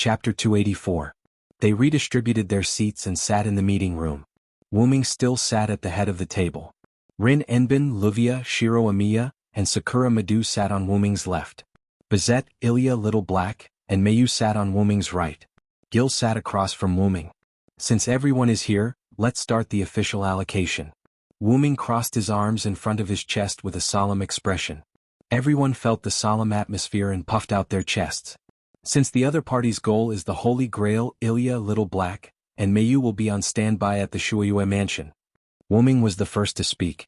Chapter 284. They redistributed their seats and sat in the meeting room. Wuming still sat at the head of the table. Rin Enbin, Luvia, Shiro Amiya, and Sakura Madu sat on Wuming's left. Bazette, Ilya Little Black, and Mayu sat on Wuming's right. Gil sat across from Wuming. Since everyone is here, let's start the official allocation. Wuming crossed his arms in front of his chest with a solemn expression. Everyone felt the solemn atmosphere and puffed out their chests. Since the other party's goal is the Holy Grail, Ilya Little Black, and Mayu will be on standby at the Shuoyue mansion. Wuming was the first to speak.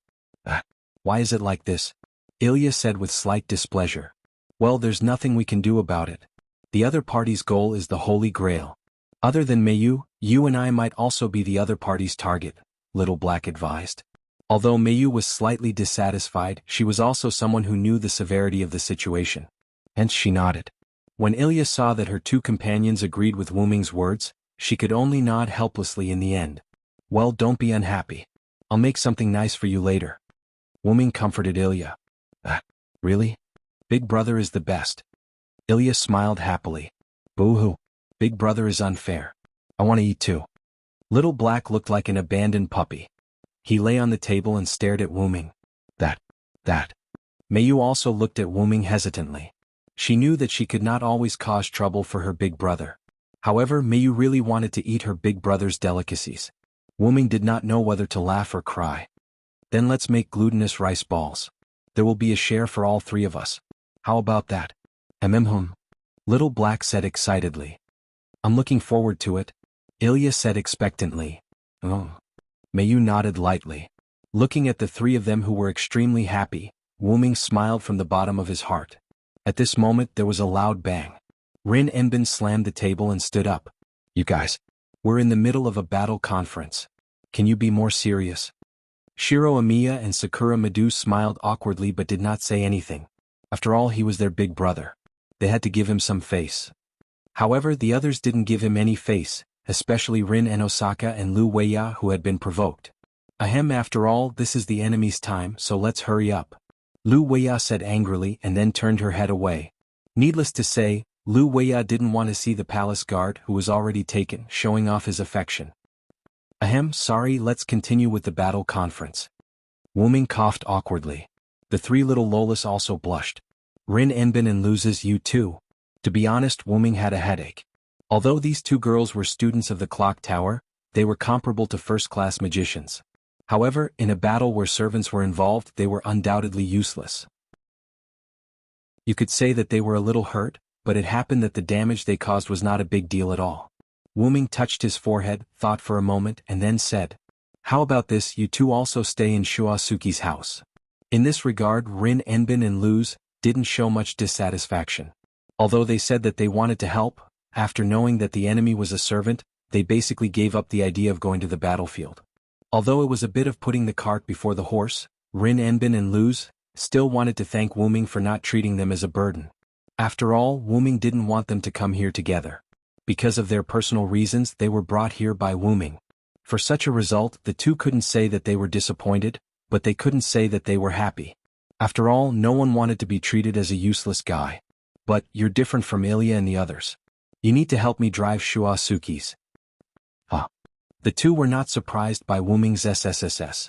Why is it like this? Ilya said with slight displeasure. Well, there's nothing we can do about it. The other party's goal is the Holy Grail. Other than Mayu, you and I might also be the other party's target, Little Black advised. Although Mayu was slightly dissatisfied, she was also someone who knew the severity of the situation. Hence she nodded. When Ilya saw that her two companions agreed with Wuming's words, she could only nod helplessly in the end. Well, don't be unhappy. I'll make something nice for you later. Wuming comforted Ilya. Really? Big brother is the best. Ilya smiled happily. Boo-hoo. Big brother is unfair. I want to eat too. Little Black looked like an abandoned puppy. He lay on the table and stared at Wuming. That. Mayu also looked at Wuming hesitantly. She knew that she could not always cause trouble for her big brother. However, Mayu really wanted to eat her big brother's delicacies. Wuming did not know whether to laugh or cry. Then let's make glutinous rice balls. There will be a share for all three of us. How about that? Little Black said excitedly. I'm looking forward to it. Ilya said expectantly. Oh. Mayu nodded lightly. Looking at the three of them who were extremely happy, Wuming smiled from the bottom of his heart. At this moment there was a loud bang. Rin Enbin slammed the table and stood up. You guys. We're in the middle of a battle conference. Can you be more serious? Shiro Amiya and Sakura Madu smiled awkwardly but did not say anything. After all, he was their big brother. They had to give him some face. However, the others didn't give him any face, especially Rin and Osaka and Lu Weiya, who had been provoked. After all, this is the enemy's time, so let's hurry up. Lu Weiya said angrily and then turned her head away. Needless to say, Lu Weiya didn't want to see the palace guard, who was already taken, showing off his affection. Sorry, let's continue with the battle conference. Wuming coughed awkwardly. The three little Lolas also blushed. Rin Enbin and Luz's you too. To be honest, Wuming had a headache. Although these two girls were students of the clock tower, they were comparable to first-class magicians. However, in a battle where servants were involved, they were undoubtedly useless. You could say that they were a little hurt, but it happened that the damage they caused was not a big deal at all. Wuming touched his forehead, thought for a moment, and then said, How about this, you two also stay in Shuasuki's house. In this regard, Rin Enbin and Luz didn't show much dissatisfaction. Although they said that they wanted to help, after knowing that the enemy was a servant, they basically gave up the idea of going to the battlefield. Although it was a bit of putting the cart before the horse, Rin Enbin and Luz still wanted to thank Wuming for not treating them as a burden. After all, Wuming didn't want them to come here together. Because of their personal reasons, they were brought here by Wuming. For such a result, the two couldn't say that they were disappointed, but they couldn't say that they were happy. After all, no one wanted to be treated as a useless guy. But, you're different from Ilya and the others. You need to help me drive Shuasuki's. The two were not surprised by Wuming's SSSS.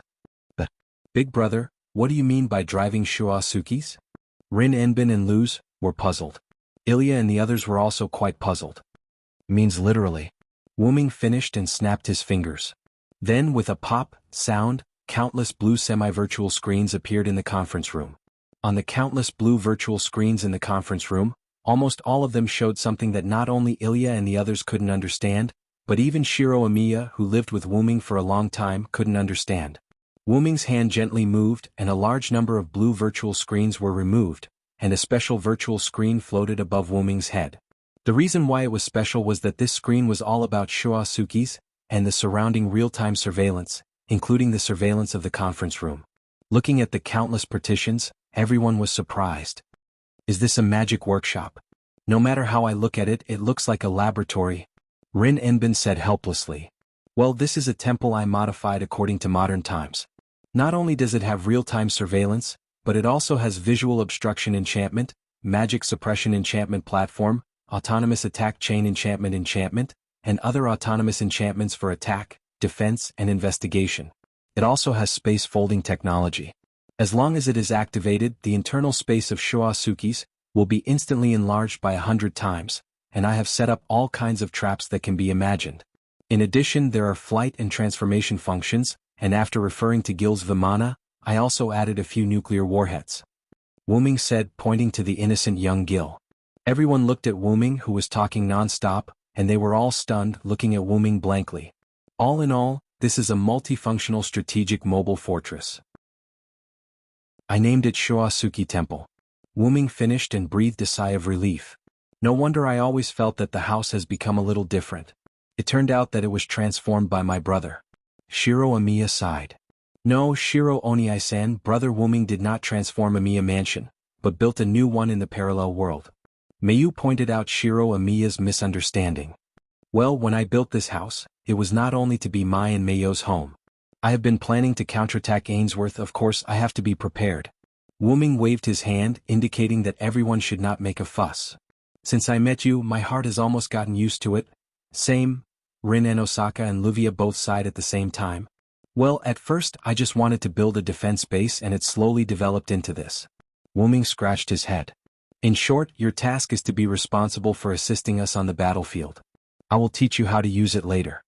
But, Big brother, what do you mean by driving Shuasuki's? Rin Enbin and Luz were puzzled. Ilya and the others were also quite puzzled. Means literally. Wuming finished and snapped his fingers. Then with a pop sound, countless blue semi-virtual screens appeared in the conference room. On the countless blue virtual screens in the conference room, almost all of them showed something that not only Ilya and the others couldn't understand, but even Shiro Amiya, who lived with Wuming for a long time, couldn't understand. Wuming's hand gently moved and a large number of blue virtual screens were removed, and a special virtual screen floated above Wuming's head. The reason why it was special was that this screen was all about Shuasuki's and the surrounding real-time surveillance, including the surveillance of the conference room. Looking at the countless partitions, everyone was surprised. Is this a magic workshop? No matter how I look at it, it looks like a laboratory. Rin Enbin said helplessly. Well, this is a temple I modified according to modern times. Not only does it have real-time surveillance, but it also has visual obstruction enchantment, magic suppression enchantment platform, autonomous attack chain enchantment, and other autonomous enchantments for attack, defense, and investigation. It also has space folding technology. As long as it is activated, the internal space of Shoasuke's will be instantly enlarged by 100 times, and I have set up all kinds of traps that can be imagined. In addition, there are flight and transformation functions, and after referring to Gil's Vimana, I also added a few nuclear warheads. Wu Ming said, pointing to the innocent young Gil. Everyone looked at Wu Ming, who was talking non-stop, and they were all stunned, looking at Wu Ming blankly. All in all, this is a multifunctional strategic mobile fortress. I named it Shoasuke Temple. Wu Ming finished and breathed a sigh of relief. No wonder I always felt that the house has become a little different. It turned out that it was transformed by my brother. Shiro Amiya sighed. No, Shiro Oniai-san, brother Wu Ming did not transform Amiya Mansion, but built a new one in the parallel world. Mayu pointed out Shiro Amiya's misunderstanding. Well, when I built this house, it was not only to be my and Mayo's home. I have been planning to counterattack Ainsworth. Of course I have to be prepared. Wu Ming waved his hand, indicating that everyone should not make a fuss. Since I met you, my heart has almost gotten used to it. Same. Rin and Osaka and Luvia both sighed at the same time. Well, at first I just wanted to build a defense base, and it slowly developed into this. Wu Ming scratched his head. In short, your task is to be responsible for assisting us on the battlefield. I will teach you how to use it later.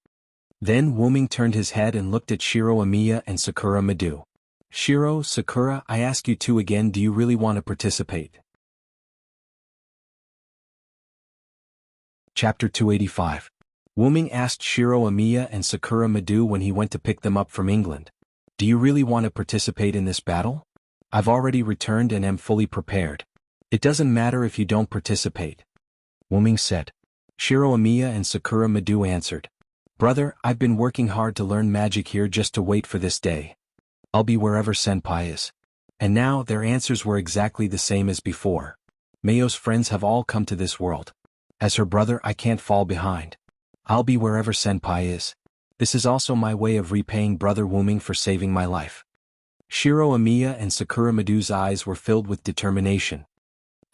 Then Wu Ming turned his head and looked at Shiro Amiya and Sakura Madu. Shiro, Sakura, I ask you two again, do you really want to participate? Chapter 285. Wu Ming asked Shiro Amiya and Sakura Madu when he went to pick them up from England. Do you really want to participate in this battle? I've already returned and am fully prepared. It doesn't matter if you don't participate. Wu Ming said. Shiro Amiya and Sakura Madu answered. Brother, I've been working hard to learn magic here just to wait for this day. I'll be wherever Senpai is. And now their answers were exactly the same as before. Mayo's friends have all come to this world. As her brother, I can't fall behind. I'll be wherever Senpai is. This is also my way of repaying brother Wu Ming for saving my life. Shiro Amiya and Sakura Madu's eyes were filled with determination.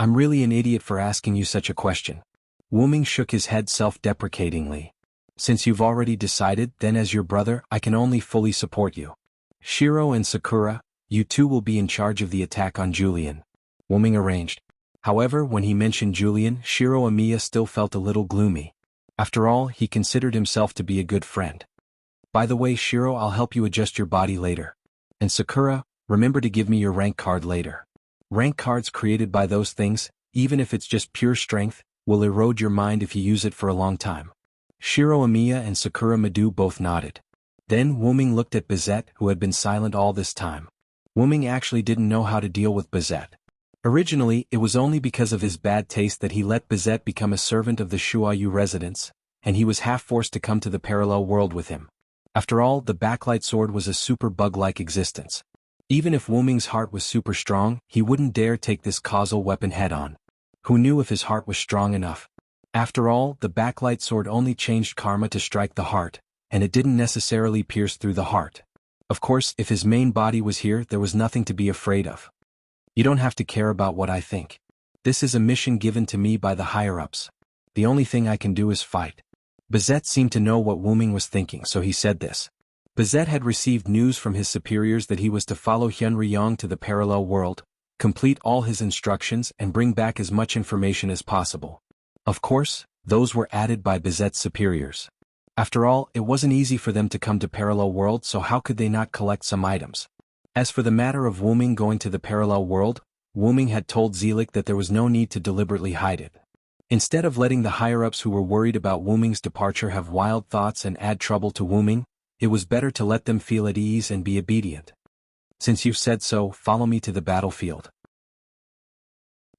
I'm really an idiot for asking you such a question. Wu Ming shook his head self-deprecatingly. Since you've already decided, then as your brother, I can only fully support you. Shiro and Sakura, you two will be in charge of the attack on Julian. Wu Ming arranged. However, when he mentioned Julian, Shiro Amiya still felt a little gloomy. After all, he considered himself to be a good friend. By the way, Shiro, I'll help you adjust your body later. And Sakura, remember to give me your rank card later. Rank cards created by those things, even if it's just pure strength, will erode your mind if you use it for a long time. Shiro Amiya and Sakura Madu both nodded. Then Wu Ming looked at Bizet, who had been silent all this time. Wu Ming actually didn't know how to deal with Bizet. Originally, it was only because of his bad taste that he let Bizet become a servant of the Shuayu residence, and he was half forced to come to the parallel world with him. After all, the backlight sword was a super bug-like existence. Even if Wu Ming's heart was super strong, he wouldn't dare take this causal weapon head-on. Who knew if his heart was strong enough? After all, the backlight sword only changed karma to strike the heart, and it didn't necessarily pierce through the heart. Of course, if his main body was here, there was nothing to be afraid of. You don't have to care about what I think. This is a mission given to me by the higher-ups. The only thing I can do is fight. Bizet seemed to know what Wu Ming was thinking, so he said this. Bizet had received news from his superiors that he was to follow Hyun Ryong to the parallel world, complete all his instructions and bring back as much information as possible. Of course, those were added by Bizet's superiors. After all, it wasn't easy for them to come to parallel world, so how could they not collect some items? As for the matter of Wu Ming going to the parallel world, Wu Ming had told Zelik that there was no need to deliberately hide it. Instead of letting the higher-ups who were worried about Wu Ming's departure have wild thoughts and add trouble to Wu Ming, it was better to let them feel at ease and be obedient. Since you've said so, follow me to the battlefield.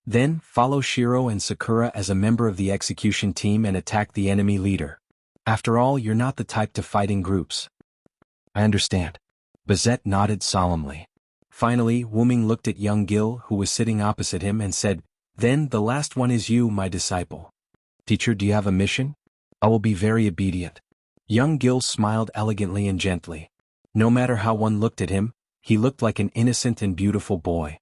Then, follow Shiro and Sakura as a member of the execution team and attack the enemy leader. After all, you're not the type to fight in groups. I understand. Bizet nodded solemnly. Finally, Wu Ming looked at young Gil, who was sitting opposite him, and said, Then, the last one is you, my disciple. Teacher, do you have a mission? I will be very obedient. Young Gil smiled elegantly and gently. No matter how one looked at him, he looked like an innocent and beautiful boy.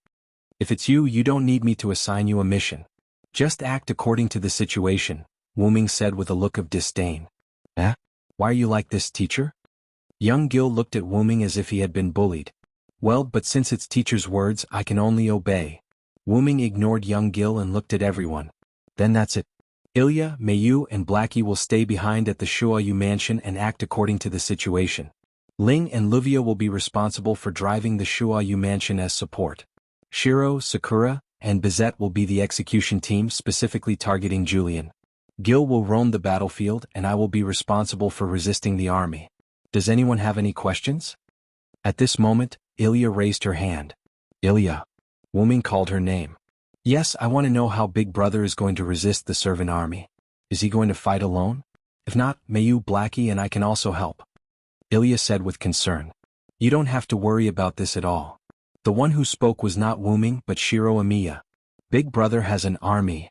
If it's you, you don't need me to assign you a mission. Just act according to the situation, Wu-Ming said with a look of disdain. Eh? Why are you like this, teacher? Young Gil looked at Wu-Ming as if he had been bullied. Well, but since it's teacher's words, I can only obey. Wu-Ming ignored young Gil and looked at everyone. Then that's it. Ilya, Mayu and Blackie will stay behind at the Shuoyu mansion and act according to the situation. Ling and Luvia will be responsible for driving the Shuoyu mansion as support. Shiro, Sakura, and Bizette will be the execution team specifically targeting Julian. Gil will roam the battlefield and I will be responsible for resisting the army. Does anyone have any questions? At this moment, Ilya raised her hand. Ilya. Wu-Ming called her name. Yes, I want to know how Big Brother is going to resist the servant army. Is he going to fight alone? If not, Mayu, Blackie and I can also help. Ilya said with concern. You don't have to worry about this at all. The one who spoke was not Wu-Ming but Shiro Amiya. Big Brother has an army.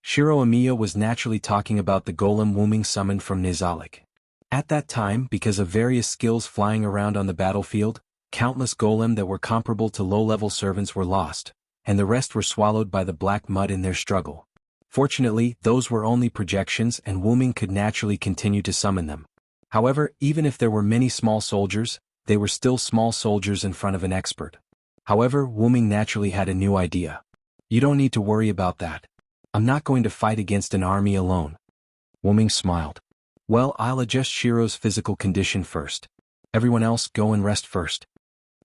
Shiro Amiya was naturally talking about the golem Wu-Ming summoned from Nizalik. At that time, because of various skills flying around on the battlefield, countless golem that were comparable to low-level servants were lost, and the rest were swallowed by the black mud in their struggle. Fortunately, those were only projections and Wu-Ming could naturally continue to summon them. However, even if there were many small soldiers, they were still small soldiers in front of an expert. However, Wu-Ming naturally had a new idea. You don't need to worry about that. I'm not going to fight against an army alone. Wu-Ming smiled. Well, I'll adjust Shiro's physical condition first. Everyone else go and rest first.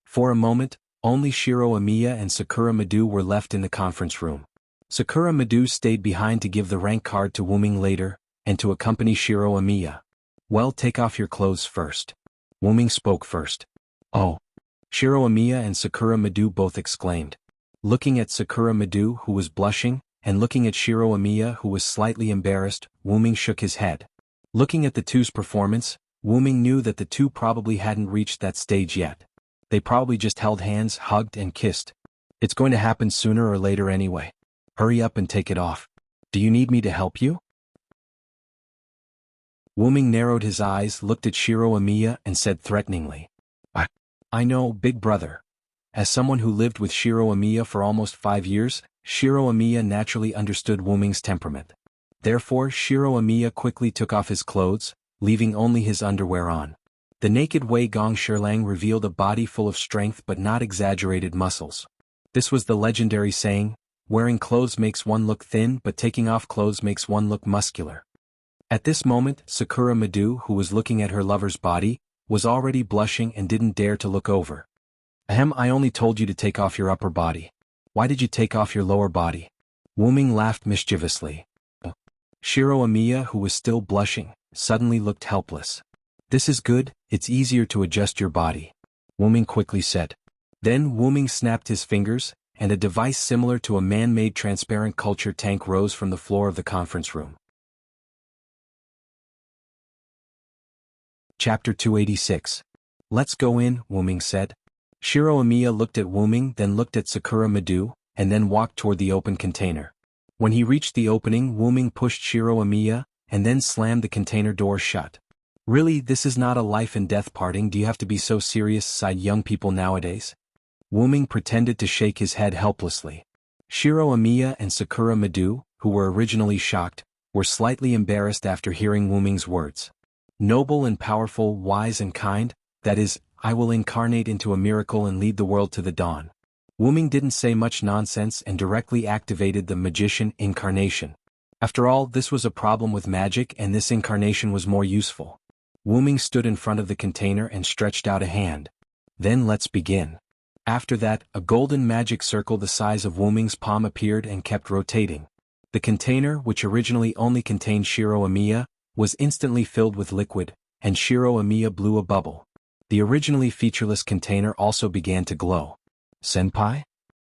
For a moment, only Shiro Amiya and Sakura Madu were left in the conference room. Sakura Madu stayed behind to give the rank card to Wu-Ming later, and to accompany Shiro Amiya. Well, take off your clothes first. Wu-Ming spoke first. Oh. Shiro Amiya and Sakura Madu both exclaimed. Looking at Sakura Madu, who was blushing, and looking at Shiro Amiya, who was slightly embarrassed, Wu-Ming shook his head. Looking at the two's performance, Wu-Ming knew that the two probably hadn't reached that stage yet. They probably just held hands, hugged and kissed. It's going to happen sooner or later anyway. Hurry up and take it off. Do you need me to help you? Wu-Ming narrowed his eyes, looked at Shiro Amiya and said threateningly. I know, Big Brother. As someone who lived with Shiro Amiya for almost 5 years, Shiro Amiya naturally understood Wu-Ming's temperament. Therefore, Shiro Amiya quickly took off his clothes, leaving only his underwear on. The naked Wei Gong Shirlang revealed a body full of strength but not exaggerated muscles. This was the legendary saying, wearing clothes makes one look thin but taking off clothes makes one look muscular. At this moment, Sakura Madu, who was looking at her lover's body, was already blushing and didn't dare to look over. Ahem, I only told you to take off your upper body. Why did you take off your lower body? Wu-Ming laughed mischievously. Shiro Amiya, who was still blushing, suddenly looked helpless. This is good, it's easier to adjust your body. Wu-Ming quickly said. Then Wu-Ming snapped his fingers, and a device similar to a man-made transparent culture tank rose from the floor of the conference room. Chapter 286. Let's go in, Wu-Ming said. Shiro Amiya looked at Wu-Ming, then looked at Sakura Madu, and then walked toward the open container. When he reached the opening, Wu-Ming pushed Shiro Amiya, and then slammed the container door shut. Really, this is not a life and death parting, do you have to be so serious, sighed young people nowadays? Wu-Ming pretended to shake his head helplessly. Shiro Amiya and Sakura Madu, who were originally shocked, were slightly embarrassed after hearing Wu-Ming's words. Noble and powerful, wise and kind, that is, I will incarnate into a miracle and lead the world to the dawn. Wu-Ming didn't say much nonsense and directly activated the magician incarnation. After all, this was a problem with magic and this incarnation was more useful. Wu-Ming stood in front of the container and stretched out a hand. Then let's begin. After that, a golden magic circle the size of Wu-Ming's palm appeared and kept rotating. The container, which originally only contained Shiro Amiya, was instantly filled with liquid, and Shiro Amiya blew a bubble. The originally featureless container also began to glow. Senpai?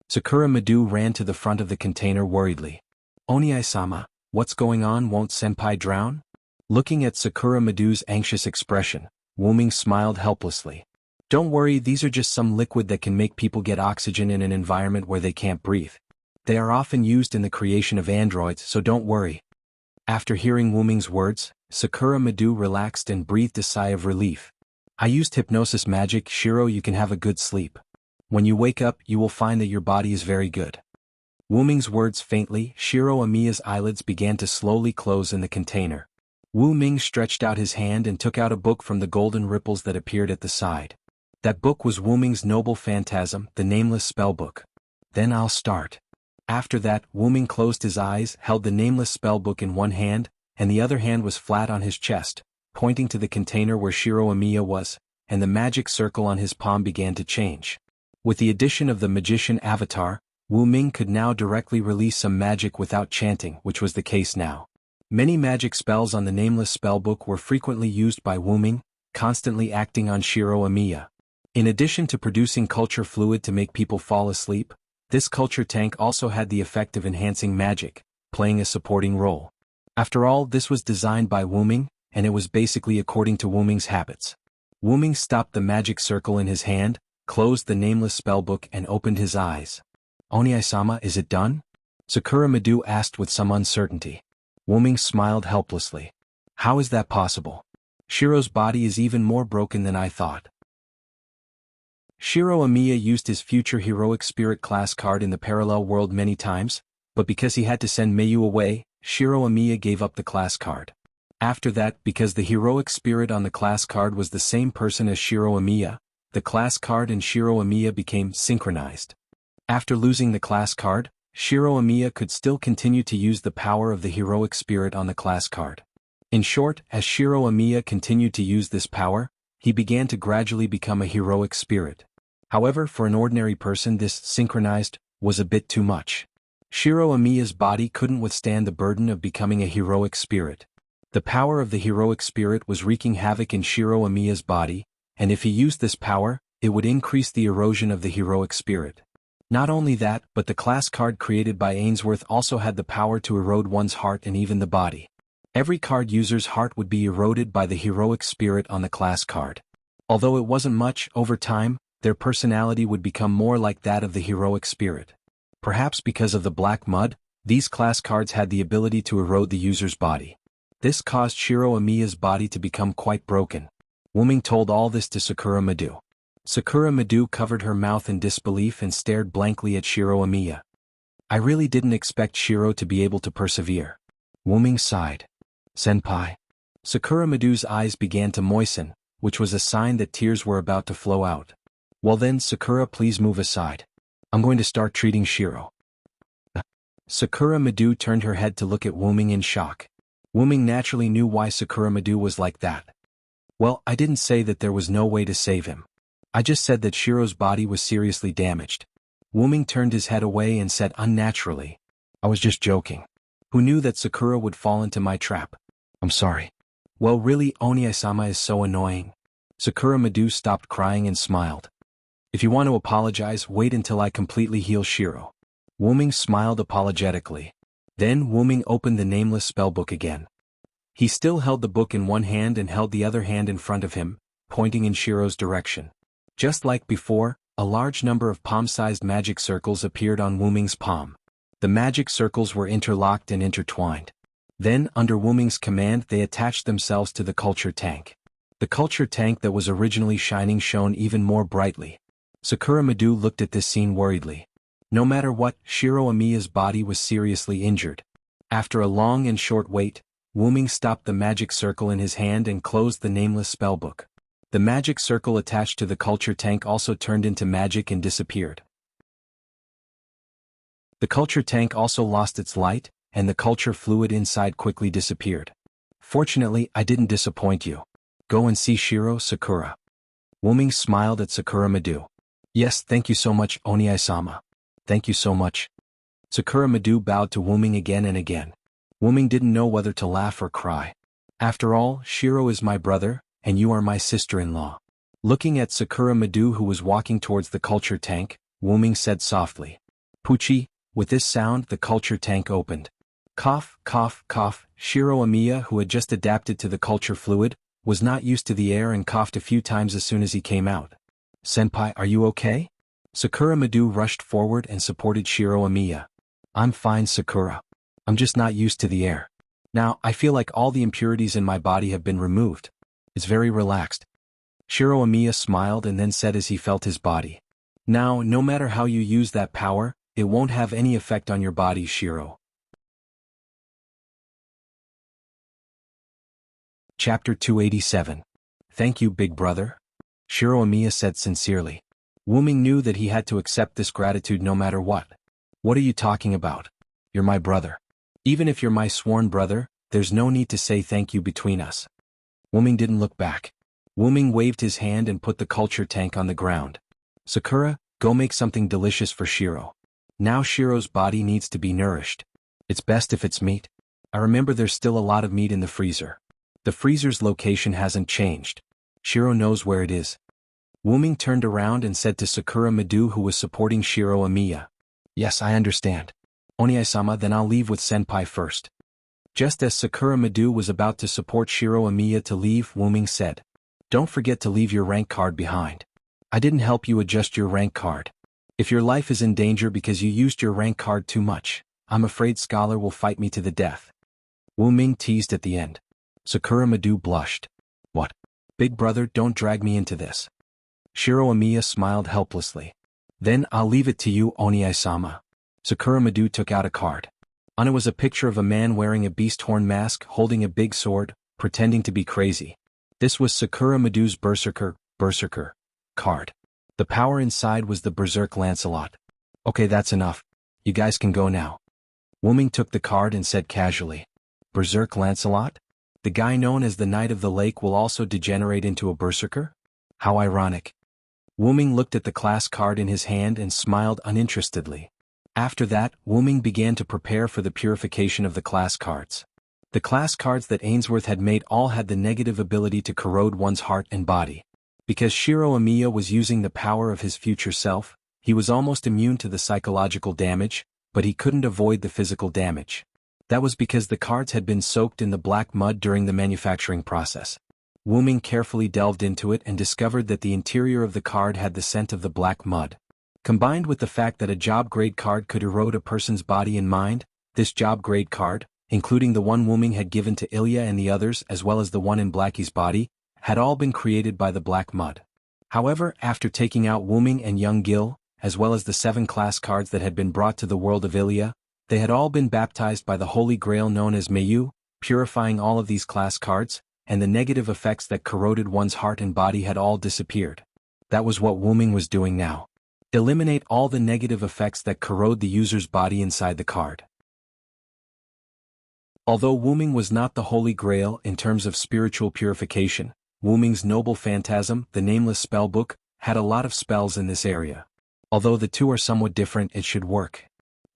Sakura Madu ran to the front of the container worriedly. Oniai-sama, what's going on, won't Senpai drown? Looking at Sakura Madu's anxious expression, Wu-Ming smiled helplessly. Don't worry, these are just some liquid that can make people get oxygen in an environment where they can't breathe. They are often used in the creation of androids, so don't worry. After hearing Wu-Ming's words, Sakura Madu relaxed and breathed a sigh of relief. I used hypnosis magic, Shiro, you can have a good sleep. When you wake up, you will find that your body is very good. Wu Ming's words faintly, Shiro Amiya's eyelids began to slowly close in the container. Wu Ming stretched out his hand and took out a book from the golden ripples that appeared at the side. That book was Wu Ming's noble phantasm, the nameless spellbook. Then I'll start. After that, Wu Ming closed his eyes, held the nameless spellbook in one hand, and the other hand was flat on his chest, pointing to the container where Shiro Amiya was, and the magic circle on his palm began to change. With the addition of the magician avatar, Wu Ming could now directly release some magic without chanting, which was the case now. Many magic spells on the nameless spellbook were frequently used by Wu Ming, constantly acting on Shiro Amiya. In addition to producing culture fluid to make people fall asleep, this culture tank also had the effect of enhancing magic, playing a supporting role. After all, this was designed by Wu Ming, and it was basically according to Wu Ming's habits. Wu Ming stopped the magic circle in his hand, closed the nameless spellbook and opened his eyes. "Oniai-sama, is it done?" Sakura Madu asked with some uncertainty. Wu Ming smiled helplessly. "How is that possible? Shiro's body is even more broken than I thought." Shiro Amiya used his future heroic spirit class card in the parallel world many times, but because he had to send Mayu away, Shiro Amiya gave up the class card. After that, because the heroic spirit on the class card was the same person as Shiro Amiya, the class card and Shiro Amiya became synchronized. After losing the class card, Shiro Amiya could still continue to use the power of the heroic spirit on the class card. In short, as Shiro Amiya continued to use this power, he began to gradually become a heroic spirit. However, for an ordinary person this synchronized was a bit too much. Shiro Amiya's body couldn't withstand the burden of becoming a heroic spirit. The power of the heroic spirit was wreaking havoc in Shiro Amiya's body, and if he used this power, it would increase the erosion of the heroic spirit. Not only that, but the class card created by Ainsworth also had the power to erode one's heart and even the body. Every card user's heart would be eroded by the heroic spirit on the class card. Although it wasn't much, over time, their personality would become more like that of the heroic spirit. Perhaps because of the black mud, these class cards had the ability to erode the user's body. This caused Shiro Amiya's body to become quite broken. Wu Ming told all this to Sakura Madu. Sakura Madu covered her mouth in disbelief and stared blankly at Shiro Amiya. "I really didn't expect Shiro to be able to persevere." Wu Ming sighed. "Senpai." Sakura Madu's eyes began to moisten, which was a sign that tears were about to flow out. "Well then, Sakura, please move aside. I'm going to start treating Shiro." Sakura Madu turned her head to look at Wu Ming in shock. Wu Ming naturally knew why Sakura Madu was like that. "Well, I didn't say that there was no way to save him. I just said that Shiro's body was seriously damaged." Wu Ming turned his head away and said unnaturally, "I was just joking. Who knew that Sakura would fall into my trap? I'm sorry." "Well really, Onie-sama is so annoying." Sakura Madu stopped crying and smiled. "If you want to apologize, wait until I completely heal Shiro." Wu Ming smiled apologetically. Then Wu Ming opened the nameless spellbook again. He still held the book in one hand and held the other hand in front of him, pointing in Shiro's direction. Just like before, a large number of palm-sized magic circles appeared on Wu Ming's palm. The magic circles were interlocked and intertwined. Then, under Wu Ming's command, they attached themselves to the culture tank. The culture tank that was originally shining shone even more brightly. Sakura Madu looked at this scene worriedly. No matter what, Shiro Amiya's body was seriously injured. After a long and short wait, Wu Ming stopped the magic circle in his hand and closed the nameless spellbook. The magic circle attached to the culture tank also turned into magic and disappeared. The culture tank also lost its light, and the culture fluid inside quickly disappeared. "Fortunately, I didn't disappoint you. Go and see Shiro, Sakura." Wu Ming smiled at Sakura Madu. "Yes, thank you so much, Onie-sama. Thank you so much." Sakura Madu bowed to Wu Ming again and again. Wu Ming didn't know whether to laugh or cry. "After all, Shiro is my brother, and you are my sister-in-law." Looking at Sakura Madu who was walking towards the culture tank, Wu Ming said softly, "Puchi." With this sound, the culture tank opened. Cough, cough, cough. Shiro Amiya, who had just adapted to the culture fluid, was not used to the air and coughed a few times as soon as he came out. "Senpai, are you okay?" Sakura Madu rushed forward and supported Shiro Amiya. "I'm fine, Sakura. I'm just not used to the air. Now, I feel like all the impurities in my body have been removed. It's very relaxed." Shiro Amiya smiled and then said as he felt his body. "Now, no matter how you use that power, it won't have any effect on your body, Shiro. Chapter 287. Thank you, big brother. Shiro Amiya said sincerely. Wuming knew that he had to accept this gratitude no matter what. What are you talking about? You're my brother. Even if you're my sworn brother, there's no need to say thank you between us. Wuming didn't look back. Wuming waved his hand and put the culture tank on the ground. Sakura, go make something delicious for Shiro. Now Shiro's body needs to be nourished. It's best if it's meat. I remember there's still a lot of meat in the freezer. The freezer's location hasn't changed. Shiro knows where it is. Wuming turned around and said to Sakura Madu, who was supporting Shiro Amiya. Yes, I understand. Onie-sama, then I'll leave with Senpai first. Just as Sakura Madu was about to support Shiro Amiya to leave, Wuming said, Don't forget to leave your rank card behind. I didn't help you adjust your rank card. If your life is in danger because you used your rank card too much, I'm afraid Scholar will fight me to the death. Wuming teased at the end. Sakura Madu blushed. What? Big brother, don't drag me into this. Shiro Amiya smiled helplessly. Then I'll leave it to you, Onie-sama. Sakura Madu took out a card. On it was a picture of a man wearing a beast horn mask holding a big sword, pretending to be crazy. This was Sakura Madu's Berserker card. The power inside was the Berserk Lancelot. Okay, that's enough. You guys can go now. Wuming took the card and said casually. Berserk Lancelot? The guy known as the Knight of the Lake will also degenerate into a berserker? How ironic. Wuming looked at the class card in his hand and smiled uninterestedly. After that, Wuming began to prepare for the purification of the class cards. The class cards that Ainsworth had made all had the negative ability to corrode one's heart and body. Because Shiro Amiya was using the power of his future self, he was almost immune to the psychological damage, but he couldn't avoid the physical damage. That was because the cards had been soaked in the black mud during the manufacturing process. Wuming carefully delved into it and discovered that the interior of the card had the scent of the black mud. Combined with the fact that a job-grade card could erode a person's body and mind, this job-grade card, including the one Wuming had given to Ilya and the others as well as the one in Blackie's body, had all been created by the black mud. However, after taking out Wuming and young Gil, as well as the 7 class cards that had been brought to the world of Ilya, they had all been baptized by the Holy Grail known as Mayu, purifying all of these class cards, and the negative effects that corroded one's heart and body had all disappeared. That was what Wuming was doing now. Eliminate all the negative effects that corrode the user's body inside the card. Although Wuming was not the Holy Grail in terms of spiritual purification, Wuming's noble phantasm, the Nameless Spellbook, had a lot of spells in this area. Although the two are somewhat different, it should work.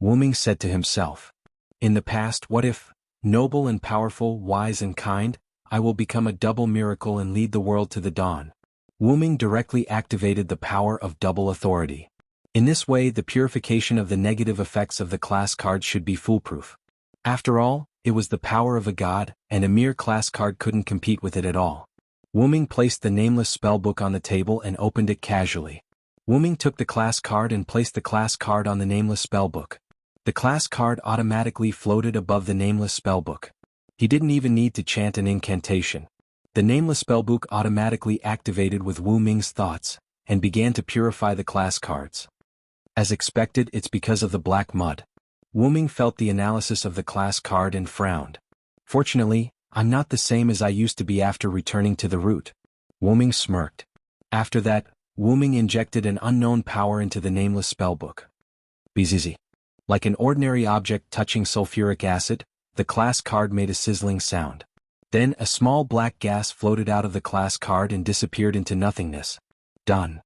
Wuming said to himself. In the past, what if, noble and powerful, wise and kind, I will become a double miracle and lead the world to the dawn. Wuming directly activated the power of double authority. In this way, the purification of the negative effects of the class card should be foolproof. After all, it was the power of a god, and a mere class card couldn't compete with it at all. Wuming placed the Nameless Spellbook on the table and opened it casually. Wuming took the class card and placed the class card on the Nameless Spellbook. The class card automatically floated above the Nameless Spellbook. He didn't even need to chant an incantation. The Nameless Spellbook automatically activated with Wuming's thoughts, and began to purify the class cards. As expected, it's because of the black mud. Wuming felt the analysis of the class card and frowned. Fortunately, I'm not the same as I used to be after returning to the root. Wuming smirked. After that, Wuming injected an unknown power into the Nameless Spellbook. Bzzz. Like an ordinary object touching sulfuric acid, the class card made a sizzling sound. Then a small black gas floated out of the class card and disappeared into nothingness. Done.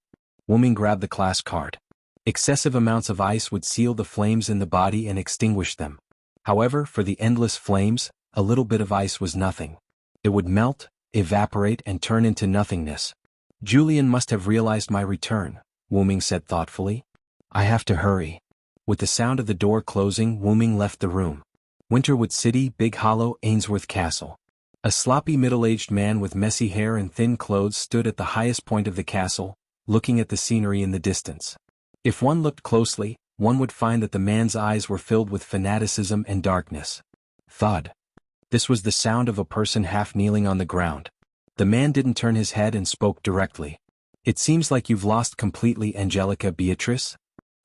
Wuming grabbed the class card. Excessive amounts of ice would seal the flames in the body and extinguish them. However, for the endless flames, a little bit of ice was nothing. It would melt, evaporate and turn into nothingness. Julian must have realized my return, Wuming said thoughtfully. I have to hurry. With the sound of the door closing, Wuming left the room. Winterwood City, Big Hollow, Ainsworth Castle. A sloppy middle-aged man with messy hair and thin clothes stood at the highest point of the castle, looking at the scenery in the distance. If one looked closely, one would find that the man's eyes were filled with fanaticism and darkness. Thud. This was the sound of a person half kneeling on the ground. The man didn't turn his head and spoke directly. It seems like you've lost completely, Angelica Beatrice.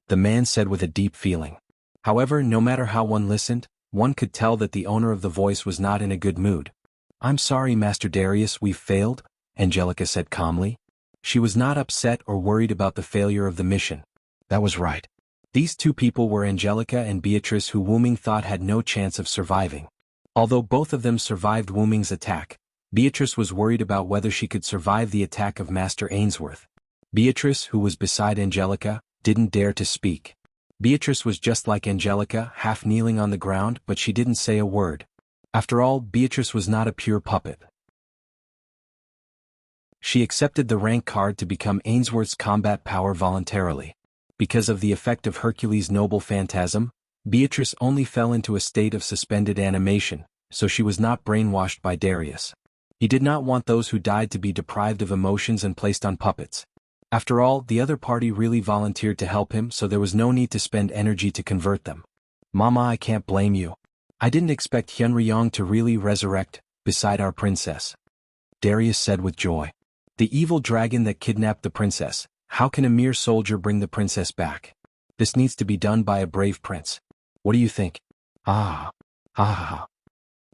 the man said with a deep feeling. However, no matter how one listened, one could tell that the owner of the voice was not in a good mood. "I'm sorry, Master Darius, we've failed," Angelica said calmly. She was not upset or worried about the failure of the mission. That was right. These two people were Angelica and Beatrice, who Wu Ming thought had no chance of surviving. Although both of them survived Wu Ming's attack, Beatrice was worried about whether she could survive the attack of Master Ainsworth. Beatrice, who was beside Angelica, didn't dare to speak. Beatrice was just like Angelica, half kneeling on the ground, but she didn't say a word. After all, Beatrice was not a pure puppet. She accepted the rank card to become Ainsworth's combat power voluntarily. Because of the effect of Hercules' noble phantasm, Beatrice only fell into a state of suspended animation, so she was not brainwashed by Darius. He did not want those who died to be deprived of emotions and placed on puppets. After all, the other party really volunteered to help him, so there was no need to spend energy to convert them. "Mama, I can't blame you. I didn't expect Hyunryong to really resurrect beside our princess," Darius said with joy. "The evil dragon that kidnapped the princess. How can a mere soldier bring the princess back? This needs to be done by a brave prince. What do you think?" Ah.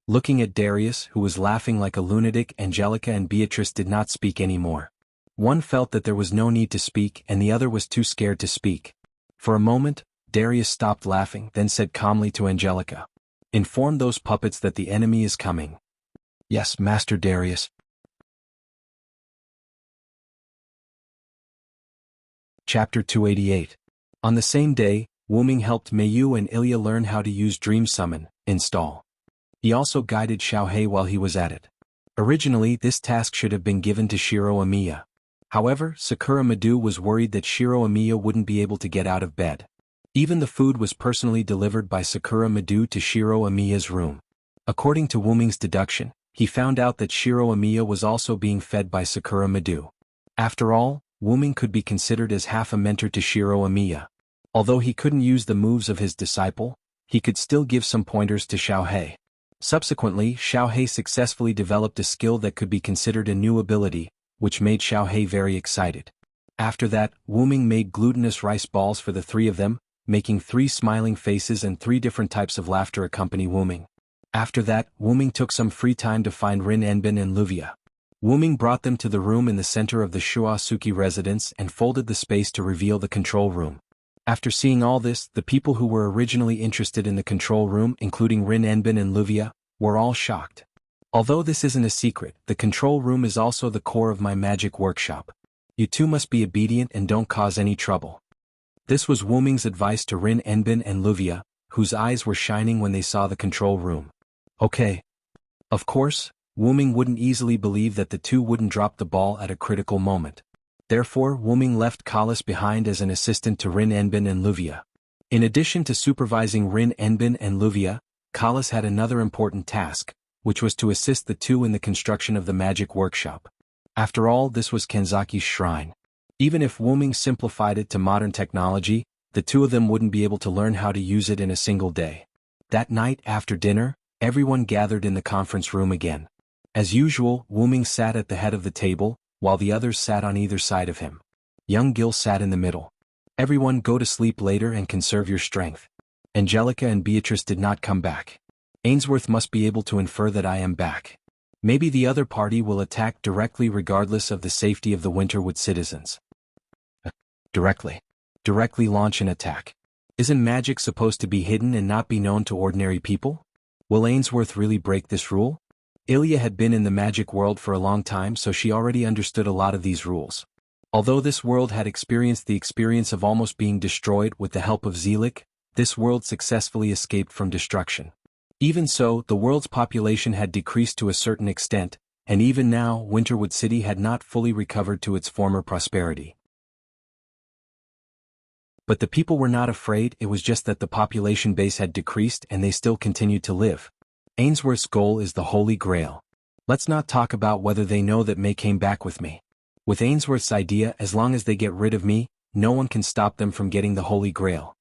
Looking at Darius, who was laughing like a lunatic, Angelica and Beatrice did not speak anymore. One felt that there was no need to speak and the other was too scared to speak. For a moment, Darius stopped laughing, then said calmly to Angelica, "Inform those puppets that the enemy is coming." "Yes, Master Darius." Chapter 288. On the same day, Wu Ming helped Meiyu and Ilya learn how to use Dream Summon, install. He also guided Xiaohei while he was at it. Originally, this task should have been given to Shiro Amiya. However, Sakura Madu was worried that Shiro Amiya wouldn't be able to get out of bed. Even the food was personally delivered by Sakura Madu to Shiro Amiya's room. According to Wu Ming's deduction, he found out that Shiro Amiya was also being fed by Sakura Madu. After all, Wu Ming could be considered as half a mentor to Shiro Amiya. Although he couldn't use the moves of his disciple, he could still give some pointers to Xiaohei. Subsequently, Xiaohei successfully developed a skill that could be considered a new ability, which made Xiaohei very excited. After that, Wu Ming made glutinous rice balls for the three of them, making 3 smiling faces and 3 different types of laughter accompany Wu Ming. After that, Wu Ming took some free time to find Rin Enbin and Luvia. Wu Ming brought them to the room in the center of the Shuasuki residence and folded the space to reveal the control room. After seeing all this, the people who were originally interested in the control room, including Rin Enbin and Luvia, were all shocked. Although this isn't a secret, the control room is also the core of my magic workshop. You two must be obedient and don't cause any trouble. This was Wu Ming's advice to Rin Enbin and Luvia, whose eyes were shining when they saw the control room. Okay. Of course, Wu Ming wouldn't easily believe that the two wouldn't drop the ball at a critical moment. Therefore, Wu Ming left Kalas behind as an assistant to Rin Enbin and Luvia. In addition to supervising Rin Enbin and Luvia, Kalas had another important task, which was to assist the two in the construction of the magic workshop. After all, this was Kanzaki's shrine. Even if Wu Ming simplified it to modern technology, the two of them wouldn't be able to learn how to use it in a single day. That night after dinner, everyone gathered in the conference room again. As usual, Wu Ming sat at the head of the table, while the others sat on either side of him. Young Gil sat in the middle. Everyone go to sleep later and conserve your strength. Angelica and Beatrice did not come back. Ainsworth must be able to infer that I am back. Maybe the other party will attack directly regardless of the safety of the Winterwood citizens. Directly launch an attack. Isn't magic supposed to be hidden and not be known to ordinary people? Will Ainsworth really break this rule? Ilya had been in the magic world for a long time, so she already understood a lot of these rules. Although this world had experienced the experience of almost being destroyed with the help of Zelik, this world successfully escaped from destruction. Even so, the world's population had decreased to a certain extent, and even now, Winterwood City had not fully recovered to its former prosperity. But the people were not afraid, it was just that the population base had decreased and they still continued to live. Ainsworth's goal is the Holy Grail. Let's not talk about whether they know that May came back with me. With Ainsworth's idea, as long as they get rid of me, no one can stop them from getting the Holy Grail.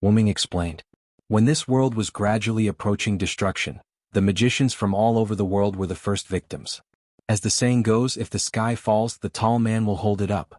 Wu Ming explained. When this world was gradually approaching destruction, the magicians from all over the world were the first victims. As the saying goes, if the sky falls, the tall man will hold it up.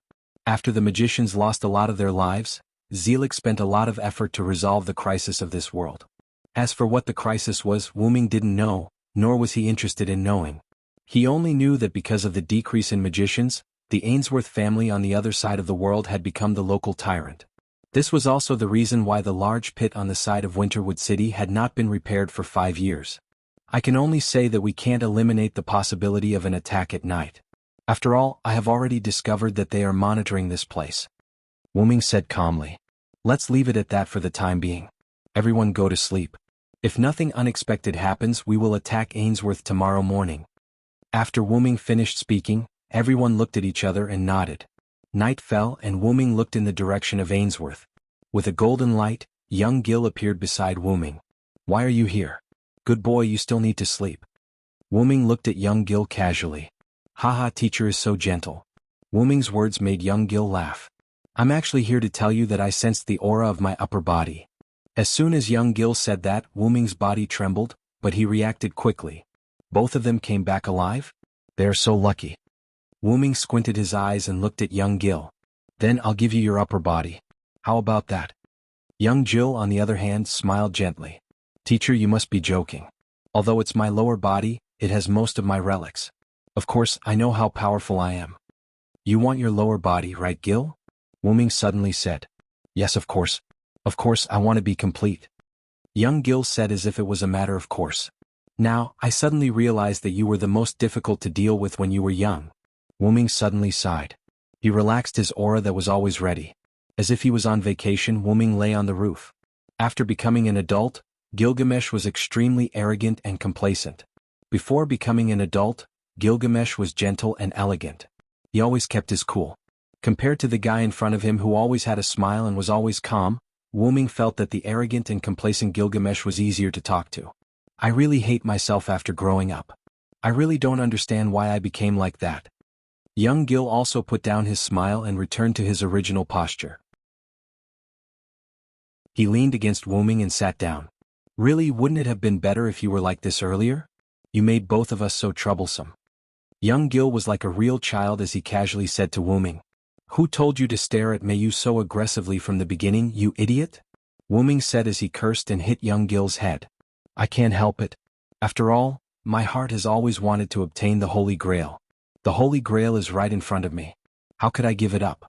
After the magicians lost a lot of their lives, Zelik spent a lot of effort to resolve the crisis of this world. As for what the crisis was, Wuming didn't know, nor was he interested in knowing. He only knew that because of the decrease in magicians, the Ainsworth family on the other side of the world had become the local tyrant. This was also the reason why the large pit on the side of Winterwood City had not been repaired for 5 years. I can only say that we can't eliminate the possibility of an attack at night. After all, I have already discovered that they are monitoring this place. Wuming said calmly. Let's leave it at that for the time being. Everyone go to sleep. If nothing unexpected happens, we will attack Ainsworth tomorrow morning. After Wuming finished speaking, everyone looked at each other and nodded. Night fell and Wuming looked in the direction of Ainsworth. With a golden light, young Gil appeared beside Wuming. Why are you here? Good boy, you still need to sleep. Wuming looked at young Gil casually. Haha, teacher is so gentle. Wuming's words made young Gil laugh. I'm actually here to tell you that I sensed the aura of my upper body. As soon as young Gil said that, Wuming's body trembled, but he reacted quickly. Both of them came back alive? They are so lucky. Wuming squinted his eyes and looked at young Gil. Then I'll give you your upper body. How about that? Young Gil, on the other hand, smiled gently. Teacher, you must be joking. Although it's my lower body, it has most of my relics. Of course, I know how powerful I am. You want your lower body, right, Gil? Wuming suddenly said. Yes, of course. Of course, I want to be complete. Young Gil said as if it was a matter of course. Now, I suddenly realized that you were the most difficult to deal with when you were young. Wuming suddenly sighed. He relaxed his aura that was always ready. As if he was on vacation, Wuming lay on the roof. After becoming an adult, Gilgamesh was extremely arrogant and complacent. Before becoming an adult, Gilgamesh was gentle and elegant. He always kept his cool. Compared to the guy in front of him who always had a smile and was always calm, Wuming felt that the arrogant and complacent Gilgamesh was easier to talk to. I really hate myself after growing up. I really don't understand why I became like that. Young Gil also put down his smile and returned to his original posture. He leaned against Wuming and sat down. Really, wouldn't it have been better if you were like this earlier? You made both of us so troublesome. Young Gil was like a real child as he casually said to Wuming. Who told you to stare at Mayu so aggressively from the beginning, you idiot? Wuming said as he cursed and hit young Gil's head. I can't help it. After all, my heart has always wanted to obtain the Holy Grail. The Holy Grail is right in front of me. How could I give it up?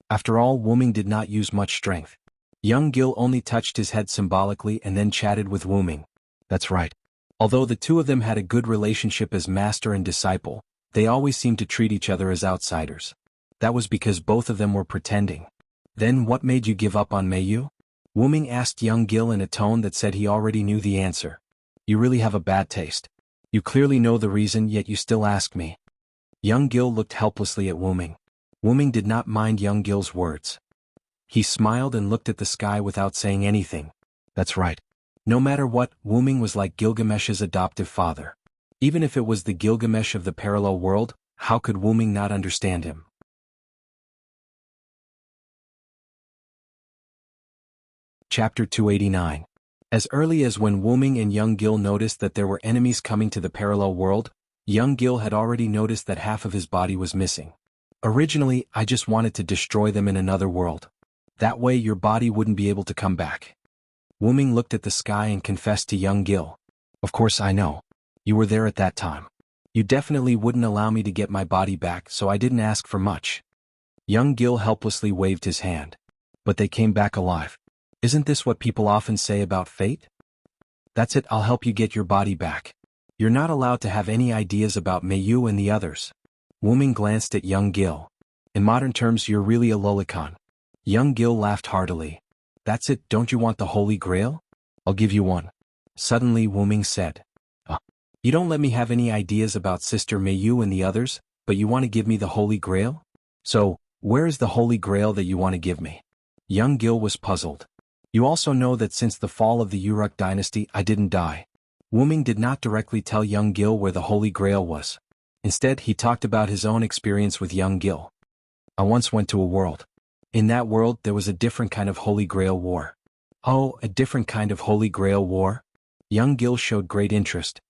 After all, Wuming did not use much strength. Young Gil only touched his head symbolically and then chatted with Wuming. That's right. Although the two of them had a good relationship as master and disciple, they always seemed to treat each other as outsiders. That was because both of them were pretending. Then what made you give up on Mayu? Wuming asked young Gil in a tone that said he already knew the answer. You really have a bad taste. You clearly know the reason, yet you still ask me. Young Gil looked helplessly at Wuming. Wuming did not mind young Gil's words. He smiled and looked at the sky without saying anything. That's right. No matter what, Wuming was like Gilgamesh's adoptive father. Even if it was the Gilgamesh of the parallel world, how could Wuming not understand him? Chapter 289. As early as when Wuming and young Gil noticed that there were enemies coming to the parallel world, young Gil had already noticed that half of his body was missing. Originally, I just wanted to destroy them in another world. That way your body wouldn't be able to come back. Wuming looked at the sky and confessed to young Gil. Of course I know. You were there at that time. You definitely wouldn't allow me to get my body back, so I didn't ask for much. Young Gil helplessly waved his hand. But they came back alive. Isn't this what people often say about fate? That's it, I'll help you get your body back. You're not allowed to have any ideas about Mayu and the others. Wuming glanced at young Gil. In modern terms, you're really a lolicon. Young Gil laughed heartily. That's it, don't you want the Holy Grail? I'll give you one. Suddenly Wuming said. You don't let me have any ideas about Sister Mayu and the others, but you want to give me the Holy Grail? So, where is the Holy Grail that you want to give me? Young Gil was puzzled. You also know that since the fall of the Uruk dynasty I didn't die. Wuming did not directly tell young Gil where the Holy Grail was. Instead, he talked about his own experience with young Gil. I once went to a world. In that world there was a different kind of Holy Grail war. Oh, a different kind of Holy Grail war? Young Gil showed great interest.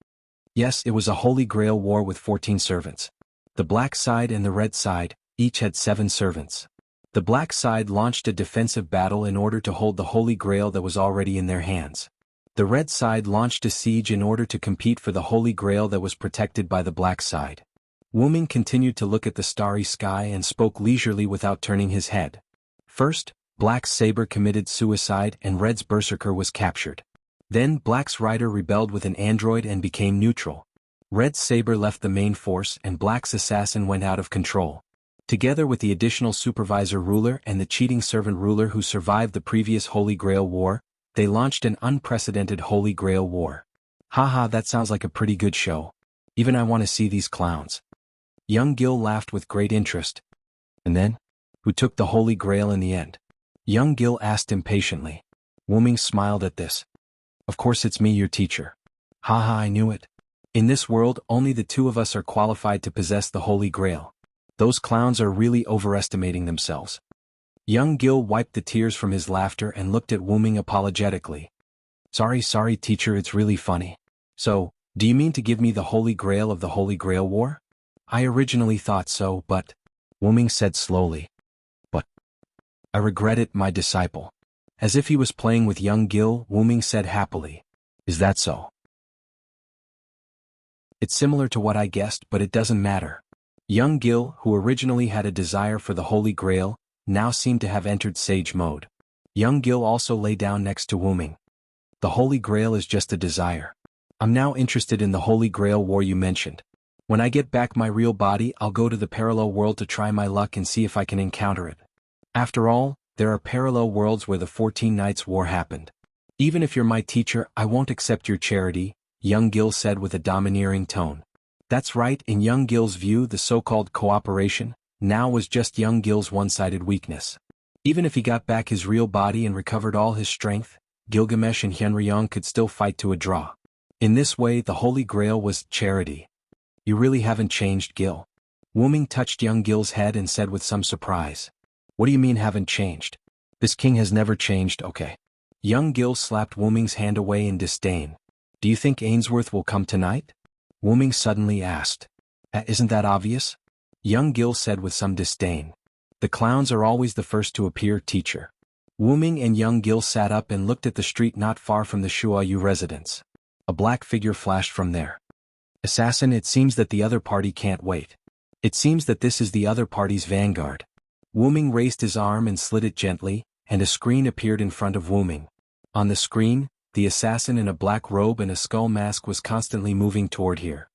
Yes, it was a Holy Grail war with 14 servants. The black side and the red side, each had 7 servants. The black side launched a defensive battle in order to hold the Holy Grail that was already in their hands. The red side launched a siege in order to compete for the Holy Grail that was protected by the black side. Wu Ming continued to look at the starry sky and spoke leisurely without turning his head. First, Black's saber committed suicide and Red's berserker was captured. Then Black's rider rebelled with an android and became neutral. Red's saber left the main force and Black's assassin went out of control. Together with the additional supervisor ruler and the cheating servant ruler who survived the previous Holy Grail War, they launched an unprecedented Holy Grail War. Haha, that sounds like a pretty good show. Even I want to see these clowns. Young Gil laughed with great interest. And then? Who took the Holy Grail in the end? Young Gil asked impatiently. Wu Ming smiled at this. Of course it's me, your teacher. Haha, I knew it. In this world, only the two of us are qualified to possess the Holy Grail. Those clowns are really overestimating themselves. Young Gil wiped the tears from his laughter and looked at Wu Ming apologetically. Sorry teacher, it's really funny. So, do you mean to give me the Holy Grail of the Holy Grail War? I originally thought so, but... Wu Ming said slowly. But... I regret it, my disciple. As if he was playing with young Gil, Wu Ming said happily. Is that so? It's similar to what I guessed, but it doesn't matter. Young Gil, who originally had a desire for the Holy Grail, now seemed to have entered sage mode. Young Gil also lay down next to Wu Ming. The Holy Grail is just a desire. I'm now interested in the Holy Grail War you mentioned. When I get back my real body, I'll go to the parallel world to try my luck and see if I can encounter it. After all, there are parallel worlds where the 14 Nights War happened. Even if you're my teacher, I won't accept your charity, young Gil said with a domineering tone. That's right, in young Gil's view the so-called cooperation now was just young Gil's one-sided weakness. Even if he got back his real body and recovered all his strength, Gilgamesh and Hyenryong could still fight to a draw. In this way the Holy Grail was charity. You really haven't changed, Gil. Wu Ming touched young Gil's head and said with some surprise. What do you mean haven't changed? This king has never changed, okay. Young Gil slapped Wu Ming's hand away in disdain. Do you think Ainsworth will come tonight? Wu Ming suddenly asked. Isn't that obvious? Young Gil said with some disdain. The clowns are always the first to appear, teacher. Wu Ming and young Gil sat up and looked at the street not far from the Shuayu residence. A black figure flashed from there. Assassin, it seems that the other party can't wait. It seems that this is the other party's vanguard. Wu Ming raised his arm and slid it gently, and a screen appeared in front of Wu Ming. On the screen, the assassin in a black robe and a skull mask was constantly moving toward here.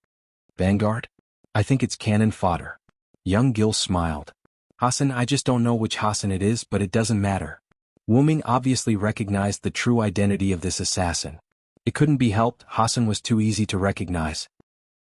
Vanguard? I think it's cannon fodder. Young Gil smiled. Hassan, I just don't know which Hassan it is, but it doesn't matter. Wu Ming obviously recognized the true identity of this assassin. It couldn't be helped, Hassan was too easy to recognize.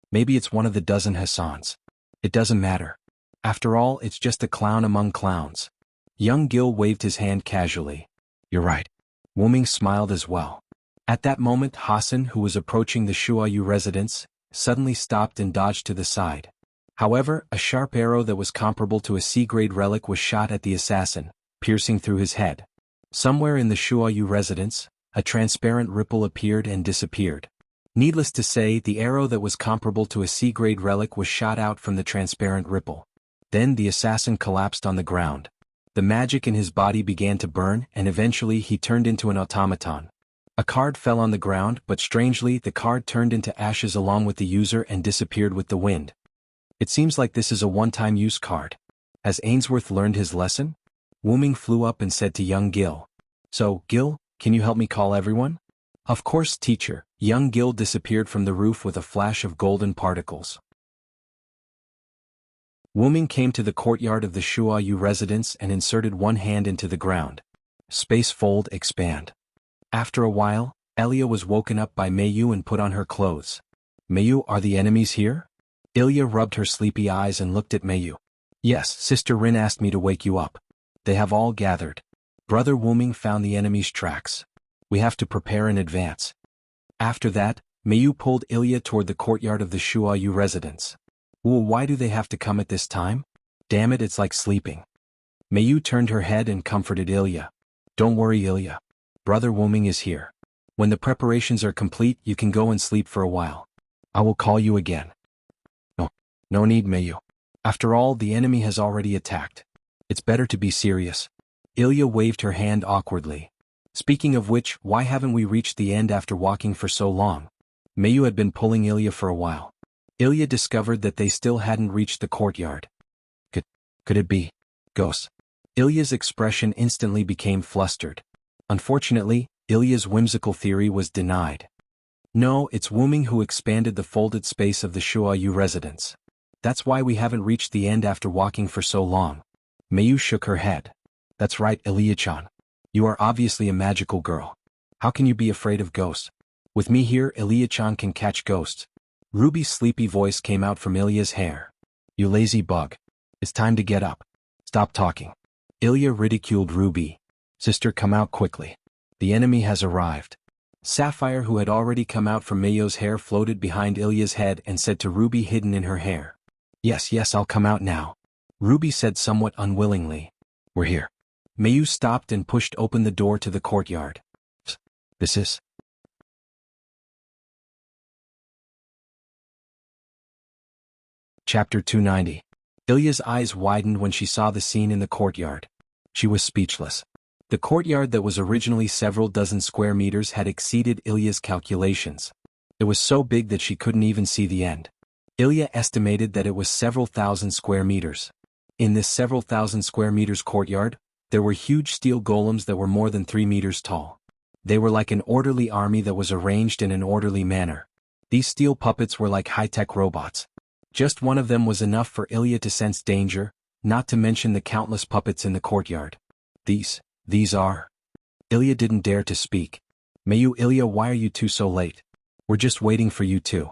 Maybe it's one of the dozen Hassans. It doesn't matter. After all, it's just a clown among clowns. Young Gil waved his hand casually. You're right. Wu Ming smiled as well. At that moment Hassan, who was approaching the Shuayu residence, suddenly stopped and dodged to the side. However, a sharp arrow that was comparable to a C-grade relic was shot at the assassin, piercing through his head. Somewhere in the Shuayu residence, a transparent ripple appeared and disappeared. Needless to say, the arrow that was comparable to a C-grade relic was shot out from the transparent ripple. Then the assassin collapsed on the ground. The magic in his body began to burn and eventually he turned into an automaton. A card fell on the ground, but strangely the card turned into ashes along with the user and disappeared with the wind. It seems like this is a one-time use card. Has Ainsworth learned his lesson? Wu Ming flew up and said to young Gil. So, Gil, can you help me call everyone? Of course, teacher. Young Gil disappeared from the roof with a flash of golden particles. Wu Ming came to the courtyard of the Shuayu residence and inserted one hand into the ground. Space fold expand. After a while, Elia was woken up by Mayu and put on her clothes. Mayu, are the enemies here? Ilya rubbed her sleepy eyes and looked at Mayu. Yes, Sister Rin asked me to wake you up. They have all gathered. Brother Wu Ming found the enemy's tracks. We have to prepare in advance. After that, Mayu pulled Ilya toward the courtyard of the Shuayu residence. Why do they have to come at this time? Damn it, it's like sleeping. Mayu turned her head and comforted Ilya. Don't worry, Ilya. Brother Wu Ming is here. When the preparations are complete, you can go and sleep for a while. I will call you again. No need, Mayu. After all, the enemy has already attacked. It's better to be serious. Ilya waved her hand awkwardly. Speaking of which, why haven't we reached the end after walking for so long? Mayu had been pulling Ilya for a while. Ilya discovered that they still hadn't reached the courtyard. Could it be ghosts? Ilya's expression instantly became flustered. Unfortunately, Ilya's whimsical theory was denied. No, it's Wuming who expanded the folded space of the Shuayu residence. That's why we haven't reached the end after walking for so long. Mayu shook her head. That's right, Ilya-chan. You are obviously a magical girl. How can you be afraid of ghosts? With me here, Ilya-chan can catch ghosts. Ruby's sleepy voice came out from Ilya's hair. You lazy bug. It's time to get up. Stop talking. Ilya ridiculed Ruby. Sister, come out quickly. The enemy has arrived. Sapphire, who had already come out from Mayu's hair, floated behind Ilya's head and said to Ruby, hidden in her hair. Yes, I'll come out now. Ruby said somewhat unwillingly. We're here. Mayu stopped and pushed open the door to the courtyard. This is... Chapter 290. Ilya's eyes widened when she saw the scene in the courtyard. She was speechless. The courtyard that was originally several dozen square meters had exceeded Ilya's calculations. It was so big that she couldn't even see the end. Ilya estimated that it was several thousand square meters. In this several thousand square meters courtyard, there were huge steel golems that were more than 3 meters tall. They were like an orderly army that was arranged in an orderly manner. These steel puppets were like high-tech robots. Just one of them was enough for Ilya to sense danger, not to mention the countless puppets in the courtyard. These are... Ilya didn't dare to speak. Mayu, Ilya, why are you two so late? We're just waiting for you two.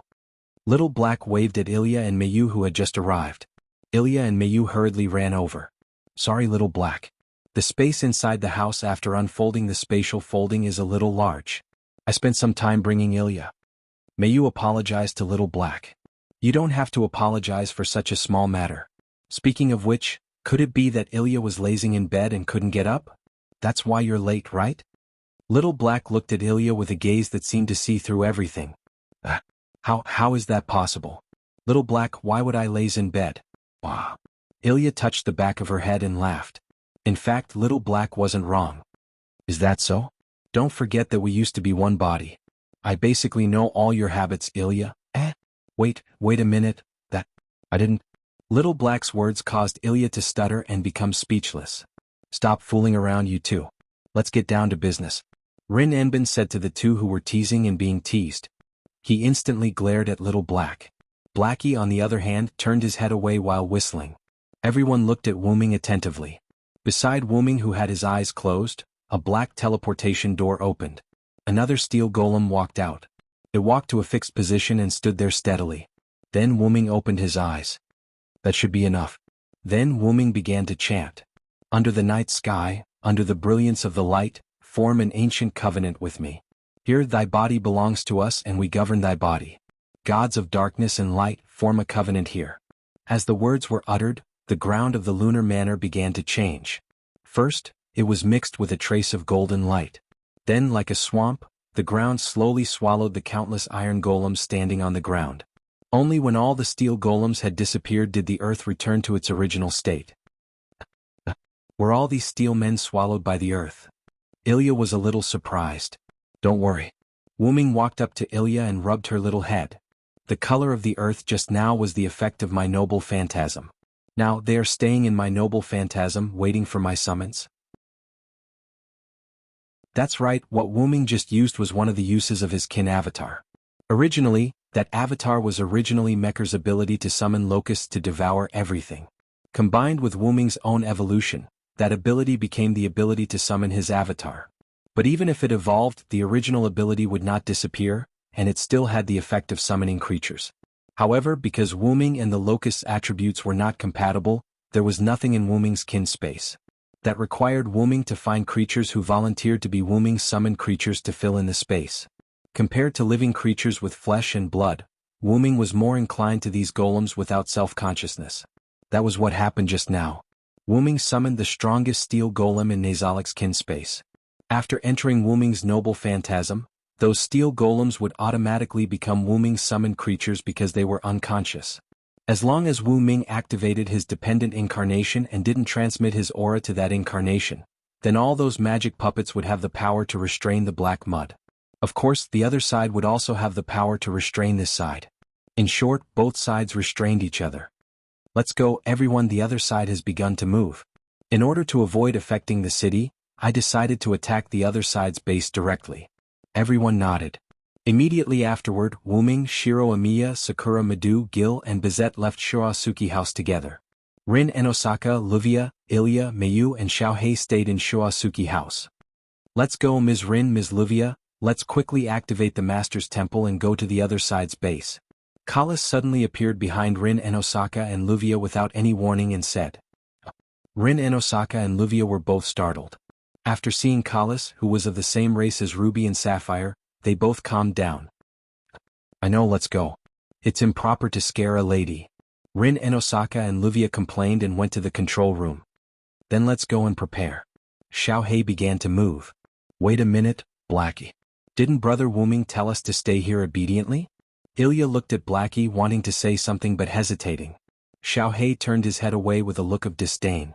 Little Black waved at Ilya and Mayu, who had just arrived. Ilya and Mayu hurriedly ran over. Sorry, Little Black. The space inside the house after unfolding the spatial folding is a little large. I spent some time bringing Ilya. Mayu apologized to Little Black. You don't have to apologize for such a small matter. Speaking of which, could it be that Ilya was lazing in bed and couldn't get up? That's why you're late, right? Little Black looked at Ilya with a gaze that seemed to see through everything. How is that possible? Little Black, why would I laze in bed? Wow. Ilya touched the back of her head and laughed. In fact, Little Black wasn't wrong. Is that so? Don't forget that we used to be one body. I basically know all your habits, Ilya. Wait a minute, I didn't... Little Black's words caused Ilya to stutter and become speechless. Stop fooling around, you two. Let's get down to business. Rin Enbin said to the two who were teasing and being teased. He instantly glared at Little Black. Blackie, on the other hand, turned his head away while whistling. Everyone looked at Wuming attentively. Beside Wuming, who had his eyes closed, a black teleportation door opened. Another steel golem walked out. It walked to a fixed position and stood there steadily. Then Wuming opened his eyes. That should be enough. Then Wuming began to chant. Under the night sky, under the brilliance of the light, form an ancient covenant with me. Here thy body belongs to us and we govern thy body. Gods of darkness and light, form a covenant here. As the words were uttered, the ground of the lunar manor began to change. First, it was mixed with a trace of golden light. Then, like a swamp, the ground slowly swallowed the countless iron golems standing on the ground. Only when all the steel golems had disappeared did the earth return to its original state. Were all these steel men swallowed by the earth? Ilya was a little surprised. Don't worry. Wuming walked up to Ilya and rubbed her little head. The color of the earth just now was the effect of my noble phantasm. Now they are staying in my noble phantasm, waiting for my summons. That's right, what Wuming just used was one of the uses of his kin avatar. Originally, that avatar was originally Mecker's ability to summon locusts to devour everything. Combined with Wuming's own evolution, that ability became the ability to summon his avatar. But even if it evolved, the original ability would not disappear, and it still had the effect of summoning creatures. However, because Wuming and the locust's attributes were not compatible, there was nothing in Wuming's kin space. That required Wuming to find creatures who volunteered to be Wuming's summoned creatures to fill in the space. Compared to living creatures with flesh and blood, Wuming was more inclined to these golems without self-consciousness. That was what happened just now. Wuming summoned the strongest steel golem in Nazalik's kin space. After entering Wuming's noble phantasm, those steel golems would automatically become Wuming's summoned creatures because they were unconscious. As long as Wu Ming activated his dependent incarnation and didn't transmit his aura to that incarnation, then all those magic puppets would have the power to restrain the black mud. Of course, the other side would also have the power to restrain this side. In short, both sides restrained each other. Let's go, everyone. The other side has begun to move. In order to avoid affecting the city, I decided to attack the other side's base directly. Everyone nodded. Immediately afterward, Wuming, Shiro Amiya, Sakura Madu, Gil and Bizet left Shirasuki House together. Rin and Osaka, Luvia, Ilya, Mayu and Xiaohei stayed in Shirasuki House. Let's go, Ms. Rin, Ms. Luvia, let's quickly activate the Master's Temple and go to the other side's base. Kalas suddenly appeared behind Rin and Osaka and Luvia without any warning and said. Rin and Osaka and Luvia were both startled. After seeing Kalas, who was of the same race as Ruby and Sapphire, they both calmed down. I know, let's go. It's improper to scare a lady. Rin and Osaka and Luvia complained and went to the control room. Then let's go and prepare. Xiaohei began to move. Wait a minute, Blackie. Didn't Brother Wuming tell us to stay here obediently? Ilya looked at Blackie wanting to say something but hesitating. Xiaohei turned his head away with a look of disdain.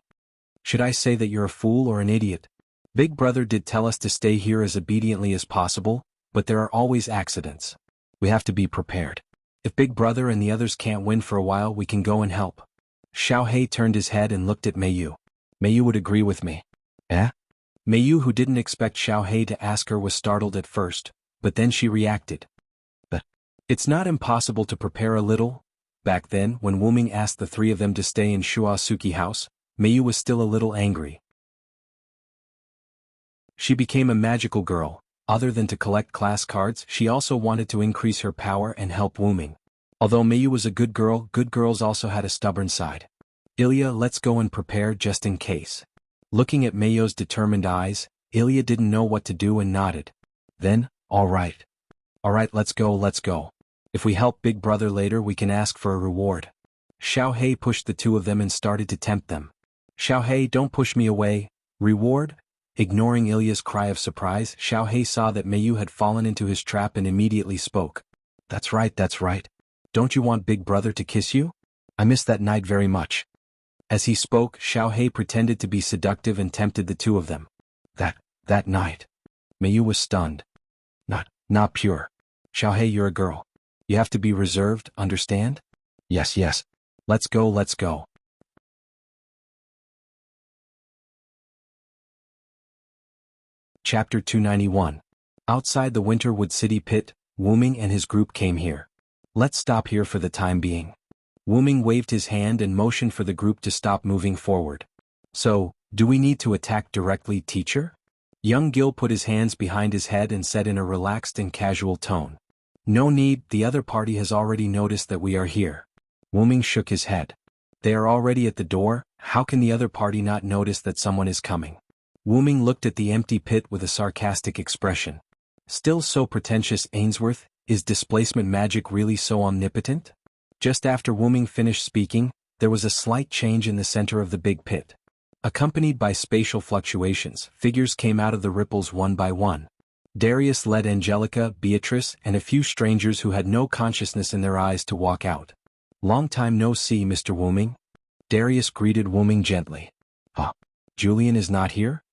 Should I say that you're a fool or an idiot? Big Brother did tell us to stay here as obediently as possible, but there are always accidents. We have to be prepared. If Big Brother and the others can't win for a while, we can go and help. Xiaohei turned his head and looked at Mayu. Mayu would agree with me. Eh? Mayu, who didn't expect Xiaohei to ask her, was startled at first, but then she reacted. But it's not impossible to prepare a little. Back then, when Wuming asked the three of them to stay in Shirasuki House, Mayu was still a little angry. She became a magical girl. Other than to collect class cards, she also wanted to increase her power and help Wuming. Although Mayu was a good girl, good girls also had a stubborn side. Ilya, let's go and prepare just in case. Looking at Mayu's determined eyes, Ilya didn't know what to do and nodded. Then, all right. All right, let's go, let's go. If we help Big Brother later, we can ask for a reward. Xiaohei pushed the two of them and started to tempt them. Xiaohei, don't push me away. Reward? Ignoring Ilya's cry of surprise, Xiaohei saw that Mayu had fallen into his trap and immediately spoke. That's right, that's right. Don't you want Big Brother to kiss you? I miss that night very much. As he spoke, Xiaohei pretended to be seductive and tempted the two of them. That night. Mayu was stunned. Not pure. Xiaohei, you're a girl. You have to be reserved, understand? Yes. Let's go, let's go. Chapter 291. Outside the Winterwood City pit, Wuming and his group came here. Let's stop here for the time being. Wuming waved his hand and motioned for the group to stop moving forward. So, do we need to attack directly, teacher? Young Gil put his hands behind his head and said in a relaxed and casual tone. No need, the other party has already noticed that we are here. Wuming shook his head. They are already at the door, how can the other party not notice that someone is coming? Wuming looked at the empty pit with a sarcastic expression. Still so pretentious, Ainsworth, is displacement magic really so omnipotent? Just after Wuming finished speaking, there was a slight change in the center of the big pit. Accompanied by spatial fluctuations, figures came out of the ripples one by one. Darius led Angelica, Beatrice, and a few strangers who had no consciousness in their eyes to walk out. Long time no see, Mr. Wuming. Darius greeted Wuming gently. Julian is not here?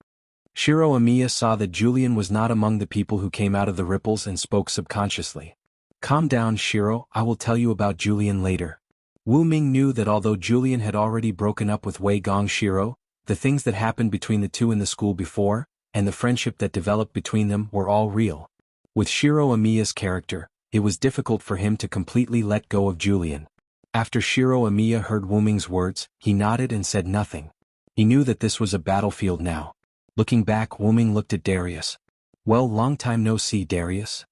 Shiro Amiya saw that Julian was not among the people who came out of the ripples and spoke subconsciously. Calm down, Shiro, I will tell you about Julian later. Wuming knew that although Julian had already broken up with Wei Gong Shiro, the things that happened between the two in the school before, and the friendship that developed between them were all real. With Shiro Amiya's character, it was difficult for him to completely let go of Julian. After Shiro Amiya heard Wuming's words, he nodded and said nothing. He knew that this was a battlefield now. Looking back, Wuming looked at Darius. Well, long time no see, Darius.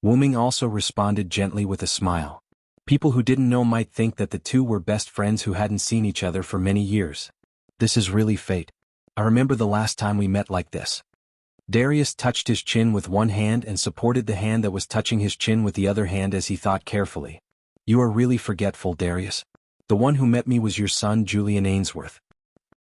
Wuming also responded gently with a smile. People who didn't know might think that the two were best friends who hadn't seen each other for many years. This is really fate. I remember the last time we met like this. Darius touched his chin with one hand and supported the hand that was touching his chin with the other hand as he thought carefully. You are really forgetful, Darius. The one who met me was your son, Julian Ainsworth.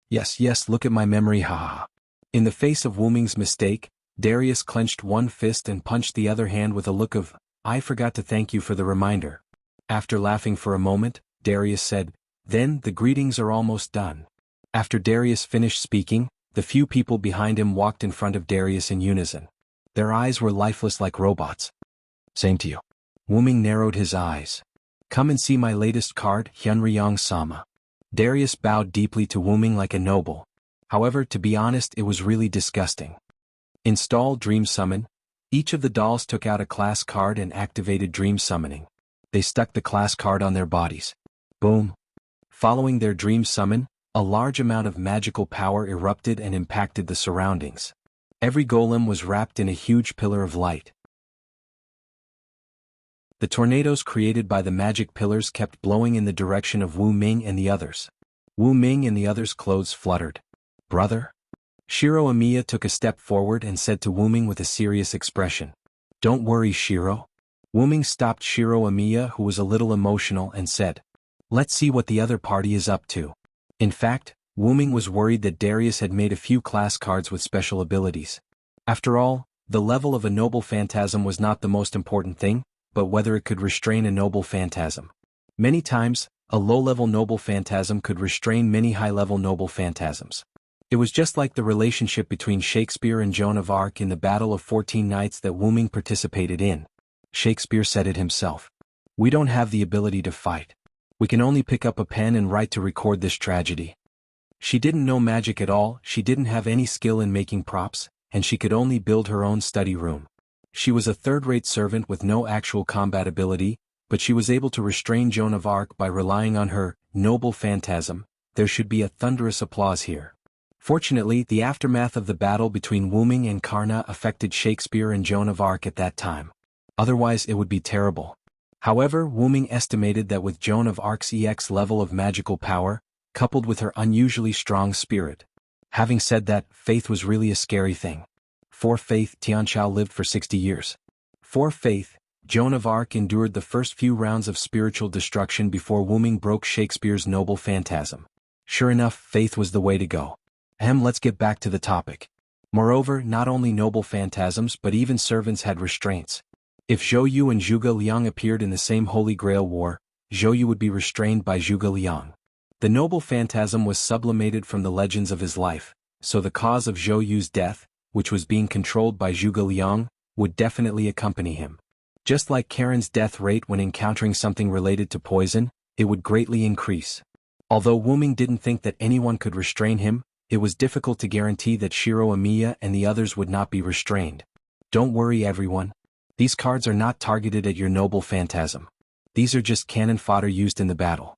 Yes, look at my memory, haha. In the face of Wuming's mistake, Darius clenched one fist and punched the other hand with a look of, I forgot to thank you for the reminder. After laughing for a moment, Darius said. Then, the greetings are almost done. After Darius finished speaking, the few people behind him walked in front of Darius in unison. Their eyes were lifeless like robots. Same to you. Wuming narrowed his eyes. Come and see my latest card, Hyunryong-sama. Darius bowed deeply to Wuming like a noble. However, to be honest, it was really disgusting. Install Dream Summon. Each of the dolls took out a class card and activated Dream Summoning. They stuck the class card on their bodies. Boom. Following their Dream Summon, a large amount of magical power erupted and impacted the surroundings. Every golem was wrapped in a huge pillar of light. The tornadoes created by the magic pillars kept blowing in the direction of Wu Ming and the others. Wu Ming and the others' clothes fluttered. Brother? Shiro Amiya took a step forward and said to Wu Ming with a serious expression. Don't worry, Shiro. Wu Ming stopped Shiro Amiya, who was a little emotional, and said, let's see what the other party is up to. In fact, Wu Ming was worried that Darius had made a few class cards with special abilities. After all, the level of a noble phantasm was not the most important thing, but whether it could restrain a noble phantasm. Many times, a low-level noble phantasm could restrain many high-level noble phantasms. It was just like the relationship between Shakespeare and Joan of Arc in the Battle of 14 Nights that Wu Ming participated in. Shakespeare said it himself. We don't have the ability to fight. We can only pick up a pen and write to record this tragedy. She didn't know magic at all, she didn't have any skill in making props, and she could only build her own study room. She was a third-rate servant with no actual combat ability, but she was able to restrain Joan of Arc by relying on her noble phantasm. There should be a thunderous applause here. Fortunately, the aftermath of the battle between Wu Ming and Karna affected Shakespeare and Joan of Arc at that time. Otherwise it would be terrible. However, Wu Ming estimated that with Joan of Arc's EX level of magical power, coupled with her unusually strong spirit. Having said that, faith was really a scary thing. For faith, Tianqiao lived for 60 years. For faith, Joan of Arc endured the first few rounds of spiritual destruction before Wu Ming broke Shakespeare's noble phantasm. Sure enough, faith was the way to go. Let's get back to the topic. Moreover, not only noble phantasms but even servants had restraints. If Zhou Yu and Zhuge Liang appeared in the same Holy Grail War, Zhou Yu would be restrained by Zhuge Liang. The noble phantasm was sublimated from the legends of his life, so the cause of Zhou Yu's death, which was being controlled by Zhuge Liang, would definitely accompany him. Just like Karen's death rate when encountering something related to poison, it would greatly increase. Although Wu Ming didn't think that anyone could restrain him, it was difficult to guarantee that Shiro Amiya and the others would not be restrained. Don't worry, everyone. These cards are not targeted at your noble phantasm. These are just cannon fodder used in the battle.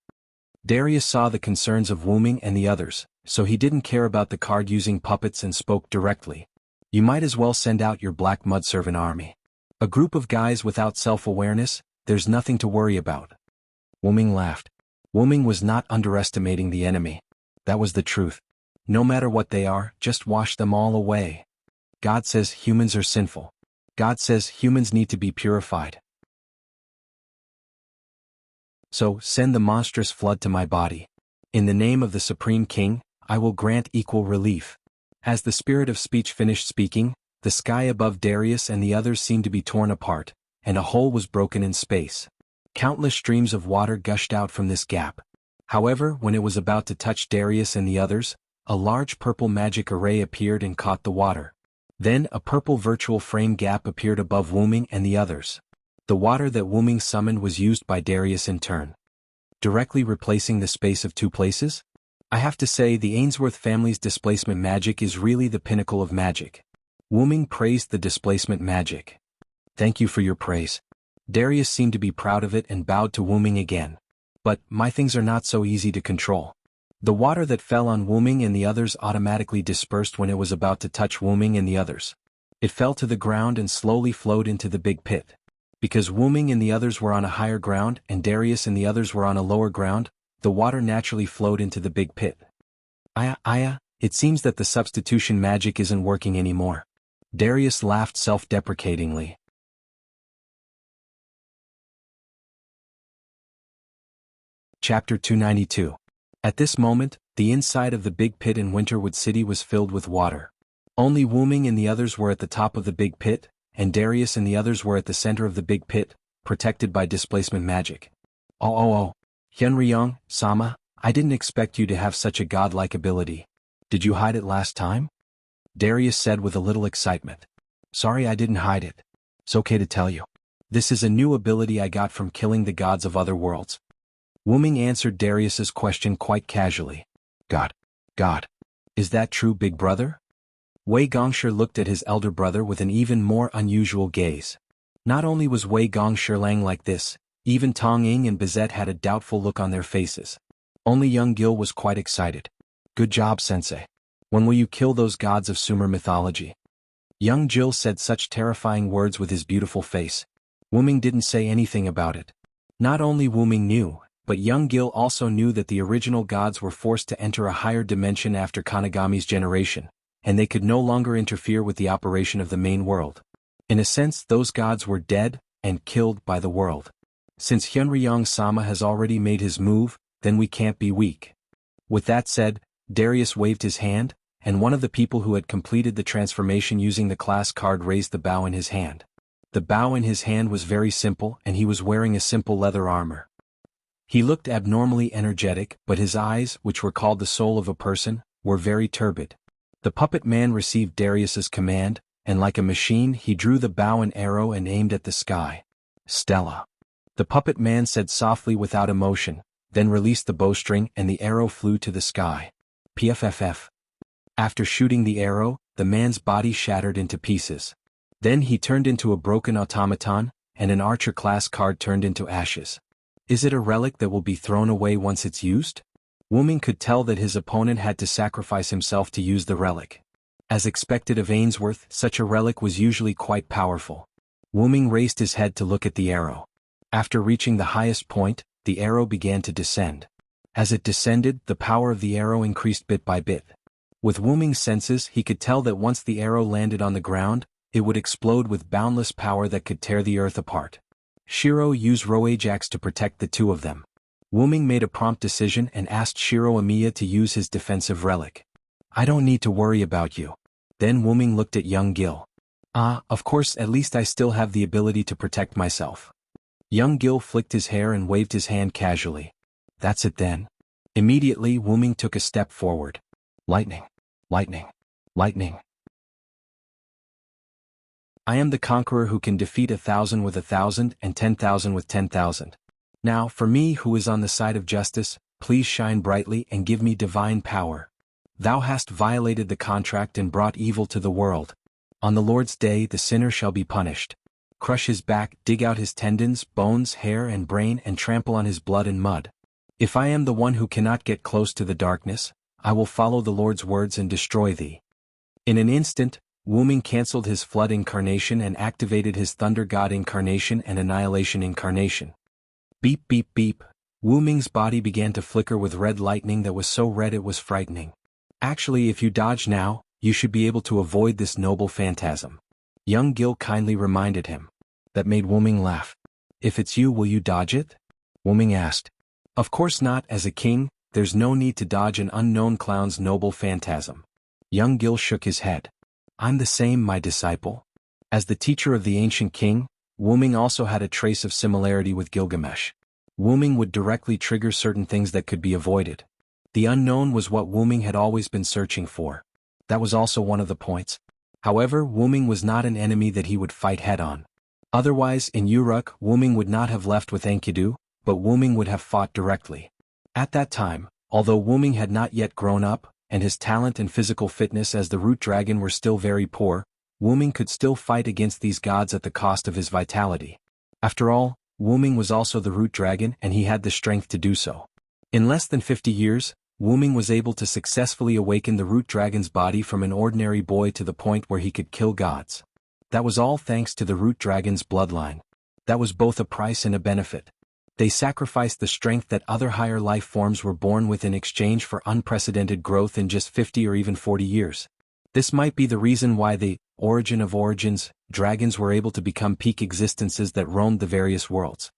Darius saw the concerns of Wu Ming and the others, so he didn't care about the card using puppets and spoke directly. You might as well send out your black mud servant army. A group of guys without self-awareness, there's nothing to worry about. Wu Ming laughed. Wu Ming was not underestimating the enemy. That was the truth. No matter what they are, just wash them all away. God says humans are sinful. God says humans need to be purified. So, send the monstrous flood to my body. In the name of the Supreme King, I will grant equal relief. As the spirit of speech finished speaking, the sky above Darius and the others seemed to be torn apart, and a hole was broken in space. Countless streams of water gushed out from this gap. However, when it was about to touch Darius and the others, a large purple magic array appeared and caught the water. Then a purple virtual frame gap appeared above Wu Ming and the others. The water that Wu Ming summoned was used by Darius in turn, directly replacing the space of two places? I have to say the Ainsworth family's displacement magic is really the pinnacle of magic. Wu Ming praised the displacement magic. Thank you for your praise. Darius seemed to be proud of it and bowed to Wu Ming again. But, my things are not so easy to control. The water that fell on Wu Ming and the others automatically dispersed when it was about to touch Wu Ming and the others. It fell to the ground and slowly flowed into the big pit. Because Wu Ming and the others were on a higher ground and Darius and the others were on a lower ground, the water naturally flowed into the big pit. It seems that the substitution magic isn't working anymore. Darius laughed self-deprecatingly. Chapter 292. At this moment, the inside of the big pit in Winterwood City was filled with water. Only Wu Ming and the others were at the top of the big pit, and Darius and the others were at the center of the big pit, protected by displacement magic. Oh. Hyunryong, Sama, I didn't expect you to have such a godlike ability. Did you hide it last time? Darius said with a little excitement. Sorry, I didn't hide it. It's okay to tell you. This is a new ability I got from killing the gods of other worlds. Wuming answered Darius's question quite casually. God. Is that true, big brother? Wei Gongshi looked at his elder brother with an even more unusual gaze. Not only was Wei Gongshi like this, even Tong Ying and Bizet had a doubtful look on their faces. Only young Gil was quite excited. Good job, sensei. When will you kill those gods of Sumer mythology? Young Jill said such terrifying words with his beautiful face. Wuming didn't say anything about it. Not only Wuming knew, but young Gil also knew that the original gods were forced to enter a higher dimension after Kanagami's generation, and they could no longer interfere with the operation of the main world. In a sense, those gods were dead and killed by the world. Since Hyunryong-sama has already made his move, then we can't be weak. With that said, Darius waved his hand, and one of the people who had completed the transformation using the class card raised the bow in his hand. The bow in his hand was very simple, and he was wearing a simple leather armor. He looked abnormally energetic, but his eyes, which were called the soul of a person, were very turbid. The puppet man received Darius's command, and like a machine he drew the bow and arrow and aimed at the sky. Stella. The puppet man said softly without emotion, then released the bowstring and the arrow flew to the sky. PFFF. After shooting the arrow, the man's body shattered into pieces. Then he turned into a broken automaton, and an archer class card turned into ashes. Is it a relic that will be thrown away once it's used? Wuming could tell that his opponent had to sacrifice himself to use the relic. As expected of Ainsworth, such a relic was usually quite powerful. Wuming raised his head to look at the arrow. After reaching the highest point, the arrow began to descend. As it descended, the power of the arrow increased bit by bit. With Wuming's senses, he could tell that once the arrow landed on the ground, it would explode with boundless power that could tear the earth apart. Shiro used Roajax to protect the two of them. Wuming made a prompt decision and asked Shiro Amiya to use his defensive relic. I don't need to worry about you. Then Wuming looked at young Gil. Of course, at least I still have the ability to protect myself. Young Gil flicked his hair and waved his hand casually. That's it then. Immediately Wuming took a step forward. Lightning. Lightning. Lightning. I am the conqueror who can defeat 1,000 with 1,000 and 10,000 with 10,000. Now, for me who is on the side of justice, please shine brightly and give me divine power. Thou hast violated the contract and brought evil to the world. On the Lord's day the sinner shall be punished. Crush his back, dig out his tendons, bones, hair and brain and trample on his blood and mud. If I am the one who cannot get close to the darkness, I will follow the Lord's words and destroy thee. In an instant, Wuming cancelled his flood incarnation and activated his thunder god incarnation and annihilation incarnation. Beep beep beep, Wuming's body began to flicker with red lightning that was so red it was frightening. Actually, if you dodge now, you should be able to avoid this noble phantasm. Young Gil kindly reminded him. That made Wuming laugh. If it's you, will you dodge it? Wuming asked. Of course not, as a king, there's no need to dodge an unknown clown's noble phantasm. Young Gil shook his head. I'm the same, my disciple. As the teacher of the ancient king, Wuming also had a trace of similarity with Gilgamesh. Wuming would directly trigger certain things that could be avoided. The unknown was what Wuming had always been searching for. That was also one of the points. However, Wuming was not an enemy that he would fight head-on. Otherwise, in Uruk, Wuming would not have left with Enkidu, but Wuming would have fought directly. At that time, although Wuming had not yet grown up, and his talent and physical fitness as the root dragon were still very poor, Wuming could still fight against these gods at the cost of his vitality. After all, Wuming was also the root dragon and he had the strength to do so. In less than 50 years, Wuming was able to successfully awaken the root dragon's body from an ordinary boy to the point where he could kill gods. That was all thanks to the root dragon's bloodline. That was both a price and a benefit. They sacrificed the strength that other higher life forms were born with in exchange for unprecedented growth in just 50 or even 40 years. This might be the reason why the origin of origins, dragons were able to become peak existences that roamed the various worlds.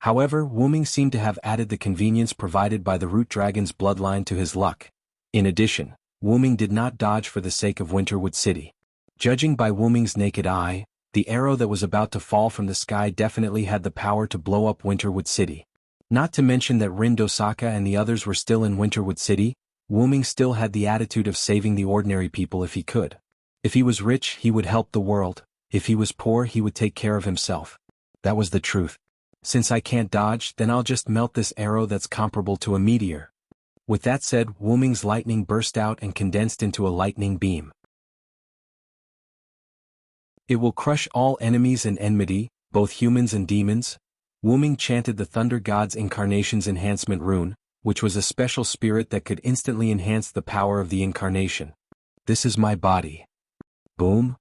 However, Wuming seemed to have added the convenience provided by the root dragon's bloodline to his luck. In addition, Wuming did not dodge for the sake of Winterwood City. Judging by Wuming's naked eye, the arrow that was about to fall from the sky definitely had the power to blow up Winterwood City. Not to mention that Rin Dosaka and the others were still in Winterwood City. Wuming still had the attitude of saving the ordinary people if he could. If he was rich, he would help the world. If he was poor, he would take care of himself. That was the truth. Since I can't dodge, then I'll just melt this arrow that's comparable to a meteor. With that said, Wuming's lightning burst out and condensed into a lightning beam. It will crush all enemies and enmity, both humans and demons. Wuming chanted the Thunder God's Incarnation's Enhancement Rune, which was a special spirit that could instantly enhance the power of the incarnation. This is my body. Boom.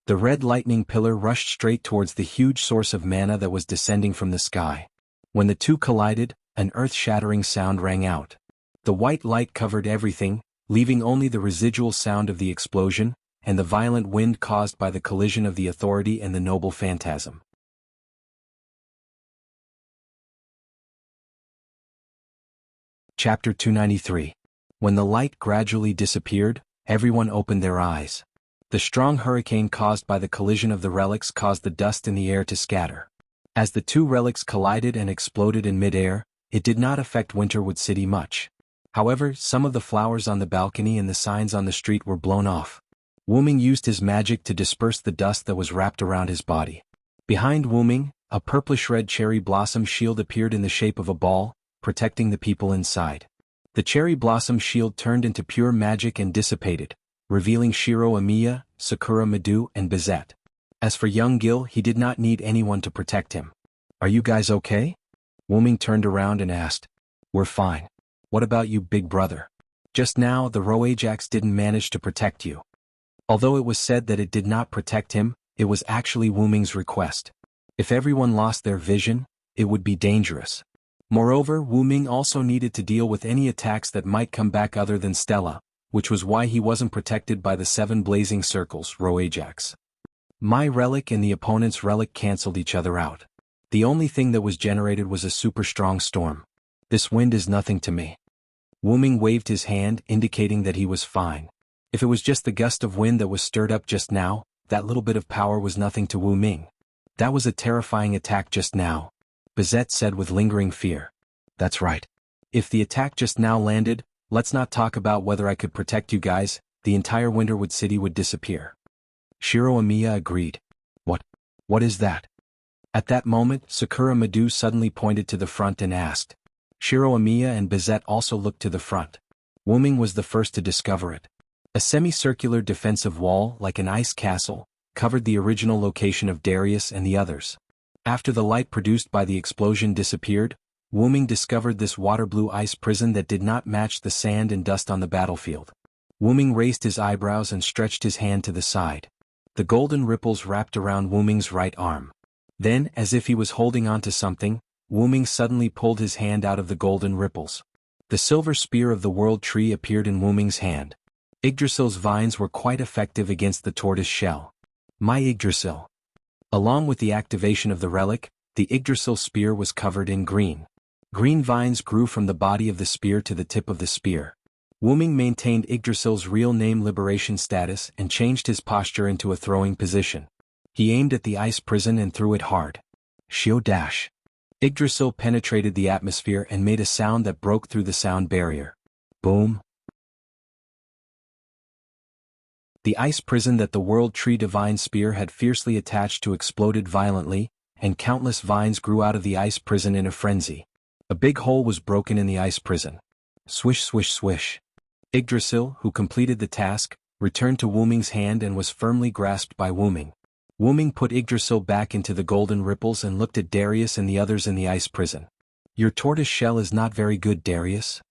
The red lightning pillar rushed straight towards the huge source of mana that was descending from the sky. When the two collided, an earth-shattering sound rang out. The white light covered everything, leaving only the residual sound of the explosion, and the violent wind caused by the collision of the authority and the noble phantasm. Chapter 293. When the light gradually disappeared, everyone opened their eyes. The strong hurricane caused by the collision of the relics caused the dust in the air to scatter. As the two relics collided and exploded in mid-air, it did not affect Winterwood City much. However, some of the flowers on the balcony and the signs on the street were blown off. Wuming used his magic to disperse the dust that was wrapped around his body. Behind Wuming, a purplish-red cherry blossom shield appeared in the shape of a ball, protecting the people inside. The cherry blossom shield turned into pure magic and dissipated, revealing Shiro Amiya, Sakura Madu, and Bizette. As for young Gil, he did not need anyone to protect him. Are you guys okay? Wuming turned around and asked. We're fine. What about you, big brother? Just now, the Roajax didn't manage to protect you. Although it was said that it did not protect him, it was actually Wuming's request. If everyone lost their vision, it would be dangerous. Moreover, Wuming also needed to deal with any attacks that might come back other than Stella, which was why he wasn't protected by the 7 blazing circles, Roajax. My relic and the opponent's relic cancelled each other out. The only thing that was generated was a super strong storm. This wind is nothing to me. Wuming waved his hand, indicating that he was fine. If it was just the gust of wind that was stirred up just now, that little bit of power was nothing to Wuming. That was a terrifying attack just now, Bizette said with lingering fear. That's right. If the attack just now landed, let's not talk about whether I could protect you guys, the entire Winterwood City would disappear. Shiro Amiya agreed. What is that? At that moment, Sakura Madu suddenly pointed to the front and asked. Shiro Amiya and Bizette also looked to the front. Wuming was the first to discover it. A semicircular defensive wall, like an ice castle, covered the original location of Darius and the others. After the light produced by the explosion disappeared, Wuming discovered this water-blue ice prison that did not match the sand and dust on the battlefield. Wuming raised his eyebrows and stretched his hand to the side. The golden ripples wrapped around Wuming's right arm. Then, as if he was holding on to something, Wuming suddenly pulled his hand out of the golden ripples. The silver spear of the world tree appeared in Wuming's hand. Yggdrasil's vines were quite effective against the tortoise shell. My Yggdrasil. Along with the activation of the relic, the Yggdrasil spear was covered in green. Green vines grew from the body of the spear to the tip of the spear. Wuming maintained Yggdrasil's real name liberation status and changed his posture into a throwing position. He aimed at the ice prison and threw it hard. Shio dash. Yggdrasil penetrated the atmosphere and made a sound that broke through the sound barrier. Boom. The ice prison that the World Tree Divine Spear had fiercely attached to exploded violently, and countless vines grew out of the ice prison in a frenzy. A big hole was broken in the ice prison. Swish swish swish. Yggdrasil, who completed the task, returned to Wuming's hand and was firmly grasped by Wuming. Wuming put Yggdrasil back into the golden ripples and looked at Darius and the others in the ice prison. Your tortoise shell is not very good, Darius.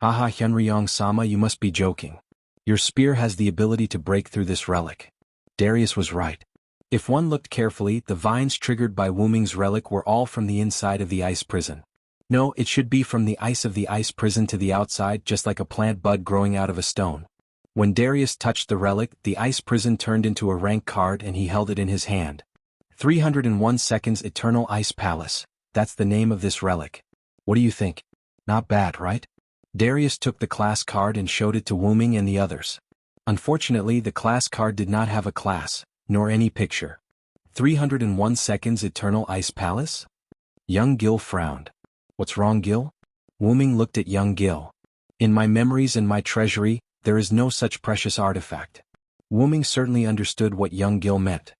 Haha, Hyunryong-sama, you must be joking. Your spear has the ability to break through this relic. Darius was right. If one looked carefully, the vines triggered by Wuming's relic were all from the inside of the ice prison. No, it should be from the ice of the ice prison to the outside, just like a plant bud growing out of a stone. When Darius touched the relic, the ice prison turned into a rank card and he held it in his hand. 301 seconds Eternal Ice Palace. That's the name of this relic. What do you think? Not bad, right? Darius took the class card and showed it to Wuming and the others. Unfortunately, the class card did not have a class, nor any picture. 301 seconds Eternal Ice Palace? Young Gil frowned. What's wrong, Gil? Wu Ming looked at young Gil. In my memories and my treasury, there is no such precious artifact. Wu Ming certainly understood what young Gil meant.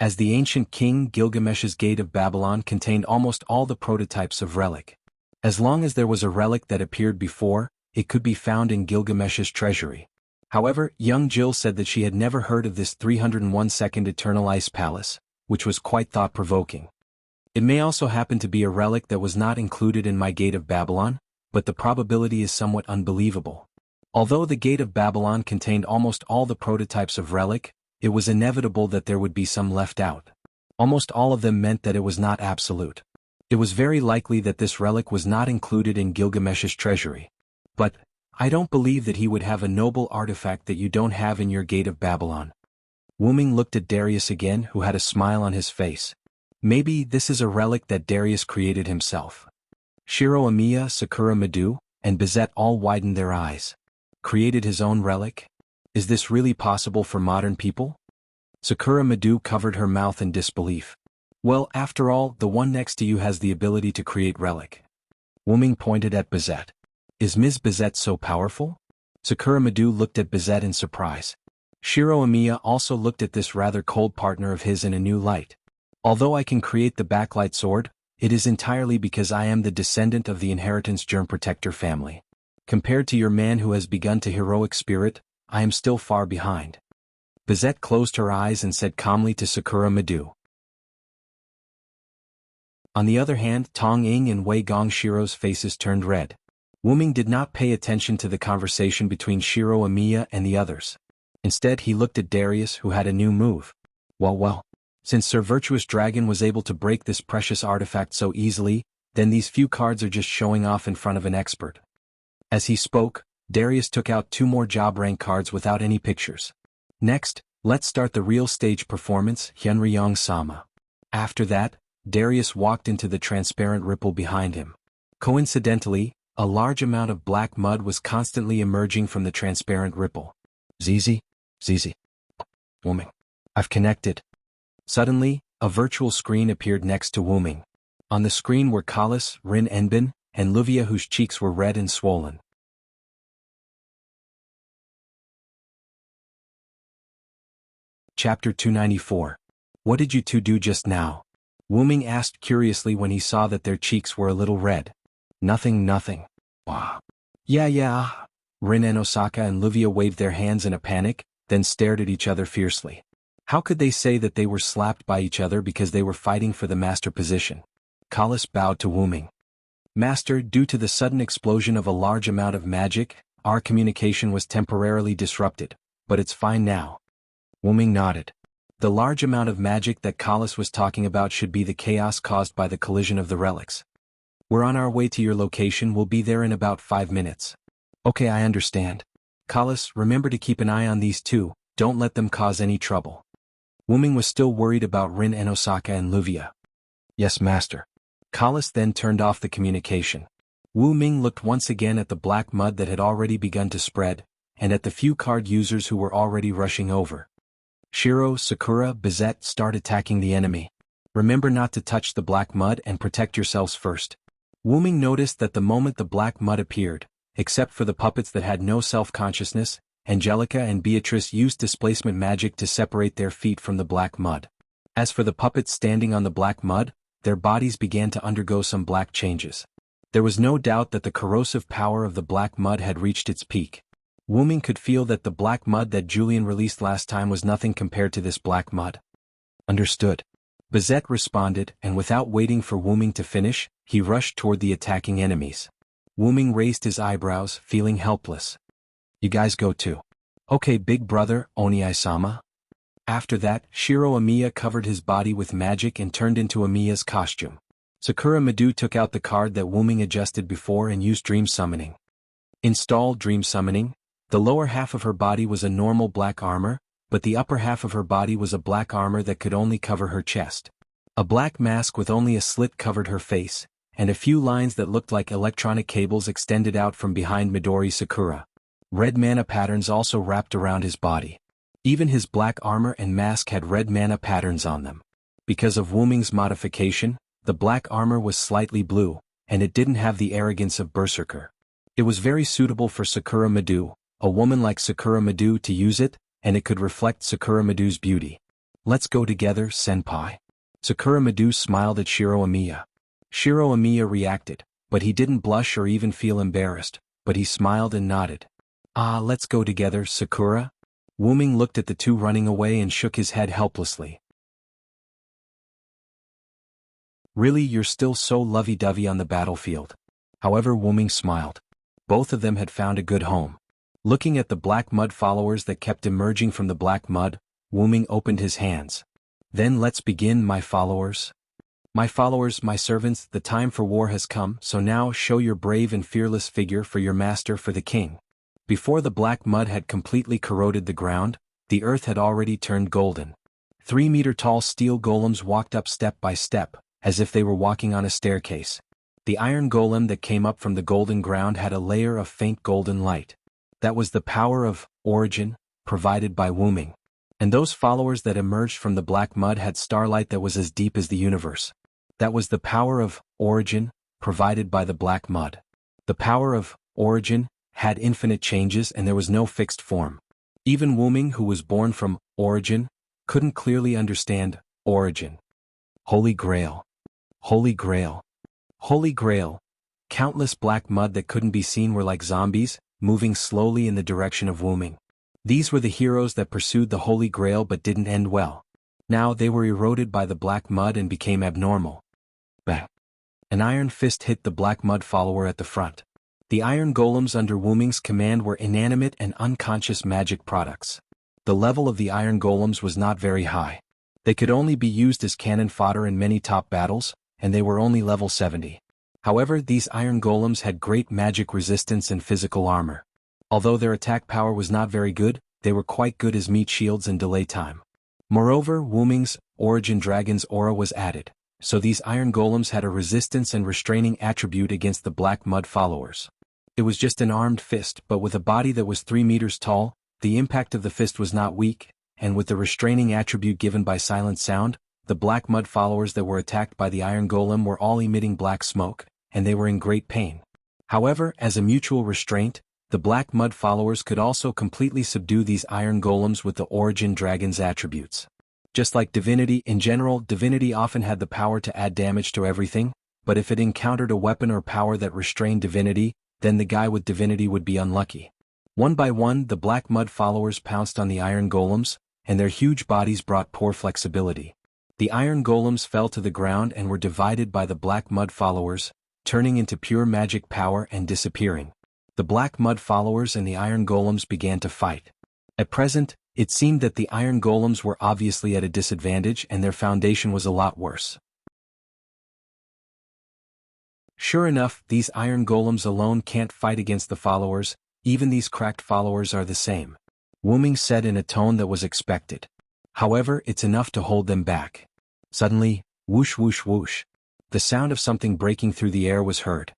As the ancient king Gilgamesh's Gate of Babylon contained almost all the prototypes of relic. As long as there was a relic that appeared before, it could be found in Gilgamesh's treasury. However, young Jill said that she had never heard of this 301-second Eternal Ice Palace, which was quite thought-provoking. It may also happen to be a relic that was not included in my Gate of Babylon, but the probability is somewhat unbelievable. Although the Gate of Babylon contained almost all the prototypes of relic, it was inevitable that there would be some left out. Almost all of them meant that it was not absolute. It was very likely that this relic was not included in Gilgamesh's treasury. But, I don't believe that he would have a noble artifact that you don't have in your Gate of Babylon. Wu Ming looked at Darius again, who had a smile on his face. Maybe this is a relic that Darius created himself. Shiro Amiya, Sakura Madu, and Bizet all widened their eyes. Created his own relic? Is this really possible for modern people? Sakura Madu covered her mouth in disbelief. Well, after all, the one next to you has the ability to create relic. Wu Ming pointed at Bizet. Is Ms. Bizet so powerful? Sakura Madu looked at Bizet in surprise. Shiro Amiya also looked at this rather cold partner of his in a new light. Although I can create the backlight sword, it is entirely because I am the descendant of the Inheritance Germ Protector family. Compared to your man who has begun to heroic spirit, I am still far behind. Bizet closed her eyes and said calmly to Sakura Madu. On the other hand, Tong Ying and Wei Gongshiro's faces turned red. Wu Ming did not pay attention to the conversation between Shiro Amiya and the others. Instead he looked at Darius, who had a new move. Well, since Sir Virtuous Dragon was able to break this precious artifact so easily, then these few cards are just showing off in front of an expert. As he spoke, Darius took out 2 more job rank cards without any pictures. Next, let's start the real stage performance, Hyunryong-sama. After that, Darius walked into the transparent ripple behind him. Coincidentally, a large amount of black mud was constantly emerging from the transparent ripple. Zizi. Wu Ming. I've connected. Suddenly, a virtual screen appeared next to Wu Ming. On the screen were Kalis, Rin Enbin, and Luvia, whose cheeks were red and swollen. Chapter 294. What did you two do just now? Wu Ming asked curiously when he saw that their cheeks were a little red. Nothing. Wow. Yeah. Rin and Osaka and Luvia waved their hands in a panic, then stared at each other fiercely. How could they say that they were slapped by each other because they were fighting for the master position? Kalis bowed to Wu Ming. Master, due to the sudden explosion of a large amount of magic, our communication was temporarily disrupted, but it's fine now. Wu Ming nodded. The large amount of magic that Kalis was talking about should be the chaos caused by the collision of the relics. We're on our way to your location, we'll be there in about 5 minutes. Okay, I understand. Kalis, remember to keep an eye on these two, don't let them cause any trouble. Wu Ming was still worried about Rin and Osaka and Luvia. Yes, master. Kalis then turned off the communication. Wu Ming looked once again at the black mud that had already begun to spread, and at the few card users who were already rushing over. Shiro, Sakura, Bizet, start attacking the enemy. Remember not to touch the black mud and protect yourselves first. Wu Ming noticed that the moment the black mud appeared, except for the puppets that had no self-consciousness, Angelica and Beatrice used displacement magic to separate their feet from the black mud. As for the puppets standing on the black mud, their bodies began to undergo some black changes. There was no doubt that the corrosive power of the black mud had reached its peak. Wu Ming could feel that the black mud that Julian released last time was nothing compared to this black mud. Understood. Bizet responded, and without waiting for Wu Ming to finish, he rushed toward the attacking enemies. Wu Ming raised his eyebrows, feeling helpless. You guys go too. Okay, big brother, Oni-sama. After that, Shiro Amiya covered his body with magic and turned into Amiya's costume. Sakura Madu took out the card that Wu Ming adjusted before and used Dream Summoning. Install Dream Summoning. The lower half of her body was a normal black armor, but the upper half of her body was a black armor that could only cover her chest. A black mask with only a slit covered her face, and a few lines that looked like electronic cables extended out from behind Midori Sakura. Red mana patterns also wrapped around his body. Even his black armor and mask had red mana patterns on them. Because of Wu Ming's modification, the black armor was slightly blue, and it didn't have the arrogance of Berserker. It was very suitable for Sakura Madu, a woman like Sakura Madu, to use it, and it could reflect Sakura Madu's beauty. Let's go together, senpai. Sakura Madu smiled at Shiro Amiya. Shiro Amiya reacted, but he didn't blush or even feel embarrassed, but he smiled and nodded. Ah, let's go together, Sakura? Wuming looked at the two running away and shook his head helplessly. Really, you're still so lovey-dovey on the battlefield? However, Wuming smiled. Both of them had found a good home. Looking at the black mud followers that kept emerging from the black mud, Wuming opened his hands. Then let's begin, my followers. My followers, my servants, the time for war has come, so now show your brave and fearless figure for your master, for the king. Before the black mud had completely corroded the ground, the earth had already turned golden. 3-meter-tall steel golems walked up step by step, as if they were walking on a staircase. The iron golem that came up from the golden ground had a layer of faint golden light. That was the power of origin, provided by Wuming. And those followers that emerged from the black mud had starlight that was as deep as the universe. That was the power of origin, provided by the black mud. The power of origin had infinite changes and there was no fixed form. Even Wuming, who was born from origin, couldn't clearly understand origin. Holy Grail. Holy Grail. Holy Grail. Countless black mud that couldn't be seen were like zombies, moving slowly in the direction of Wuming. These were the heroes that pursued the Holy Grail but didn't end well. Now they were eroded by the black mud and became abnormal. Bang! An iron fist hit the black mud follower at the front. The iron golems under Wuming's command were inanimate and unconscious magic products. The level of the iron golems was not very high. They could only be used as cannon fodder in many top battles, and they were only level 70. However, these iron golems had great magic resistance and physical armor. Although their attack power was not very good, they were quite good as meat shields and delay time. Moreover, Wuming's Origin Dragon's aura was added, so these iron golems had a resistance and restraining attribute against the black mud followers. It was just an armed fist, but with a body that was 3 meters tall, the impact of the fist was not weak, and with the restraining attribute given by silent sound, the black mud followers that were attacked by the iron golem were all emitting black smoke, and they were in great pain. However, as a mutual restraint, the black mud followers could also completely subdue these iron golems with the Origin Dragon's attributes. Just like divinity in general, divinity often had the power to add damage to everything, but if it encountered a weapon or power that restrained divinity, then the guy with divinity would be unlucky. One by one, the black mud followers pounced on the iron golems, and their huge bodies brought poor flexibility. The iron golems fell to the ground and were divided by the black mud followers, turning into pure magic power and disappearing. The black mud followers and the iron golems began to fight. At present, it seemed that the iron golems were obviously at a disadvantage and their foundation was a lot worse. Sure enough, these iron golems alone can't fight against the followers, even these cracked followers are the same. Wuming said in a tone that was expected. However, it's enough to hold them back. Suddenly, whoosh whoosh whoosh. The sound of something breaking through the air was heard.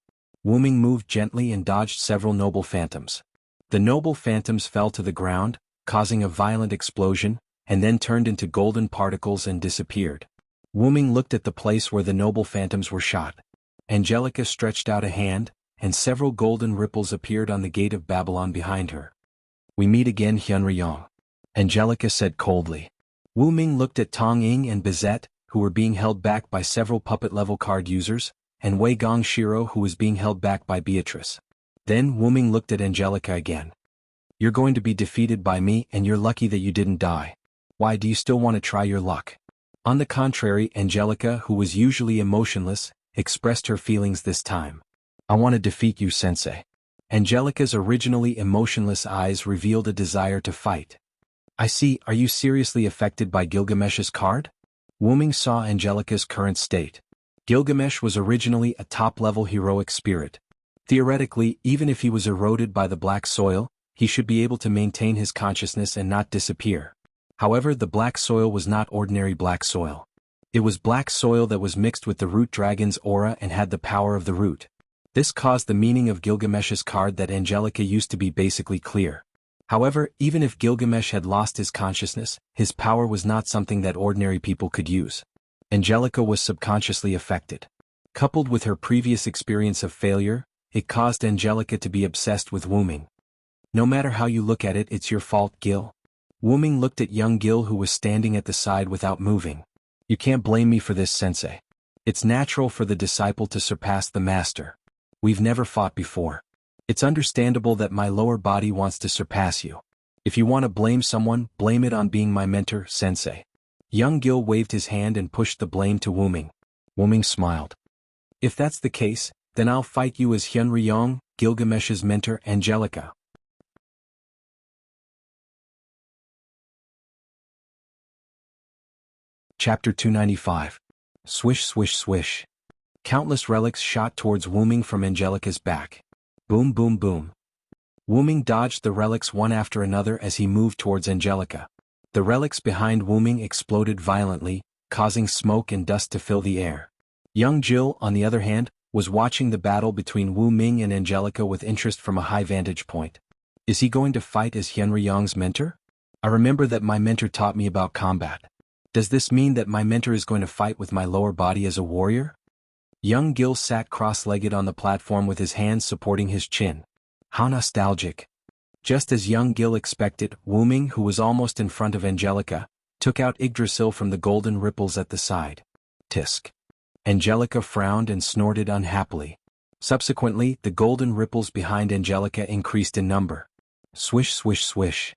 Wuming moved gently and dodged several noble phantoms. The noble phantoms fell to the ground, causing a violent explosion, and then turned into golden particles and disappeared. Wuming looked at the place where the noble phantoms were shot. Angelica stretched out a hand, and several golden ripples appeared on the gate of Babylon behind her. We meet again, Hyunryong. Angelica said coldly. Wuming looked at Tong Ying and Bizet, who were being held back by several puppet-level card users, and Wei Gong Shiro, who was being held back by Beatrice. Then Wuming looked at Angelica again. You're going to be defeated by me and you're lucky that you didn't die. Why do you still want to try your luck? On the contrary, Angelica, who was usually emotionless, expressed her feelings this time. I want to defeat you, sensei. Angelica's originally emotionless eyes revealed a desire to fight. I see, are you seriously affected by Gilgamesh's card? Wuming saw Angelica's current state. Gilgamesh was originally a top-level heroic spirit. Theoretically, even if he was eroded by the black soil, he should be able to maintain his consciousness and not disappear. However, the black soil was not ordinary black soil. It was black soil that was mixed with the root dragon's aura and had the power of the root. This caused the meaning of Gilgamesh's card that Angelica used to be basically clear. However, even if Gilgamesh had lost his consciousness, his power was not something that ordinary people could use. Angelica was subconsciously affected. Coupled with her previous experience of failure, it caused Angelica to be obsessed with Wu Ming. No matter how you look at it, it's your fault, Gil. Wu Ming looked at young Gil, who was standing at the side without moving. You can't blame me for this, sensei. It's natural for the disciple to surpass the master. We've never fought before. It's understandable that my lower body wants to surpass you. If you want to blame someone, blame it on being my mentor, sensei. Young Gil waved his hand and pushed the blame to Wu Ming. Wu Ming smiled. If that's the case, then I'll fight you as Hyun Ryong, Gilgamesh's mentor, Angelica. Chapter 295. Swish swish swish. Countless relics shot towards Wu Ming from Angelica's back. Boom boom boom. Wu Ming dodged the relics one after another as he moved towards Angelica. The relics behind Wu Ming exploded violently, causing smoke and dust to fill the air. Young Jill, on the other hand, was watching the battle between Wu Ming and Angelica with interest from a high vantage point. Is he going to fight as Hyun Ryong's mentor? I remember that my mentor taught me about combat. Does this mean that my mentor is going to fight with my lower body as a warrior? Young Gil sat cross-legged on the platform with his hands supporting his chin. How nostalgic. Just as young Gil expected, Wu Ming, who was almost in front of Angelica, took out Yggdrasil from the golden ripples at the side. Tisk. Angelica frowned and snorted unhappily. Subsequently, the golden ripples behind Angelica increased in number. Swish swish swish.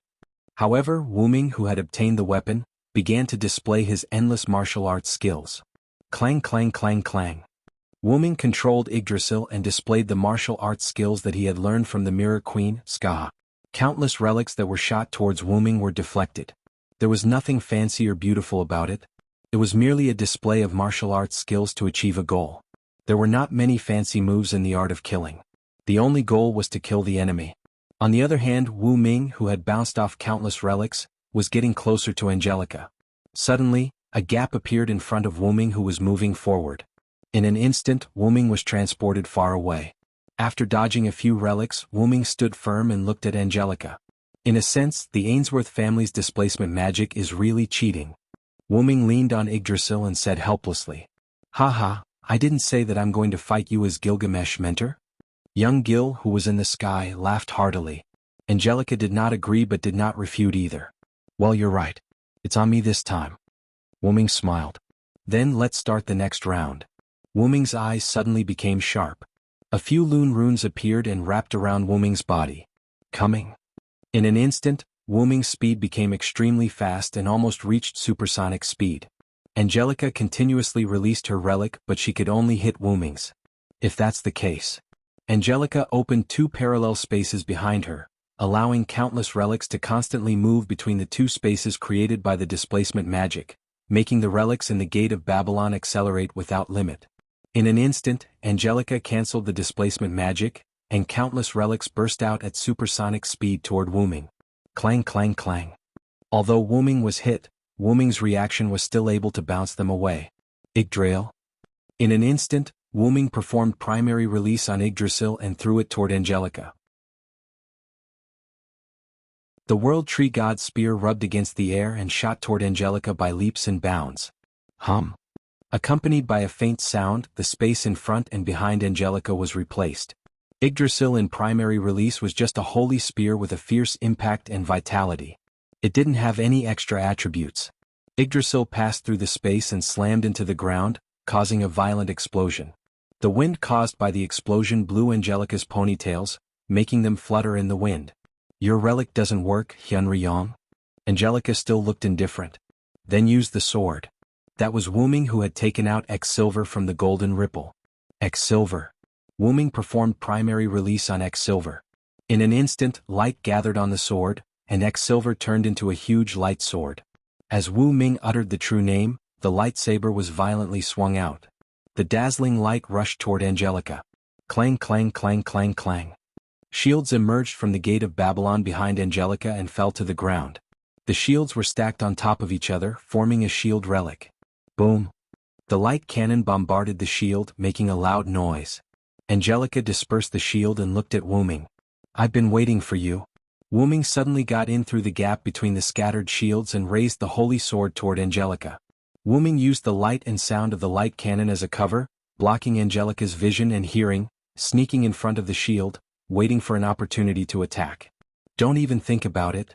However, Wu Ming, who had obtained the weapon, began to display his endless martial arts skills. Clang clang clang clang. Wu Ming controlled Yggdrasil and displayed the martial arts skills that he had learned from the Mirror Queen, Ska. Countless relics that were shot towards Wu Ming were deflected. There was nothing fancy or beautiful about it. It was merely a display of martial arts skills to achieve a goal. There were not many fancy moves in the art of killing. The only goal was to kill the enemy. On the other hand, Wu Ming, who had bounced off countless relics, was getting closer to Angelica. Suddenly, a gap appeared in front of Wu Ming, who was moving forward. In an instant, Wu Ming was transported far away. After dodging a few relics, Wu Ming stood firm and looked at Angelica. In a sense, the Ainsworth family's displacement magic is really cheating. Wu Ming leaned on Yggdrasil and said helplessly, "Haha, I didn't say that I'm going to fight you as Gilgamesh, mentor." Young Gil, who was in the sky, laughed heartily. Angelica did not agree but did not refute either. "Well, you're right. It's on me this time." Wu Ming smiled. "Then let's start the next round." Wu Ming's eyes suddenly became sharp. A few lune runes appeared and wrapped around Wu Ming's body. Coming. In an instant, Wu Ming's speed became extremely fast and almost reached supersonic speed. Angelica continuously released her relic, but she could only hit Wu Ming's. If that's the case. Angelica opened two parallel spaces behind her, allowing countless relics to constantly move between the two spaces created by the displacement magic, making the relics in the Gate of Babylon accelerate without limit. In an instant, Angelica cancelled the displacement magic, and countless relics burst out at supersonic speed toward Wu Ming. Clang clang clang. Although Wu Ming was hit, Wu Ming's reaction was still able to bounce them away. Yggdrasil. In an instant, Wu Ming performed primary release on Yggdrasil and threw it toward Angelica. The World Tree God's spear rubbed against the air and shot toward Angelica by leaps and bounds. Hum. Accompanied by a faint sound, the space in front and behind Angelica was replaced. Yggdrasil in primary release was just a holy spear with a fierce impact and vitality. It didn't have any extra attributes. Yggdrasil passed through the space and slammed into the ground, causing a violent explosion. The wind caused by the explosion blew Angelica's ponytails, making them flutter in the wind. "Your relic doesn't work, Hyun Ryong." Angelica still looked indifferent. "Then use the sword." That was Wu Ming, who had taken out X-Silver from the golden ripple. X-Silver. Wu Ming performed primary release on X-Silver. In an instant, light gathered on the sword, and X-Silver turned into a huge light sword. As Wu Ming uttered the true name, the lightsaber was violently swung out. The dazzling light rushed toward Angelica. Clang clang clang clang clang. Shields emerged from the Gate of Babylon behind Angelica and fell to the ground. The shields were stacked on top of each other, forming a shield relic. Boom. The light cannon bombarded the shield, making a loud noise. Angelica dispersed the shield and looked at Wu Ming. "I've been waiting for you." Wu Ming suddenly got in through the gap between the scattered shields and raised the holy sword toward Angelica. Wu Ming used the light and sound of the light cannon as a cover, blocking Angelica's vision and hearing, sneaking in front of the shield, waiting for an opportunity to attack. Don't even think about it.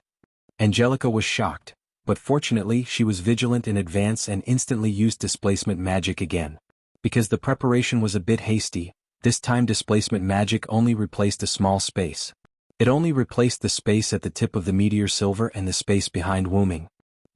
Angelica was shocked, but fortunately she was vigilant in advance and instantly used displacement magic again. Because the preparation was a bit hasty, this time displacement magic only replaced a small space. It only replaced the space at the tip of the meteor silver and the space behind Wu Ming.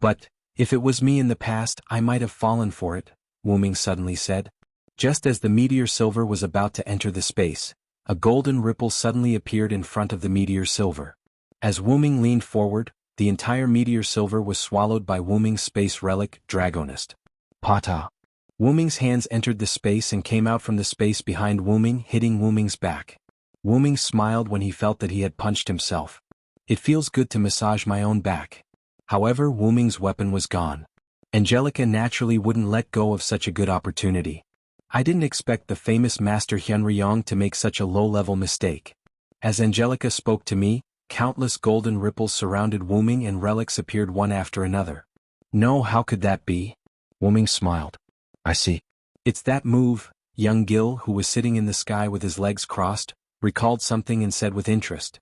But, if it was me in the past, I might have fallen for it, Wu Ming suddenly said. Just as the meteor silver was about to enter the space, a golden ripple suddenly appeared in front of the meteor silver. As Wu Ming leaned forward, the entire meteor silver was swallowed by Wu Ming's space relic, Dragonist. Pata. Wu Ming's hands entered the space and came out from the space behind Wu Ming, hitting Wu Ming's back. Wu Ming smiled when he felt that he had punched himself. It feels good to massage my own back. However, Wu Ming's weapon was gone. Angelica naturally wouldn't let go of such a good opportunity. I didn't expect the famous Master Hyunryong to make such a low-level mistake. As Angelica spoke to me, countless golden ripples surrounded Wu Ming and relics appeared one after another. No, how could that be? Wu Ming smiled. I see. It's that move. Young Gil, who was sitting in the sky with his legs crossed, recalled something and said with interest.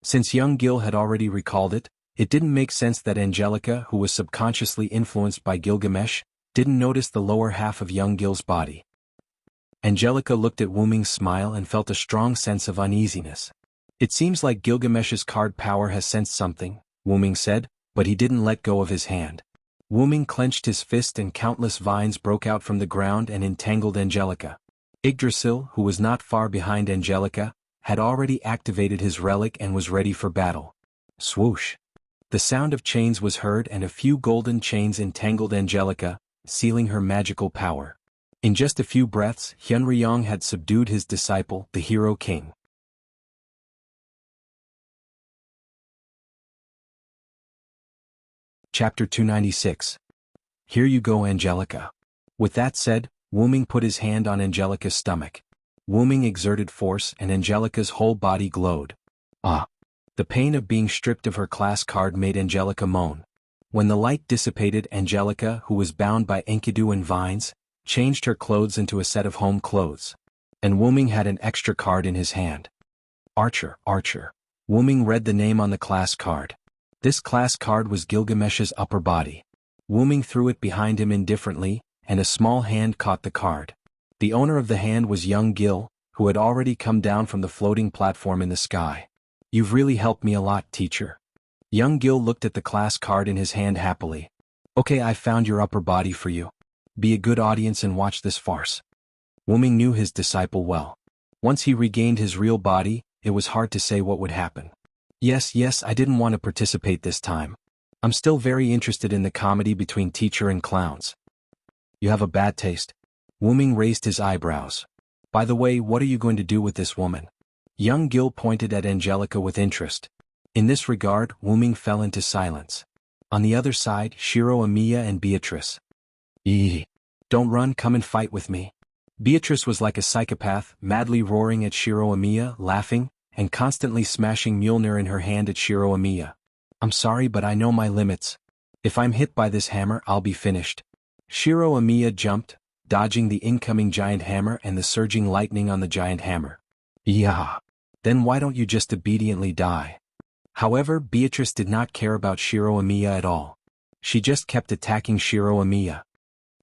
Since young Gil had already recalled it, it didn't make sense that Angelica, who was subconsciously influenced by Gilgamesh, didn't notice the lower half of young Gil's body. Angelica looked at Wu Ming's smile and felt a strong sense of uneasiness. It seems like Gilgamesh's card power has sensed something, Wu Ming said, but he didn't let go of his hand. Wu Ming clenched his fist and countless vines broke out from the ground and entangled Angelica. Yggdrasil, who was not far behind Angelica, had already activated his relic and was ready for battle. Swoosh! The sound of chains was heard and a few golden chains entangled Angelica, sealing her magical power. In just a few breaths, Hyunryong had subdued his disciple, the Hero King. Chapter 296. Here you go, Angelica. With that said, Wu Ming put his hand on Angelica's stomach. Wu Ming exerted force and Angelica's whole body glowed. Ah! The pain of being stripped of her class card made Angelica moan. When the light dissipated, Angelica, who was bound by Enkidu and vines, changed her clothes into a set of home clothes. And Wu Ming had an extra card in his hand. Archer, Archer. Wu Ming read the name on the class card. This class card was Gilgamesh's upper body. Wu Ming threw it behind him indifferently, and a small hand caught the card. The owner of the hand was young Gil, who had already come down from the floating platform in the sky. You've really helped me a lot, teacher. Young Gil looked at the class card in his hand happily. Okay, I found your upper body for you. Be a good audience and watch this farce. Wu Ming knew his disciple well. Once he regained his real body, it was hard to say what would happen. Yes, I didn't want to participate this time. I'm still very interested in the comedy between teacher and clowns. You have a bad taste. Wu Ming raised his eyebrows. By the way, what are you going to do with this woman? Young Gil pointed at Angelica with interest. In this regard, Wu Ming fell into silence. On the other side, Shiro Amiya and Beatrice. Don't run, come and fight with me. Beatrice was like a psychopath, madly roaring at Shiro Amiya, laughing, and constantly smashing Mjolnir in her hand at Shiro Amiya. I'm sorry, but I know my limits. If I'm hit by this hammer, I'll be finished. Shiro Amiya jumped, dodging the incoming giant hammer and the surging lightning on the giant hammer. Yeah. Then why don't you just obediently die? However, Beatrice did not care about Shiro Amiya at all. She just kept attacking Shiro Amiya.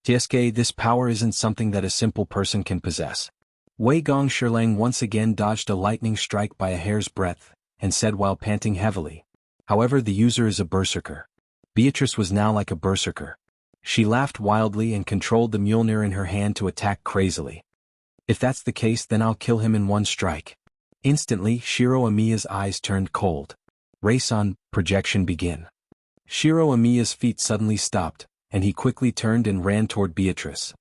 Tieske, this power isn't something that a simple person can possess. Wei Gong Shirlang once again dodged a lightning strike by a hair's breadth, and said while panting heavily. However, the user is a berserker. Beatrice was now like a berserker. She laughed wildly and controlled the Mjolnir in her hand to attack crazily. If that's the case, then I'll kill him in one strike. Instantly, Shiro Amiya's eyes turned cold. Race on, projection begin. Shiro Amiya's feet suddenly stopped, and he quickly turned and ran toward Beatrice.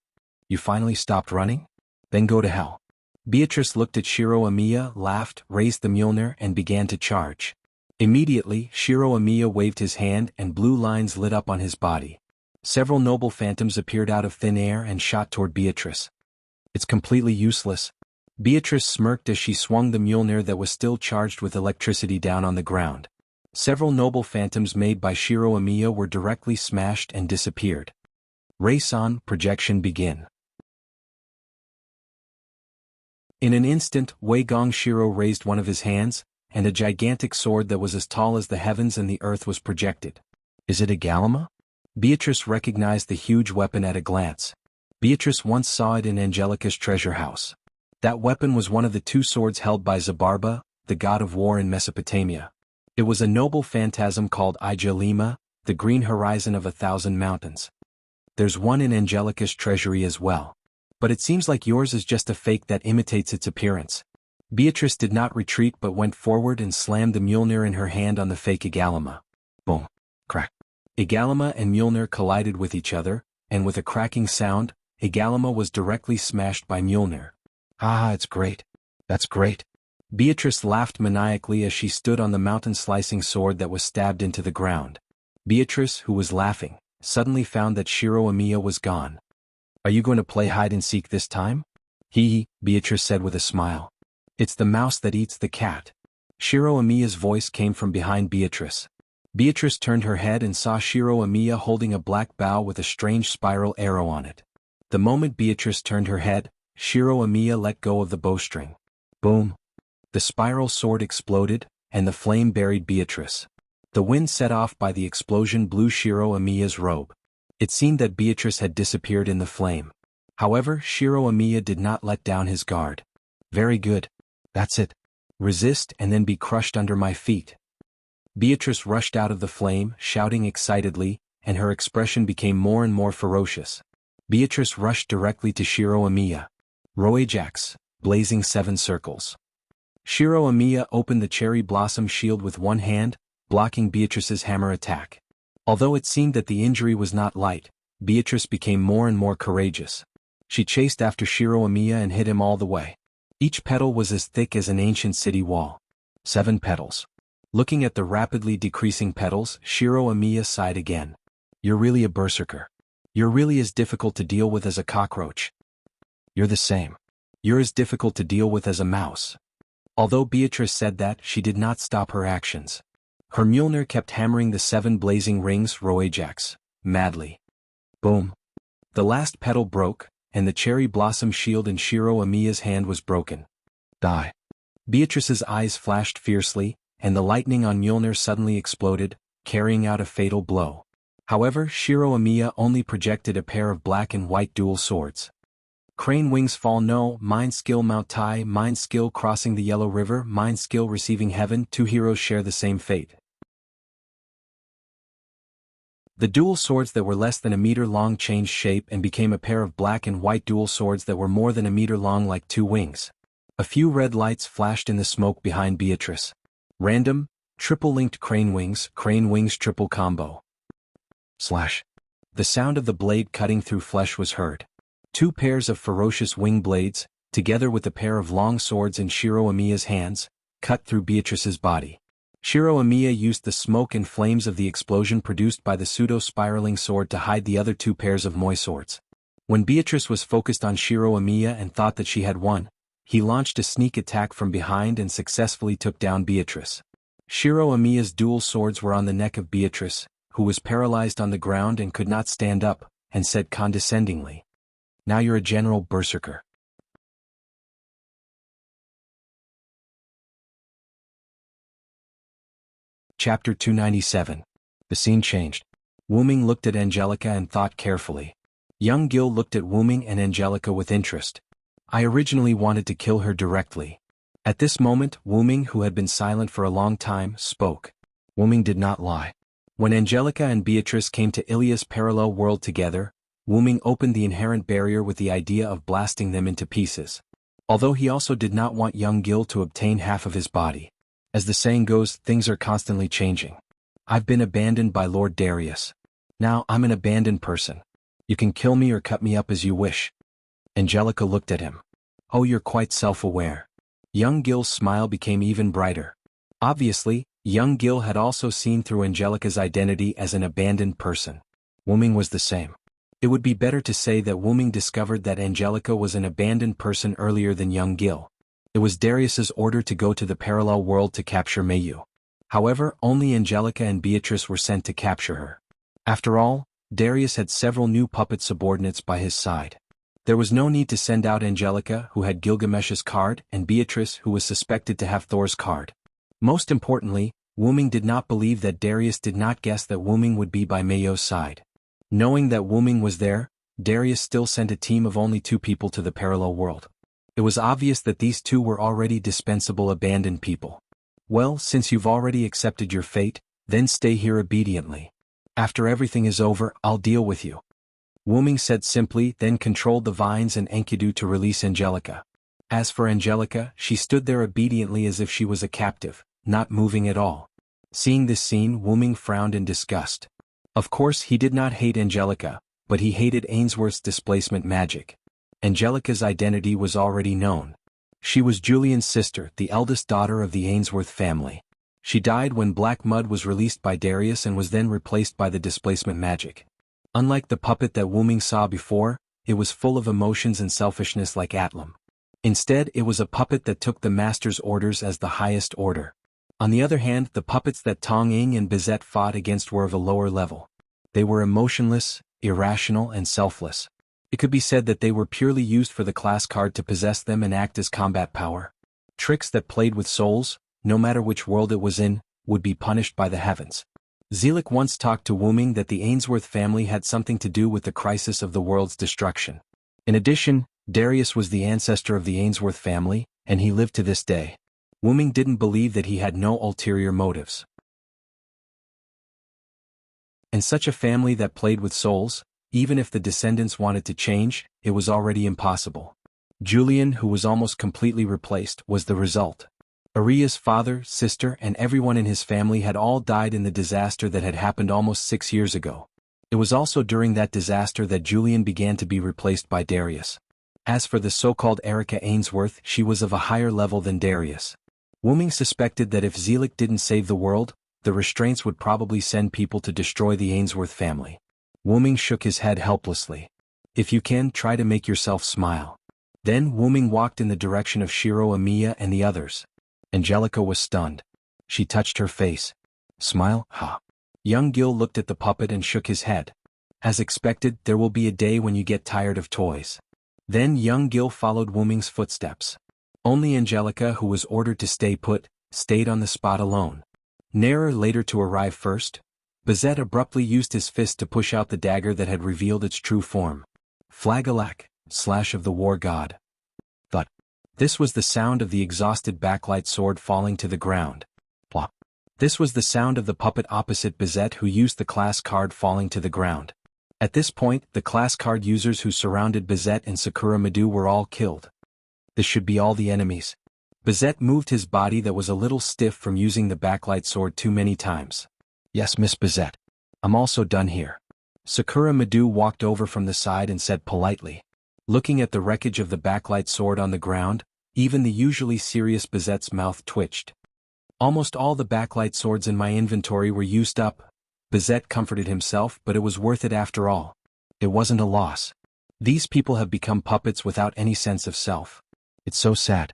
You finally stopped running? Then go to hell. Beatrice looked at Shiro Amiya, laughed, raised the Mjolnir and began to charge. Immediately, Shiro Amiya waved his hand and blue lines lit up on his body. Several noble phantoms appeared out of thin air and shot toward Beatrice. It's completely useless. Beatrice smirked as she swung the Mjolnir that was still charged with electricity down on the ground. Several noble phantoms made by Shiro Amiya were directly smashed and disappeared. Race on, projection begin. In an instant, Wei Gong Shiro raised one of his hands, and a gigantic sword that was as tall as the heavens and the earth was projected. Is it a Galima? Beatrice recognized the huge weapon at a glance. Beatrice once saw it in Angelica's treasure house. That weapon was one of the two swords held by Zabarba, the god of war in Mesopotamia. It was a noble phantasm called Ijalima, the green horizon of 1,000 mountains. There's one in Angelica's treasury as well. But it seems like yours is just a fake that imitates its appearance. Beatrice did not retreat but went forward and slammed the Mjolnir in her hand on the fake Igalima. Boom. Crack. Igalima and Mjolnir collided with each other, and with a cracking sound, Igalima was directly smashed by Mjolnir. Ah, it's great. That's great. Beatrice laughed maniacally as she stood on the mountain-slicing sword that was stabbed into the ground. Beatrice, who was laughing, suddenly found that Shiro Amiya was gone. Are you going to play hide-and-seek this time? Hee, Beatrice said with a smile. It's the mouse that eats the cat. Shiro Amiya's voice came from behind Beatrice. Beatrice turned her head and saw Shiro Amiya holding a black bow with a strange spiral arrow on it. The moment Beatrice turned her head, Shiro Amiya let go of the bowstring. Boom. The spiral sword exploded, and the flame buried Beatrice. The wind set off by the explosion blew Shiro Amiya's robe. It seemed that Beatrice had disappeared in the flame. However, Shiro Amiya did not let down his guard. Very good. That's it. Resist and then be crushed under my feet. Beatrice rushed out of the flame, shouting excitedly, and her expression became more and more ferocious. Beatrice rushed directly to Shiro Amiya. Roajax, blazing 7 circles. Shiro Amiya opened the cherry blossom shield with one hand, blocking Beatrice's hammer attack. Although it seemed that the injury was not light, Beatrice became more and more courageous. She chased after Shiro Amiya and hit him all the way. Each petal was as thick as an ancient city wall. 7 petals. Looking at the rapidly decreasing petals, Shiro Amiya sighed again. You're really a berserker. You're really as difficult to deal with as a cockroach. You're the same. You're as difficult to deal with as a mouse. Although Beatrice said that, she did not stop her actions. Her Mjolnir kept hammering the 7 blazing rings, Roajax, madly. Boom. The last petal broke, and the cherry blossom shield in Shiro Amiya's hand was broken. Die. Beatrice's eyes flashed fiercely, and the lightning on Mjolnir suddenly exploded, carrying out a fatal blow. However, Shiro Amiya only projected a pair of black and white dual swords. Crane wings fall no, mind skill Mount Tai, mind skill crossing the Yellow River, mind skill receiving heaven, 2 heroes share the same fate. The dual swords that were less than a meter long changed shape and became a pair of black and white dual swords that were more than a meter long like 2 wings. A few red lights flashed in the smoke behind Beatrice. Random, triple-linked crane wings triple combo. Slash. The sound of the blade cutting through flesh was heard. 2 pairs of ferocious wing blades, together with a pair of long swords in Shiro Amiya's hands, cut through Beatrice's body. Shiro Amiya used the smoke and flames of the explosion produced by the pseudo-spiraling sword to hide the other 2 pairs of Moi swords. When Beatrice was focused on Shiro Amiya and thought that she had won, he launched a sneak attack from behind and successfully took down Beatrice. Shiro Amiya's dual swords were on the neck of Beatrice, who was paralyzed on the ground and could not stand up, and said condescendingly, "Now you're a general berserker." Chapter 297. The scene changed. Wu-Ming looked at Angelica and thought carefully. Young Gil looked at Wu-Ming and Angelica with interest. I originally wanted to kill her directly. At this moment, Wu-Ming, who had been silent for a long time, spoke. Wu-Ming did not lie. When Angelica and Beatrice came to Ilia's parallel world together, Wu-Ming opened the inherent barrier with the idea of blasting them into pieces. Although he also did not want young Gil to obtain half of his body. As the saying goes, things are constantly changing. I've been abandoned by Lord Darius. Now I'm an abandoned person. You can kill me or cut me up as you wish. Angelica looked at him. Oh, you're quite self-aware. Young Gil's smile became even brighter. Obviously, young Gil had also seen through Angelica's identity as an abandoned person. Wu-Ming was the same. It would be better to say that Wu-Ming discovered that Angelica was an abandoned person earlier than young Gil. It was Darius's order to go to the parallel world to capture Meiyu. However, only Angelica and Beatrice were sent to capture her. After all, Darius had several new puppet subordinates by his side. There was no need to send out Angelica, who had Gilgamesh's card, and Beatrice, who was suspected to have Thor's card. Most importantly, Wuming did not believe that Darius did not guess that Wuming would be by Mayo's side. Knowing that Wuming was there, Darius still sent a team of only 2 people to the parallel world. It was obvious that these 2 were already dispensable abandoned people. Well, since you've already accepted your fate, then stay here obediently. After everything is over, I'll deal with you. Wuming said simply, then controlled the vines and Enkidu to release Angelica. As for Angelica, she stood there obediently as if she was a captive, not moving at all. Seeing this scene, Wuming frowned in disgust. Of course he did not hate Angelica, but he hated Ainsworth's displacement magic. Angelica's identity was already known. She was Julian's sister, the eldest daughter of the Ainsworth family. She died when Black Mud was released by Darius and was then replaced by the displacement magic. Unlike the puppet that Wuming saw before, it was full of emotions and selfishness like Atlam. Instead, it was a puppet that took the master's orders as the highest order. On the other hand, the puppets that Tong Ying and Bizet fought against were of a lower level. They were emotionless, irrational, and selfless. It could be said that they were purely used for the class card to possess them and act as combat power. Tricks that played with souls, no matter which world it was in, would be punished by the heavens. Zelik once talked to Wuming that the Ainsworth family had something to do with the crisis of the world's destruction. In addition, Darius was the ancestor of the Ainsworth family, and he lived to this day. Wuming didn't believe that he had no ulterior motives. In such a family that played with souls, even if the descendants wanted to change, it was already impossible. Julian, who was almost completely replaced, was the result. Aria's father, sister, and everyone in his family had all died in the disaster that had happened almost 6 years ago. It was also during that disaster that Julian began to be replaced by Darius. As for the so-called Erica Ainsworth, she was of a higher level than Darius. Wuming suspected that if Zelik didn't save the world, the restraints would probably send people to destroy the Ainsworth family. Wuming shook his head helplessly. If you can, try to make yourself smile. Then Wuming walked in the direction of Shiro Amiya and the others. Angelica was stunned. She touched her face. Smile, ha. Young Gil looked at the puppet and shook his head. As expected, there will be a day when you get tired of toys. Then young Gil followed Wuming's footsteps. Only Angelica, who was ordered to stay put, stayed on the spot alone. Narer later to arrive first. Bizet abruptly used his fist to push out the dagger that had revealed its true form. Flagalak, slash of the war god. Thud. This was the sound of the exhausted backlight sword falling to the ground. Plop. This was the sound of the puppet opposite Bizet who used the class card falling to the ground. At this point, the class card users who surrounded Bizet and Sakura Madu were all killed. This should be all the enemies. Bizet moved his body that was a little stiff from using the backlight sword too many times. Yes, Miss Bizet. I'm also done here. Sakura Madu walked over from the side and said politely. Looking at the wreckage of the backlight sword on the ground, even the usually serious Bizet's mouth twitched. Almost all the backlight swords in my inventory were used up. Bizet comforted himself, but it was worth it after all. It wasn't a loss. These people have become puppets without any sense of self. It's so sad.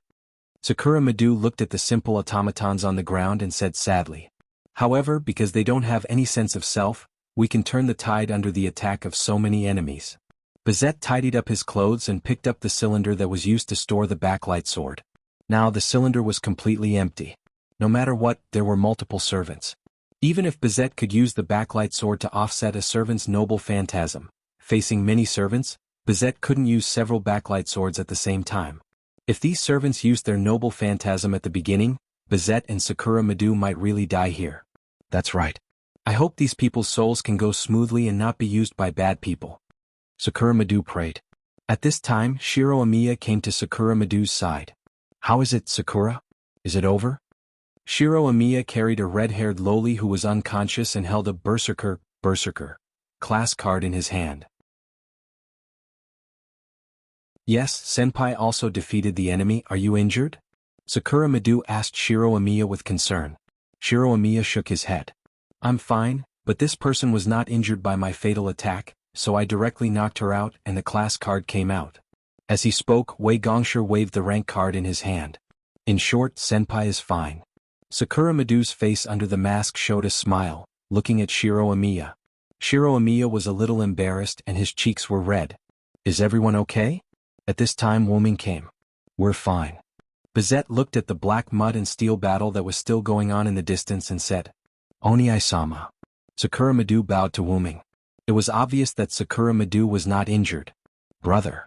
Sakura Madu looked at the simple automatons on the ground and said sadly. However, because they don't have any sense of self, we can turn the tide under the attack of so many enemies. Bizet tidied up his clothes and picked up the cylinder that was used to store the backlight sword. Now the cylinder was completely empty. No matter what, there were multiple servants. Even if Bizet could use the backlight sword to offset a servant's noble phantasm, facing many servants, Bizet couldn't use several backlight swords at the same time. If these servants used their noble phantasm at the beginning, Bizet and Sakura Madu might really die here. That's right. I hope these people's souls can go smoothly and not be used by bad people. Sakura Madu prayed. At this time, Shiro Amiya came to Sakura Madu's side. How is it, Sakura? Is it over? Shiro Amiya carried a red-haired loli who was unconscious and held a berserker class card in his hand. Yes, Senpai also defeated the enemy. Are you injured? Sakura Madu asked Shiro Amiya with concern. Shiro Amiya shook his head. I'm fine, but this person was not injured by my fatal attack, so I directly knocked her out and the class card came out. As he spoke, Wei Gongshi waved the rank card in his hand. In short, Senpai is fine. Sakura Madu's face under the mask showed a smile, looking at Shiro Amiya. Shiro Amiya was a little embarrassed and his cheeks were red. Is everyone okay? At this time Wuming came. We're fine. Bizet looked at the black mud and steel battle that was still going on in the distance and said, Oni-sama. Sakura Madu bowed to Wuming. It was obvious that Sakura Madu was not injured. Brother.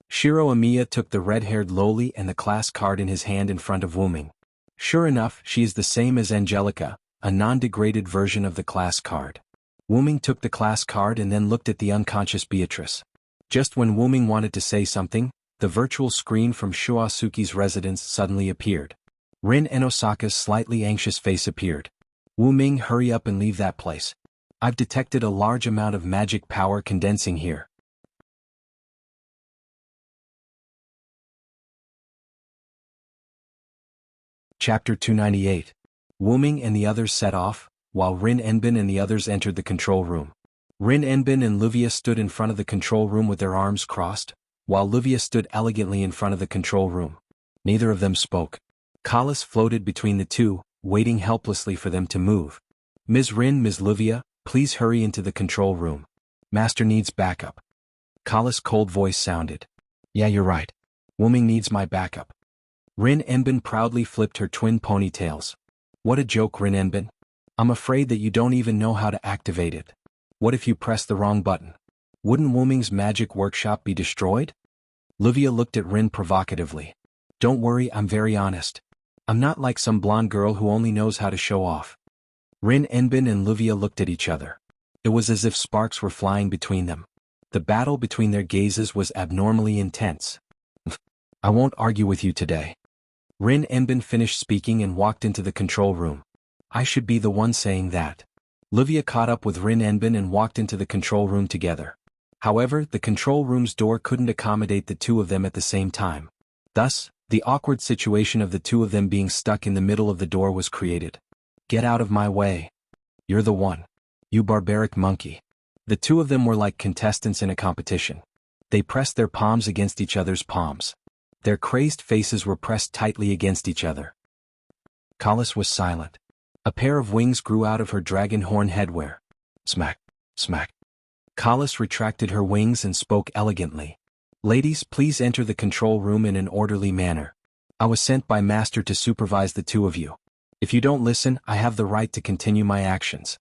Shiro Amiya took the red-haired lowly and the class card in his hand in front of Wuming. Sure enough, she is the same as Angelica, a non-degraded version of the class card. Wuming took the class card and then looked at the unconscious Beatrice. Just when Wuming wanted to say something, the virtual screen from Shuasuke's residence suddenly appeared. Rin and Osaka's slightly anxious face appeared. Wuming, hurry up and leave that place. I've detected a large amount of magic power condensing here. Chapter 298. Wuming and the others set off, while Rin Enbin and the others entered the control room. Rin Enbin and Luvia stood in front of the control room with their arms crossed, while Luvia stood elegantly in front of the control room. Neither of them spoke. Kalis floated between the two, waiting helplessly for them to move. Ms. Rin, Ms. Luvia, please hurry into the control room. Master needs backup. Kalis' cold voice sounded. Yeah, you're right. Wuming needs my backup. Rin Enbin proudly flipped her twin ponytails. What a joke, Rin Enbin. I'm afraid that you don't even know how to activate it. What if you press the wrong button? Wouldn't Wuming's magic workshop be destroyed? Luvia looked at Rin provocatively. Don't worry, I'm very honest. I'm not like some blonde girl who only knows how to show off. Rin Enbin and Luvia looked at each other. It was as if sparks were flying between them. The battle between their gazes was abnormally intense. I won't argue with you today. Rin Enbin finished speaking and walked into the control room. I should be the one saying that. Luvia caught up with Rin Enbin and walked into the control room together. However, the control room's door couldn't accommodate the two of them at the same time. Thus, the awkward situation of the two of them being stuck in the middle of the door was created. Get out of my way. You're the one. You barbaric monkey. The two of them were like contestants in a competition. They pressed their palms against each other's palms. Their crazed faces were pressed tightly against each other. Kalis was silent. A pair of wings grew out of her dragon horn headwear. Smack, smack. Kalis retracted her wings and spoke elegantly. Ladies, please enter the control room in an orderly manner. I was sent by Master to supervise the two of you. If you don't listen, I have the right to continue my actions.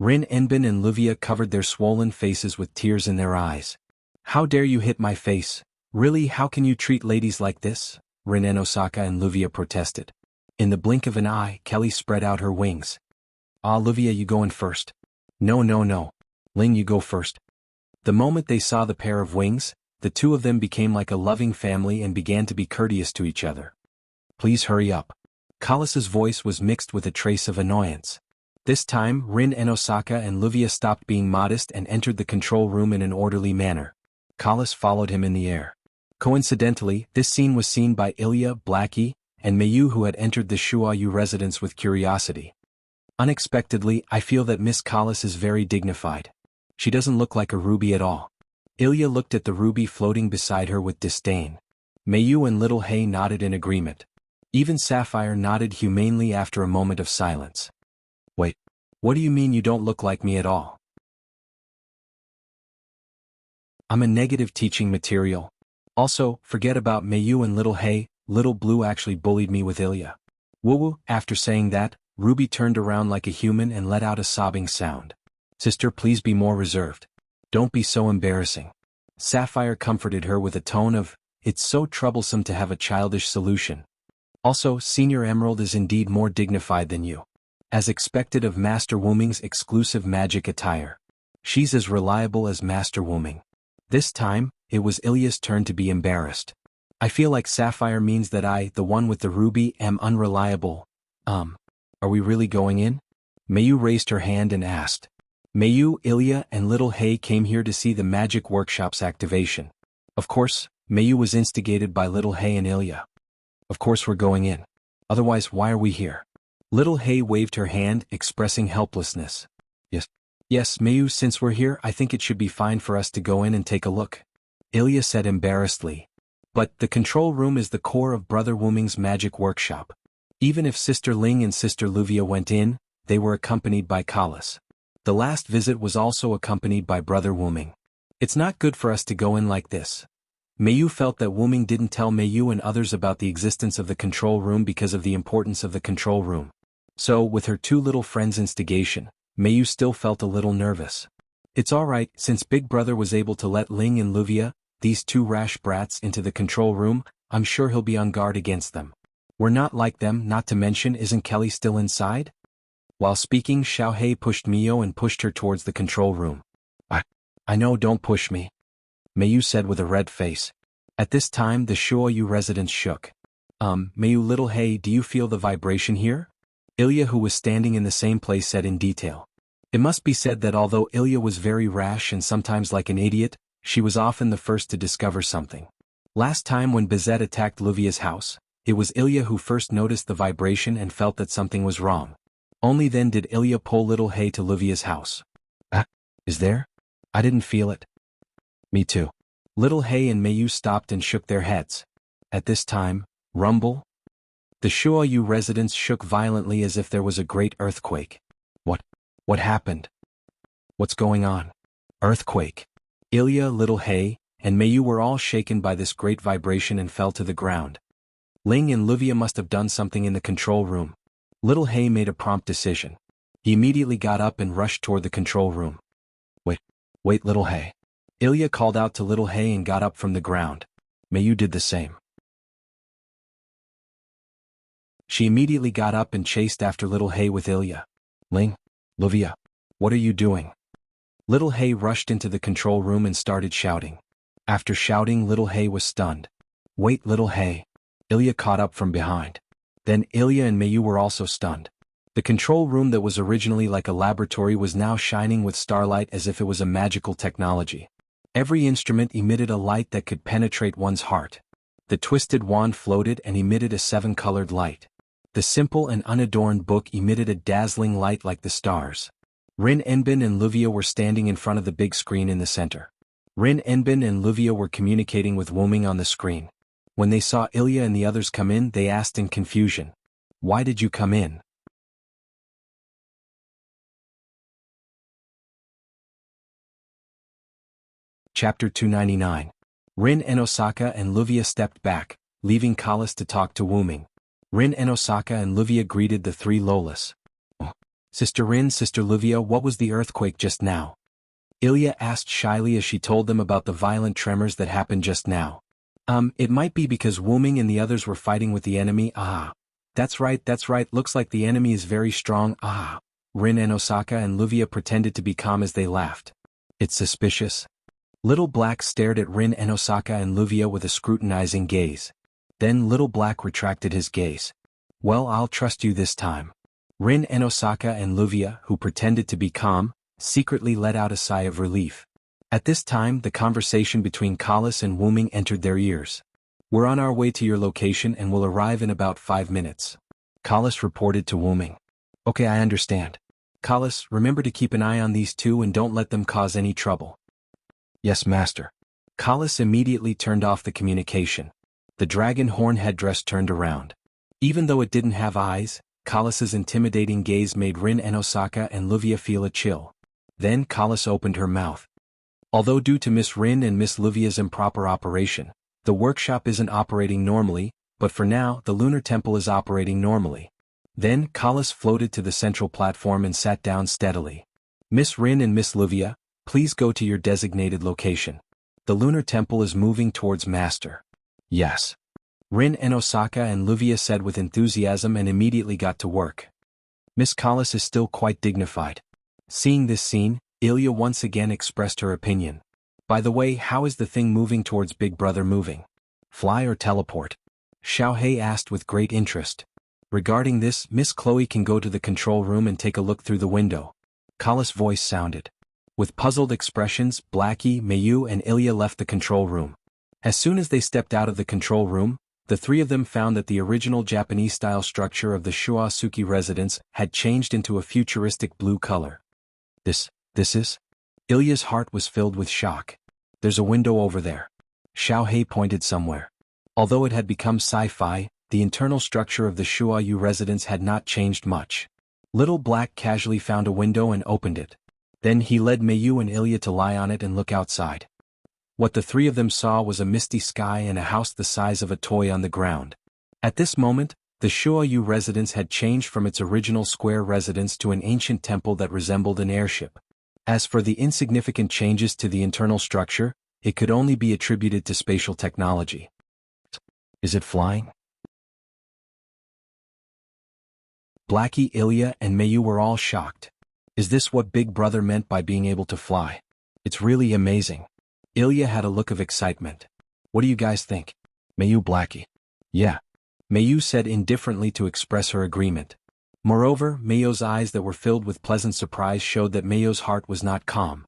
Rin Enbin and Luvia covered their swollen faces with tears in their eyes. How dare you hit my face? Really, how can you treat ladies like this? Rin and Osaka and Luvia protested. In the blink of an eye, Kelly spread out her wings. Luvia, you go in first. No. Ling, you go first. The moment they saw the pair of wings, the two of them became like a loving family and began to be courteous to each other. Please hurry up. Kalis' voice was mixed with a trace of annoyance. This time, Rin and Osaka and Luvia stopped being modest and entered the control room in an orderly manner. Kalis followed him in the air. Coincidentally, this scene was seen by Ilya, Blackie, and Mayu, who had entered the Shuayu residence with curiosity. Unexpectedly, I feel that Miss Kalis is very dignified. She doesn't look like a ruby at all. Ilya looked at the ruby floating beside her with disdain. Mayu and Little Hay nodded in agreement. Even Sapphire nodded humanely after a moment of silence. Wait, what do you mean you don't look like me at all? I'm a negative teaching material. Also, forget about Mayu and Little Hay, Little Blue actually bullied me with Ilya. Woo-woo. After saying that, Ruby turned around like a human and let out a sobbing sound. Sister, please be more reserved. Don't be so embarrassing. Sapphire comforted her with a tone of, it's so troublesome to have a childish solution. Also, Senior Emerald is indeed more dignified than you. As expected of Master Wuming's exclusive magic attire. She's as reliable as Master Wuming. This time, it was Ilya's turn to be embarrassed. I feel like Sapphire means that I, the one with the ruby, am unreliable. Are we really going in? Mayu raised her hand and asked. Mayu, Ilya, and Little Hay came here to see the magic workshop's activation. Of course, Mayu was instigated by Little Hay and Ilya. Of course we're going in. Otherwise, why are we here? Little Hay waved her hand, expressing helplessness. Yes, Mayu, since we're here, I think it should be fine for us to go in and take a look. Ilya said embarrassedly. But the control room is the core of Brother Wuming's magic workshop. Even if Sister Ling and Sister Luvia went in, they were accompanied by Kalis. The last visit was also accompanied by Brother Wuming. It's not good for us to go in like this. Meiyu felt that Wuming didn't tell Meiyu and others about the existence of the control room because of the importance of the control room. So, with her two little friends' instigation, Meiyu still felt a little nervous. It's alright, since Big Brother was able to let Ling and Luvia, these two rash brats, into the control room, I'm sure he'll be on guard against them. We're not like them, not to mention isn't Kelly still inside? While speaking, Xiaohei pushed Mio and pushed her towards the control room. I know, don't push me, Meiyu said with a red face. At this time the Shuoyu residents shook. Meiyu little Hei, do you feel the vibration here? Ilya, who was standing in the same place, said in detail. It must be said that although Ilya was very rash and sometimes like an idiot, she was often the first to discover something. Last time when Bizet attacked Luvia's house, it was Ilya who first noticed the vibration and felt that something was wrong. Only then did Ilya pull little Hei to Luvia's house. Is there? I didn't feel it. Me too. Little Hei and Meiyu stopped and shook their heads. At this time, rumble? The Shuoyu residents shook violently as if there was a great earthquake. What happened? What's going on? Earthquake. Ilya, little Hei, and Meiyu were all shaken by this great vibration and fell to the ground. Ling and Luvia must have done something in the control room. Little Hei made a prompt decision. He immediately got up and rushed toward the control room. Wait, little Hei. Ilya called out to little Hei and got up from the ground. Meiyu did the same. She immediately got up and chased after little Hei with Ilya. Ling, Luvia, what are you doing? Little Hei rushed into the control room and started shouting. After shouting, little Hei was stunned. Wait, little Hei. Ilya caught up from behind. Then Ilya and Meiyu were also stunned. The control room that was originally like a laboratory was now shining with starlight as if it was a magical technology. Every instrument emitted a light that could penetrate one's heart. The twisted wand floated and emitted a 7-colored light. The simple and unadorned book emitted a dazzling light like the stars. Rin Enbin and Luvia were standing in front of the big screen in the center. Rin Enbin and Luvia were communicating with Wuming on the screen. When they saw Ilya and the others come in, they asked in confusion, "Why did you come in?" Chapter 299. Rin and Osaka and Luvia stepped back, leaving Kalas to talk to Wuming. Rin and Osaka and Luvia greeted the three Lolas. Sister Rin, Sister Luvia, what was the earthquake just now? Ilya asked shyly as she told them about the violent tremors that happened just now. It might be because Wuming and the others were fighting with the enemy. That's right, looks like the enemy is very strong. Rin and Osaka and Luvia pretended to be calm as they laughed. It's suspicious. Little Black stared at Rin and Osaka and Luvia with a scrutinizing gaze. Then Little Black retracted his gaze. Well, I'll trust you this time. Rin and Osaka and Luvia, who pretended to be calm, secretly let out a sigh of relief. At this time, the conversation between Kalas and Wuming entered their ears. We're on our way to your location and will arrive in about 5 minutes. Kalas reported to Wuming. Okay, I understand. Kalas, remember to keep an eye on these two and don't let them cause any trouble. Yes, master. Kalas immediately turned off the communication. The dragon horn headdress turned around. Even though it didn't have eyes, Kalas's intimidating gaze made Rin and Osaka and Luvia feel a chill. Then Kalas opened her mouth. Although due to Miss Rin and Miss Luvia's improper operation, the workshop isn't operating normally, but for now the lunar temple is operating normally. Then Kalas floated to the central platform and sat down steadily. Miss Rin and Miss Luvia, please go to your designated location. The lunar temple is moving towards Master. Yes. Rin and Osaka and Luvia said with enthusiasm and immediately got to work. Miss Kalas is still quite dignified. Seeing this scene, Ilya once again expressed her opinion. By the way, how is the thing moving towards Big Brother moving? Fly or teleport? Xiaohei asked with great interest. Regarding this, Miss Chloe can go to the control room and take a look through the window. Kalas' voice sounded. With puzzled expressions, Blackie, Meiyu and Ilya left the control room. As soon as they stepped out of the control room, the three of them found that the original Japanese-style structure of the Shuasuki residence had changed into a futuristic blue color. This is? Ilya's heart was filled with shock. There's a window over there. Xiaohei pointed somewhere. Although it had become sci-fi, the internal structure of the Shuayu residence had not changed much. Little Black casually found a window and opened it. Then he led Mayu and Ilya to lie on it and look outside. What the three of them saw was a misty sky and a house the size of a toy on the ground. At this moment, the Shuoyu residence had changed from its original square residence to an ancient temple that resembled an airship. As for the insignificant changes to the internal structure, it could only be attributed to spatial technology. Is it flying? Blackie, Ilya, and Mayu were all shocked. Is this what Big Brother meant by being able to fly? It's really amazing. Ilya had a look of excitement. What do you guys think? Mayu, Blackie. Yeah. Mayu said indifferently to express her agreement. Moreover, Mayu's eyes that were filled with pleasant surprise showed that Mayu's heart was not calm.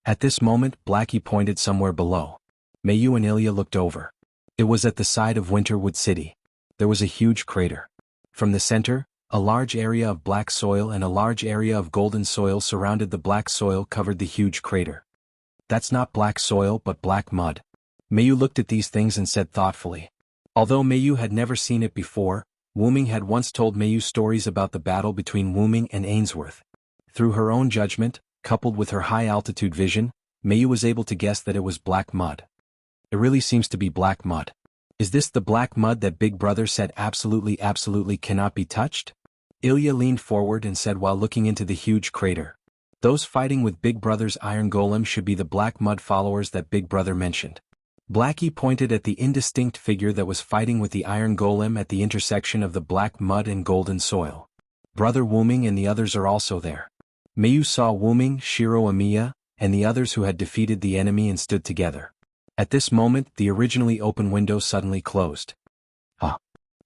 At this moment, Blackie pointed somewhere below. Mayu and Ilya looked over. It was at the side of Winterwood City. There was a huge crater. From the center, a large area of black soil and a large area of golden soil surrounded the black soil covered the huge crater. That's not black soil but black mud. Mayu looked at these things and said thoughtfully. Although Mayu had never seen it before, Wuming had once told Mayu stories about the battle between Wuming and Ainsworth. Through her own judgment, coupled with her high-altitude vision, Mayu was able to guess that it was black mud. It really seems to be black mud. Is this the black mud that Big Brother said absolutely cannot be touched? Ilya leaned forward and said while looking into the huge crater. Those fighting with Big Brother's iron golem should be the black mud followers that Big Brother mentioned. Blackie pointed at the indistinct figure that was fighting with the iron golem at the intersection of the black mud and golden soil. Brother Wuming and the others are also there. Mayu saw Wuming, Shiro Amiya, and the others who had defeated the enemy and stood together. At this moment, the originally open window suddenly closed.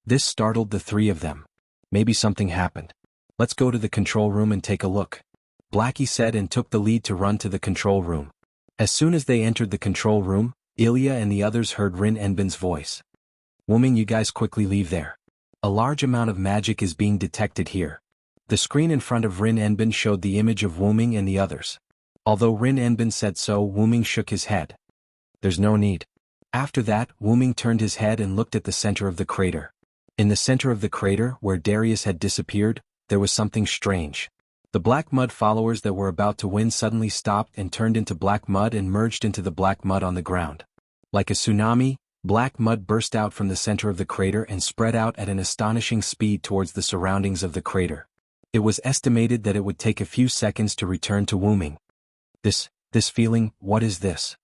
This startled the three of them. Maybe something happened. Let's go to the control room and take a look. Blackie said and took the lead to run to the control room. As soon as they entered the control room, Ilya and the others heard Rin Enbin's voice. Wuming, you guys quickly leave there. A large amount of magic is being detected here. The screen in front of Rin Enbin showed the image of Wuming and the others. Although Rin Enbin said so, Wuming shook his head. There's no need. After that, Wuming turned his head and looked at the center of the crater. In the center of the crater, where Darius had disappeared, there was something strange. The black mud followers that were about to win suddenly stopped and turned into black mud and merged into the black mud on the ground. Like a tsunami, black mud burst out from the center of the crater and spread out at an astonishing speed towards the surroundings of the crater. It was estimated that it would take a few seconds to return to Wuming. This feeling, what is this?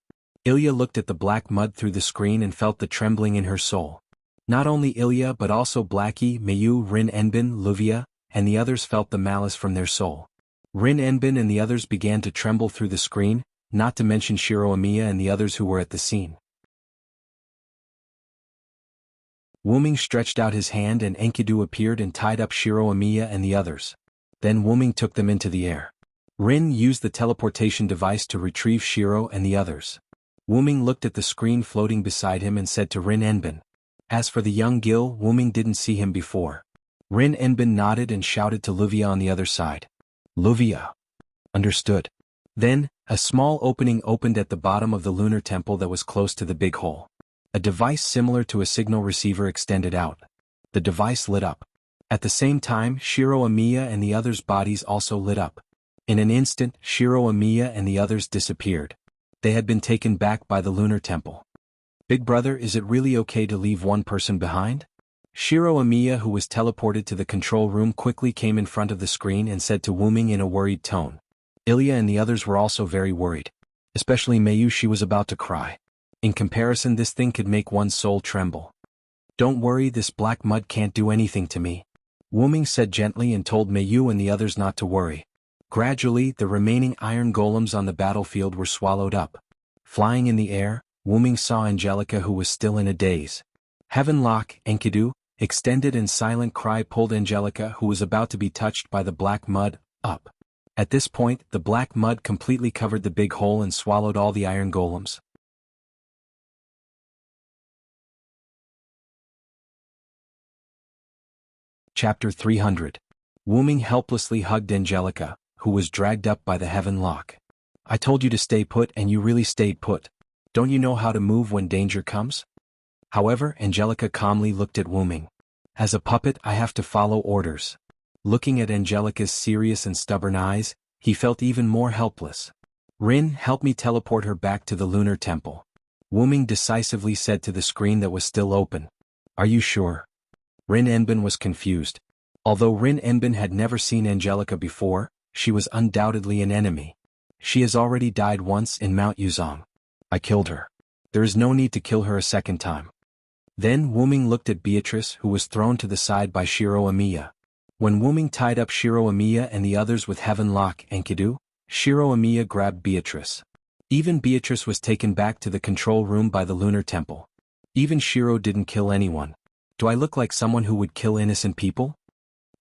Ilya looked at the black mud through the screen and felt the trembling in her soul. Not only Ilya but also Blackie, Mayu, Rin Enbin, Luvia, and the others felt the malice from their soul. Rin Enbin and the others began to tremble through the screen, not to mention Shiro Amiya and the others who were at the scene. Wuming stretched out his hand and Enkidu appeared and tied up Shiro Amiya and the others. Then Wuming took them into the air. Rin used the teleportation device to retrieve Shiro and the others. Wuming looked at the screen floating beside him and said to Rin Enbin. As for the young Gil, Wuming didn't see him before. Rin Enbin nodded and shouted to Luvia on the other side. Luvia. Understood. Then, a small opening opened at the bottom of the lunar temple that was close to the big hole. A device similar to a signal receiver extended out. The device lit up. At the same time, Shiro Amiya and the others' bodies also lit up. In an instant, Shiro Amiya and the others disappeared. They had been taken back by the lunar temple. Big Brother, is it really okay to leave one person behind? Shiro Amiya, who was teleported to the control room, quickly came in front of the screen and said to Wuming in a worried tone. Ilya and the others were also very worried. Especially Mayu, she was about to cry. In comparison, this thing could make one's soul tremble. Don't worry, this black mud can't do anything to me. Wuming said gently and told Mayu and the others not to worry. Gradually, the remaining iron golems on the battlefield were swallowed up. Flying in the air, Wuming saw Angelica, who was still in a daze. Heaven Lock, Enkidu, extended and silent cry pulled Angelica, who was about to be touched by the black mud, up. At this point, the black mud completely covered the big hole and swallowed all the iron golems. Chapter 300. Wuming helplessly hugged Angelica, who was dragged up by the Heaven Lock. I told you to stay put and you really stayed put. Don't you know how to move when danger comes? However, Angelica calmly looked at Wuming. As a puppet, I have to follow orders. Looking at Angelica's serious and stubborn eyes, He felt even more helpless. Rin, help me teleport her back to the lunar temple. Wu-Ming decisively said to the screen that was still open. Are you sure? Rin Enbin was confused. Although Rin Enbin had never seen Angelica before, she was undoubtedly an enemy. She has already died once in Mount Yuzong. I killed her. There is no need to kill her a second time. Then Wu-Ming looked at Beatrice, who was thrown to the side by Shiro Amiya. When Wu-Ming tied up Shiro Amiya and the others with Heaven Lock and Kidu, Shiro Amiya grabbed Beatrice. Even Beatrice was taken back to the control room by the lunar temple. Even Shiro didn't kill anyone. Do I look like someone who would kill innocent people?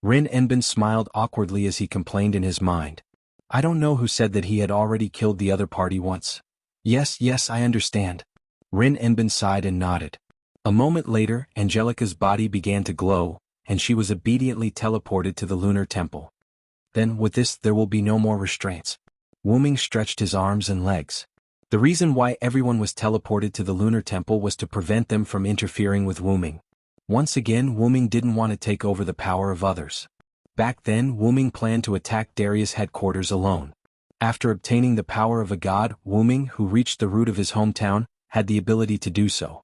Rin Enbin smiled awkwardly as he complained in his mind. I don't know who said that he had already killed the other party once. Yes, I understand. Rin Enbin sighed and nodded. A moment later, Angelica's body began to glow, and she was obediently teleported to the lunar temple. Then, with this, there will be no more restraints. Wu-Ming stretched his arms and legs. The reason why everyone was teleported to the lunar temple was to prevent them from interfering with Wu-Ming. Once again, Wu-Ming didn't want to take over the power of others. Back then, Wu-Ming planned to attack Darius' headquarters alone. After obtaining the power of a god, Wu-Ming, who reached the root of his hometown, had the ability to do so.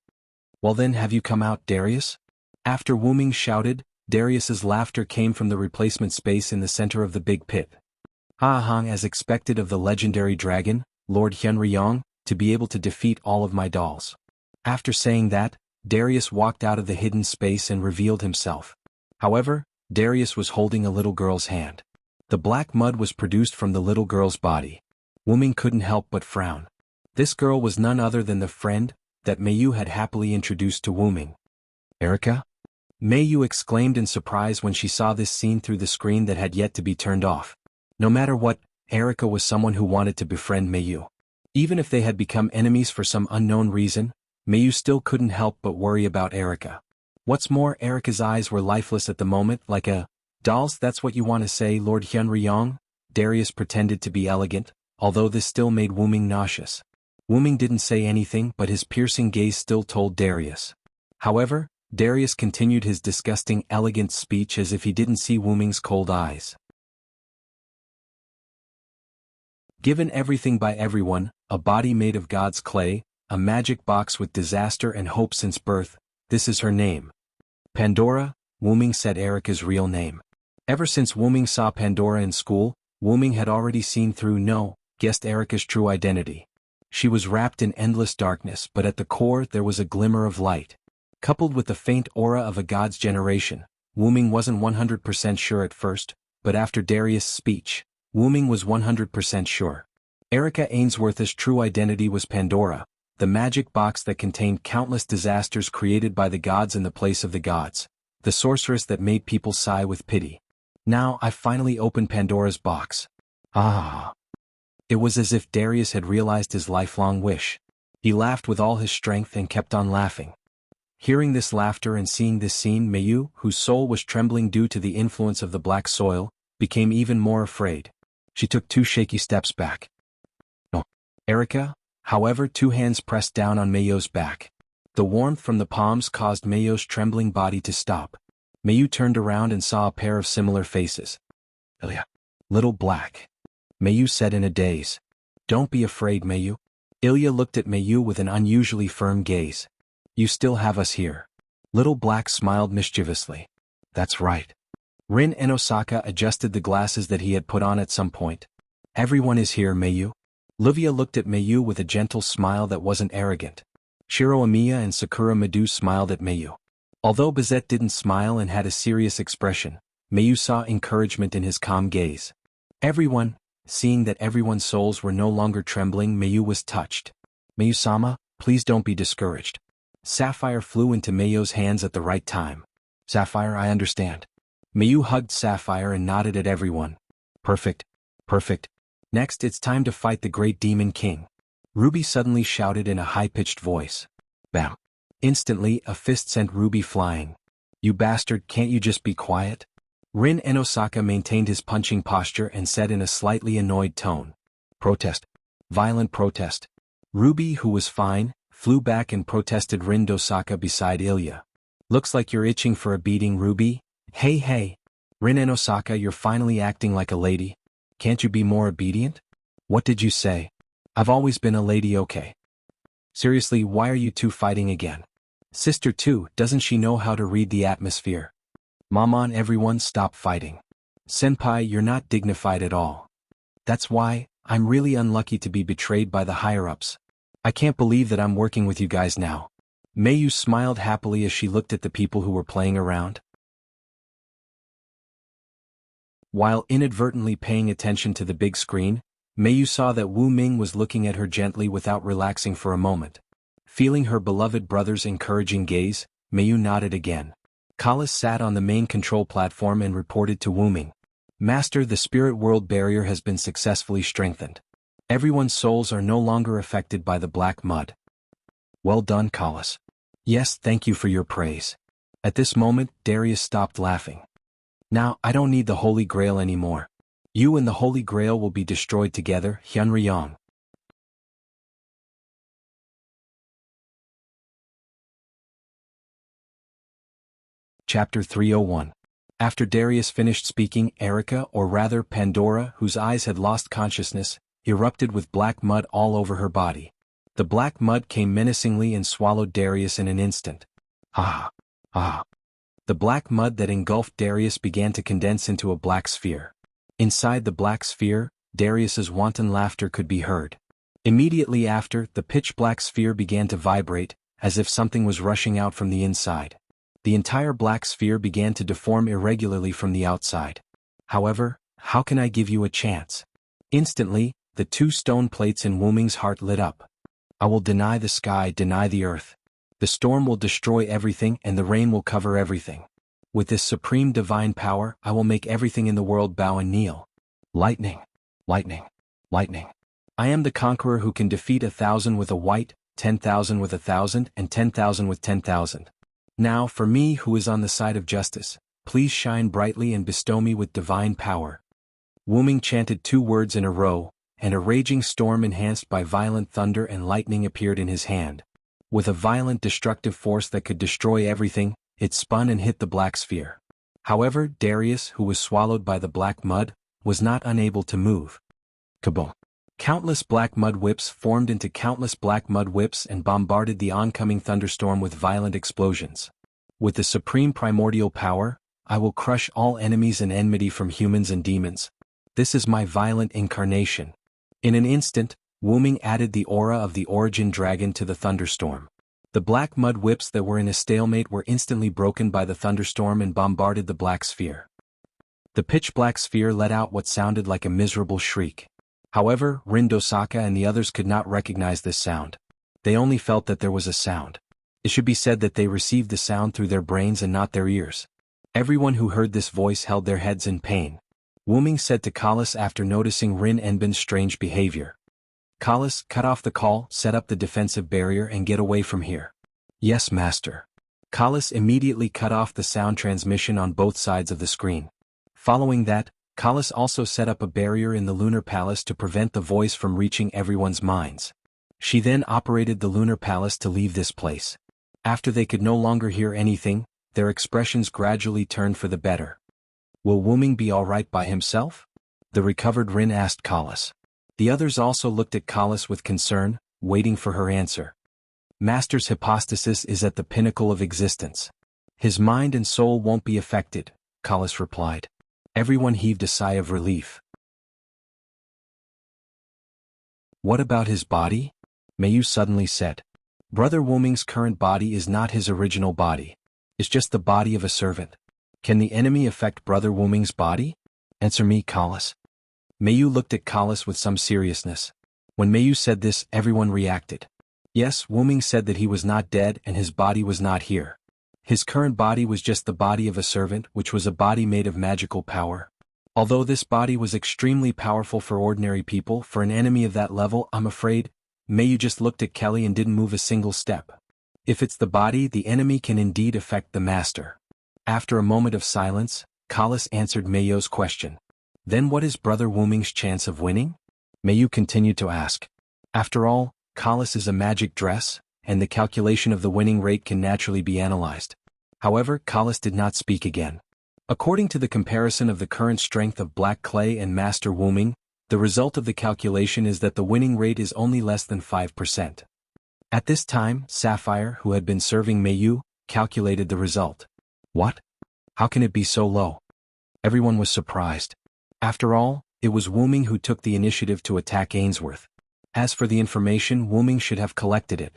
Well then, have you come out, Darius? After Wu-Ming shouted, Darius's laughter came from the replacement space in the center of the big pit. Ha-ha, as expected of the legendary dragon, Lord Hyun-Ryong, to be able to defeat all of my dolls. After saying that, Darius walked out of the hidden space and revealed himself. However, Darius was holding a little girl's hand. The black mud was produced from the little girl's body. Wu-Ming couldn't help but frown. This girl was none other than the friend that Meiyu had happily introduced to Wu-Ming. Erica? Meiyu exclaimed in surprise when she saw this scene through the screen that had yet to be turned off. No matter what, Erica was someone who wanted to befriend Meiyu. Even if they had become enemies for some unknown reason, Meiyu still couldn't help but worry about Erica. What's more, Erica's eyes were lifeless at the moment, like a doll's. That's what you want to say, Lord Hyun-Ryong? Darius pretended to be elegant, although this still made Wu-Ming nauseous. Wu-Ming didn't say anything, but his piercing gaze still told Darius. However, Darius continued his disgusting, elegant speech as if he didn't see Wu-Ming's cold eyes. Given everything by everyone, a body made of God's clay, a magic box with disaster and hope since birth, this is her name. Pandora, Wu-Ming said Erica's real name. Ever since Wu-Ming saw Pandora in school, Wu-Ming had already seen through guessed Erica's true identity. She was wrapped in endless darkness, but at the core there was a glimmer of light. Coupled with the faint aura of a god's generation, Wu-Ming wasn't 100% sure at first, but after Darius' speech, Wu-Ming was 100% sure. Erica Ainsworth's true identity was Pandora, the magic box that contained countless disasters created by the gods in the place of the gods, the sorceress that made people sigh with pity. Now I finally opened Pandora's box. Ah! It was as if Darius had realized his lifelong wish. He laughed with all his strength and kept on laughing. Hearing this laughter and seeing this scene, Meiyu, whose soul was trembling due to the influence of the black soil, became even more afraid. She took 2 shaky steps back. No. Erica, however, 2 hands pressed down on Meiyu's back. The warmth from the palms caused Meiyu's trembling body to stop. Meiyu turned around and saw a pair of similar faces. Ilya. Little Black. Meiyu said in a daze. Don't be afraid, Meiyu. Ilya looked at Meiyu with an unusually firm gaze. You still have us here. Little Black smiled mischievously. That's right. Rin and Osaka adjusted the glasses that he had put on at some point. Everyone is here, Meiyu. Livia looked at Meiyu with a gentle smile that wasn't arrogant. Shiro Amiya and Sakura Madu smiled at Meiyu. Although Bizet didn't smile and had a serious expression, Meiyu saw encouragement in his calm gaze. Everyone, seeing that everyone's souls were no longer trembling, Meiyu was touched. Meiyu-sama, please don't be discouraged. Sapphire flew into Meiyu's hands at the right time. Sapphire, I understand. Meiyu hugged Sapphire and nodded at everyone. Perfect. Perfect. Next, it's time to fight the great demon king. Ruby suddenly shouted in a high-pitched voice. Bam. Instantly, a fist sent Ruby flying. You bastard, can't you just be quiet? Rin and Osaka maintained his punching posture and said in a slightly annoyed tone. Protest. Violent protest. Ruby, who was fine, flew back and protested Rin Osaka beside Ilya. Looks like you're itching for a beating, Ruby. Hey. Rin and Osaka, you're finally acting like a lady. Can't you be more obedient? What did you say? I've always been a lady, okay? Seriously, why are you two fighting again? Sister too, doesn't she know how to read the atmosphere? Maman, everyone stop fighting. Senpai, you're not dignified at all. That's why, I'm really unlucky to be betrayed by the higher-ups. I can't believe that I'm working with you guys now. Mayu smiled happily as she looked at the people who were playing around. While inadvertently paying attention to the big screen, Mayu saw that Wu Ming was looking at her gently without relaxing for a moment. Feeling her beloved brother's encouraging gaze, Mayu nodded again. Kalis sat on the main control platform and reported to Wu Ming. Master, the spirit world barrier has been successfully strengthened. Everyone's souls are no longer affected by the black mud. Well done, Kalis. Yes, thank you for your praise. At this moment, Darius stopped laughing. Now, I don't need the Holy Grail anymore. You and the Holy Grail will be destroyed together, Hyunryong. Chapter 301. After Darius finished speaking, Erica, or rather Pandora, whose eyes had lost consciousness, erupted with black mud all over her body. The black mud came menacingly and swallowed Darius in an instant. Ah! Ah! The black mud that engulfed Darius began to condense into a black sphere. Inside the black sphere, Darius's wanton laughter could be heard. Immediately after, the pitch-black sphere began to vibrate, as if something was rushing out from the inside. The entire black sphere began to deform irregularly from the outside. However, how can I give you a chance? Instantly, the two stone plates in Wu Ming's heart lit up. I will deny the sky, deny the earth. The storm will destroy everything and the rain will cover everything. With this supreme divine power, I will make everything in the world bow and kneel. Lightning, lightning, lightning. I am the conqueror who can defeat 1,000 with a white, 10,000 with 1,000, and 10,000 with 10,000. Now, for me who is on the side of justice, please shine brightly and bestow me with divine power. Wu Ming chanted 2 words in a row, and a raging storm enhanced by violent thunder and lightning appeared in his hand. With a violent destructive force that could destroy everything, it spun and hit the black sphere. However, Darius, who was swallowed by the black mud, was not unable to move. Kaboom! Countless black mud whips formed into countless black mud whips and bombarded the oncoming thunderstorm with violent explosions. With the supreme primordial power, I will crush all enemies and enmity from humans and demons. This is my violent incarnation. In an instant, Wu Ming added the aura of the origin dragon to the thunderstorm. The black mud whips that were in a stalemate were instantly broken by the thunderstorm and bombarded the black sphere. The pitch-black sphere let out what sounded like a miserable shriek. However, Rindosaka and the others could not recognize this sound. They only felt that there was a sound. It should be said that they received the sound through their brains and not their ears. Everyone who heard this voice held their heads in pain. Wu Ming said to Kalis after noticing Rin Enbin's strange behavior. Kalis, cut off the call, set up the defensive barrier and get away from here. Yes, master. Kalis immediately cut off the sound transmission on both sides of the screen. Following that, Kalis also set up a barrier in the Lunar Palace to prevent the voice from reaching everyone's minds. She then operated the Lunar Palace to leave this place. After they could no longer hear anything, their expressions gradually turned for the better. Will Wu Ming be alright by himself? The recovered Rin asked Kalis. The others also looked at Kalis with concern, waiting for her answer. Master's hypostasis is at the pinnacle of existence. His mind and soul won't be affected, Kalis replied. Everyone heaved a sigh of relief. What about his body? Mayu suddenly said. Brother Wu Ming's current body is not his original body. It's just the body of a servant. Can the enemy affect Brother Wu Ming's body? Answer me, Kalis. Mayu looked at Kalis with some seriousness. When Mayu said this, everyone reacted. Yes, Wu Ming said that he was not dead and his body was not here. His current body was just the body of a servant, which was a body made of magical power. Although this body was extremely powerful for ordinary people, for an enemy of that level, I'm afraid, Mayu just looked at Kelly and didn't move a single step. If it's the body, the enemy can indeed affect the master. After a moment of silence, Kalis answered Mayu's question. Then what is Brother Wu Ming's chance of winning? Mayu continued to ask. After all, Kalis is a magic dress, and the calculation of the winning rate can naturally be analyzed. However, Kalis did not speak again. According to the comparison of the current strength of black clay and master Wuming, the result of the calculation is that the winning rate is only less than 5%. At this time, Sapphire, who had been serving Meiyu, calculated the result. What? How can it be so low? Everyone was surprised. After all, it was Wuming who took the initiative to attack Ainsworth. As for the information, Wuming should have collected it.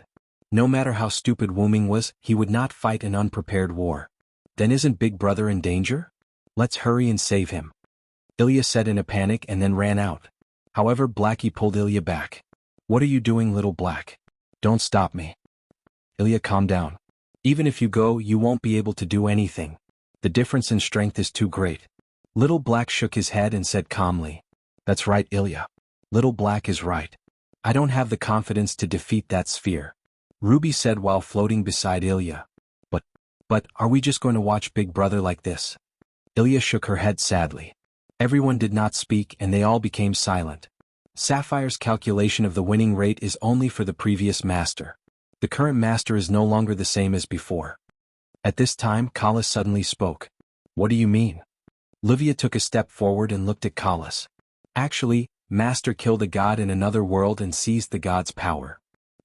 No matter how stupid Wuming was, he would not fight an unprepared war. Then isn't Big Brother in danger? Let's hurry and save him. Ilya said in a panic and then ran out. However, Blackie pulled Ilya back. What are you doing, little Black? Don't stop me. Ilya, calm down. Even if you go, you won't be able to do anything. The difference in strength is too great. Little Black shook his head and said calmly. That's right, Ilya. Little Black is right. I don't have the confidence to defeat that sphere. Ruby said while floating beside Ilya. But, are we just going to watch Big Brother like this? Ilya shook her head sadly. Everyone did not speak and they all became silent. Sapphire's calculation of the winning rate is only for the previous master. The current master is no longer the same as before. At this time, Kalas suddenly spoke. What do you mean? Livia took a step forward and looked at Kalas. Actually, Master killed a god in another world and seized the god's power.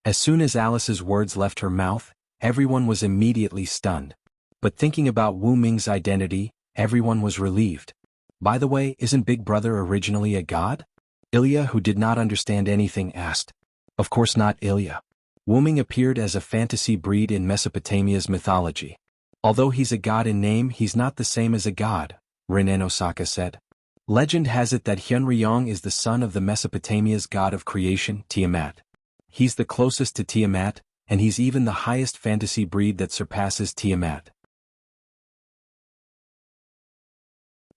As soon as Alice's words left her mouth, everyone was immediately stunned. But thinking about Wu Ming's identity, everyone was relieved. By the way, isn't Big Brother originally a god? Ilya, who did not understand anything, asked. Of course not, Ilya. Wu Ming appeared as a fantasy breed in Mesopotamia's mythology. Although he's a god in name, he's not the same as a god, Rin Enosaka said. Legend has it that Hyunryong is the son of the Mesopotamia's god of creation, Tiamat. He's the closest to Tiamat, and he's even the highest fantasy breed that surpasses Tiamat.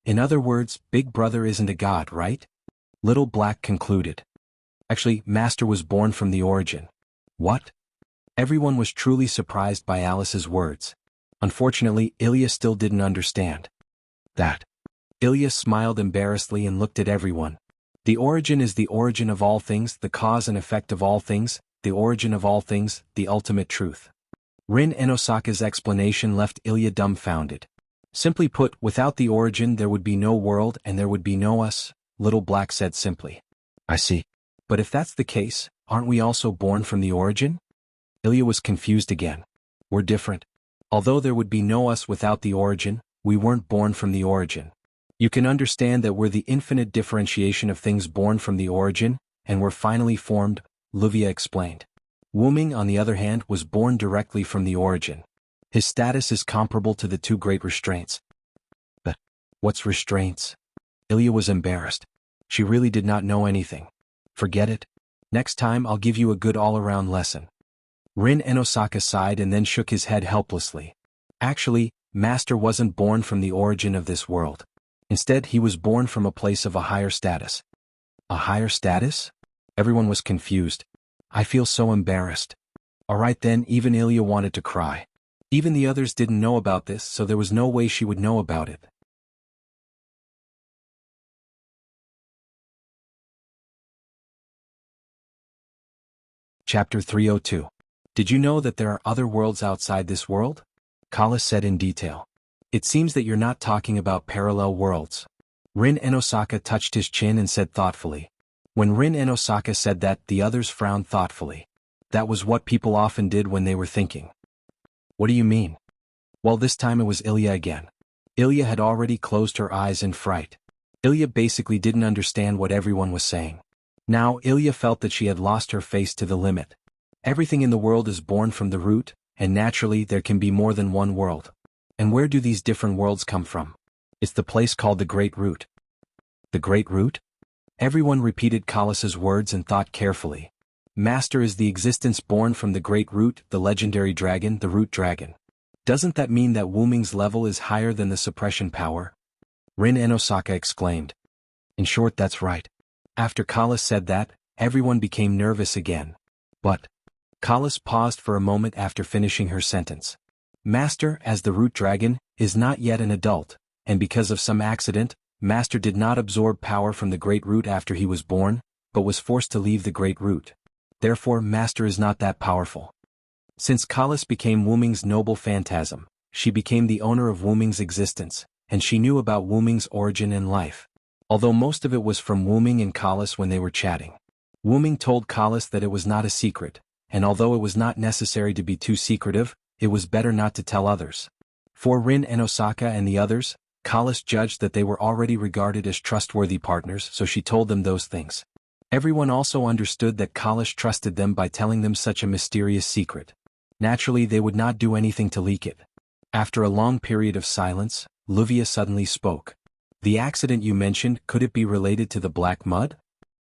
In other words, Big Brother isn't a god, right? Little Black concluded. Actually, Master was born from the origin. What? Everyone was truly surprised by Alice's words. Unfortunately, Ilya still didn't understand. That. Ilya smiled embarrassedly and looked at everyone. The origin is the origin of all things, the cause and effect of all things, the origin of all things, the ultimate truth. Rin Enosaka's explanation left Ilya dumbfounded. Simply put, without the origin there would be no world and there would be no us, Little Black said simply. I see. But if that's the case, aren't we also born from the origin? Ilya was confused again. We're different. Although there would be no us without the origin, we weren't born from the origin. You can understand that we're the infinite differentiation of things born from the origin, and were finally formed, Livia explained. Wu Ming, on the other hand, was born directly from the origin. His status is comparable to the two great restraints. But what's restraints? Ilya was embarrassed. She really did not know anything. Forget it. Next time I'll give you a good all-around lesson. Rin Enosaka sighed and then shook his head helplessly. Actually, Master wasn't born from the origin of this world. Instead, he was born from a place of a higher status. A higher status? Everyone was confused. I feel so embarrassed. Alright then, even Ilya wanted to cry. Even the others didn't know about this, so there was no way she would know about it. Chapter 302. Did you know that there are other worlds outside this world? Kalas said in detail. It seems that you're not talking about parallel worlds. Rin Enosaka touched his chin and said thoughtfully. When Rin Enosaka said that, the others frowned thoughtfully. That was what people often did when they were thinking. What do you mean? Well, this time it was Ilya again. Ilya had already closed her eyes in fright. Ilya basically didn't understand what everyone was saying. Now, Ilya felt that she had lost her face to the limit. Everything in the world is born from the root, and naturally there can be more than one world. And where do these different worlds come from? It's the place called the Great Root. The Great Root? Everyone repeated Kalas's words and thought carefully. Master is the existence born from the Great Root, the legendary dragon, the Root Dragon. Doesn't that mean that Wu Ming's level is higher than the suppression power? Rin Enosaka exclaimed. In short, that's right. After Kalas said that, everyone became nervous again. But Kalas paused for a moment after finishing her sentence. Master, as the Root Dragon, is not yet an adult, and because of some accident, Master did not absorb power from the Great Root after he was born, but was forced to leave the Great Root. Therefore, Master is not that powerful. Since Kalas became Wu Ming's noble phantasm, she became the owner of Wu Ming's existence, and she knew about Wu Ming's origin and life. Although most of it was from Wu Ming and Kalis when they were chatting. Wu Ming told Kalis that it was not a secret, and although it was not necessary to be too secretive, it was better not to tell others. For Rin and Osaka and the others, Kalis judged that they were already regarded as trustworthy partners, so she told them those things. Everyone also understood that Kalis trusted them by telling them such a mysterious secret. Naturally, they would not do anything to leak it. After a long period of silence, Luvia suddenly spoke. The accident you mentioned, could it be related to the black mud?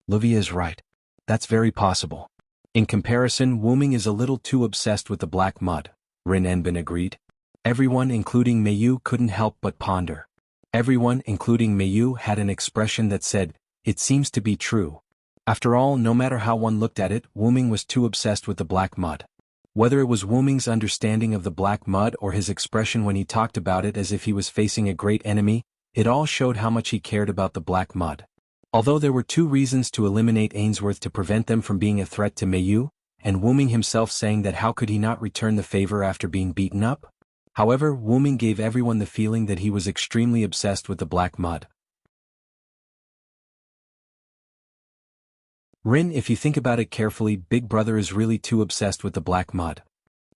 Luvia is right. That's very possible. In comparison, Wu Ming is a little too obsessed with the black mud, Rin Enbin agreed. Everyone, including Meiyu, couldn't help but ponder. Everyone, including Meiyu, had an expression that said, "It seems to be true." After all, no matter how one looked at it, Wu Ming was too obsessed with the black mud. Whether it was Wu Ming's understanding of the black mud or his expression when he talked about it as if he was facing a great enemy, it all showed how much he cared about the black mud. Although there were 2 reasons to eliminate Ainsworth to prevent them from being a threat to Meiyu, and Wu Ming himself saying that how could he not return the favor after being beaten up? However, Wu Ming gave everyone the feeling that he was extremely obsessed with the black mud. Rin, if you think about it carefully, Big Brother is really too obsessed with the black mud.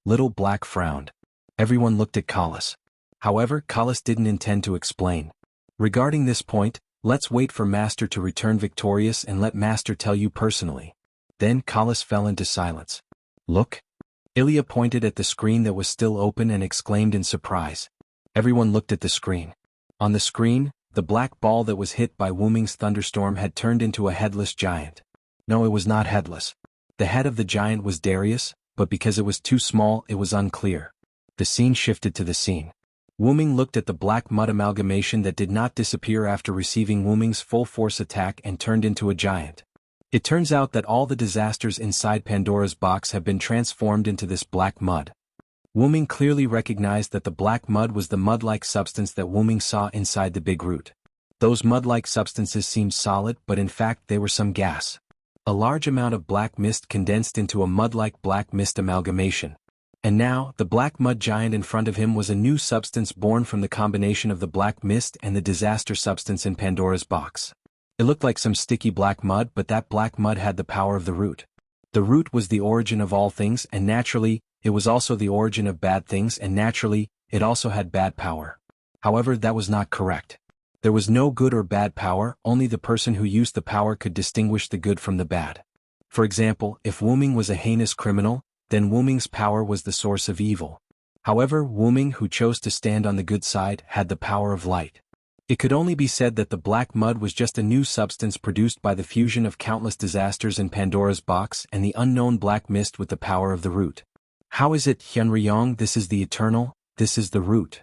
Little Black frowned. Everyone looked at Kalis. However, Kalis didn't intend to explain. Regarding this point, let's wait for Master to return victorious and let Master tell you personally. Then Kalis fell into silence. Look. Ilya pointed at the screen that was still open and exclaimed in surprise. Everyone looked at the screen. On the screen, the black ball that was hit by Wu Ming's thunderstorm had turned into a headless giant. No, it was not headless. The head of the giant was Darius, but because it was too small, it was unclear. The scene shifted to the scene. Wu Ming looked at the black mud amalgamation that did not disappear after receiving Wu Ming's full force attack and turned into a giant. It turns out that all the disasters inside Pandora's box have been transformed into this black mud. Wu Ming clearly recognized that the black mud was the mud-like substance that Wu Ming saw inside the big root. Those mud-like substances seemed solid, but in fact they were some gas. A large amount of black mist condensed into a mud-like black mist amalgamation. And now, the black mud giant in front of him was a new substance born from the combination of the black mist and the disaster substance in Pandora's box. It looked like some sticky black mud, but that black mud had the power of the root. The root was the origin of all things, and naturally, it was also the origin of bad things, and naturally, it also had bad power. However, that was not correct. There was no good or bad power, only the person who used the power could distinguish the good from the bad. For example, if Wu Ming was a heinous criminal, then Wu Ming's power was the source of evil. However, Wu Ming, who chose to stand on the good side, had the power of light. It could only be said that the black mud was just a new substance produced by the fusion of countless disasters in Pandora's box and the unknown black mist with the power of the root. How is it, Hyunryong, this is the eternal, this is the root?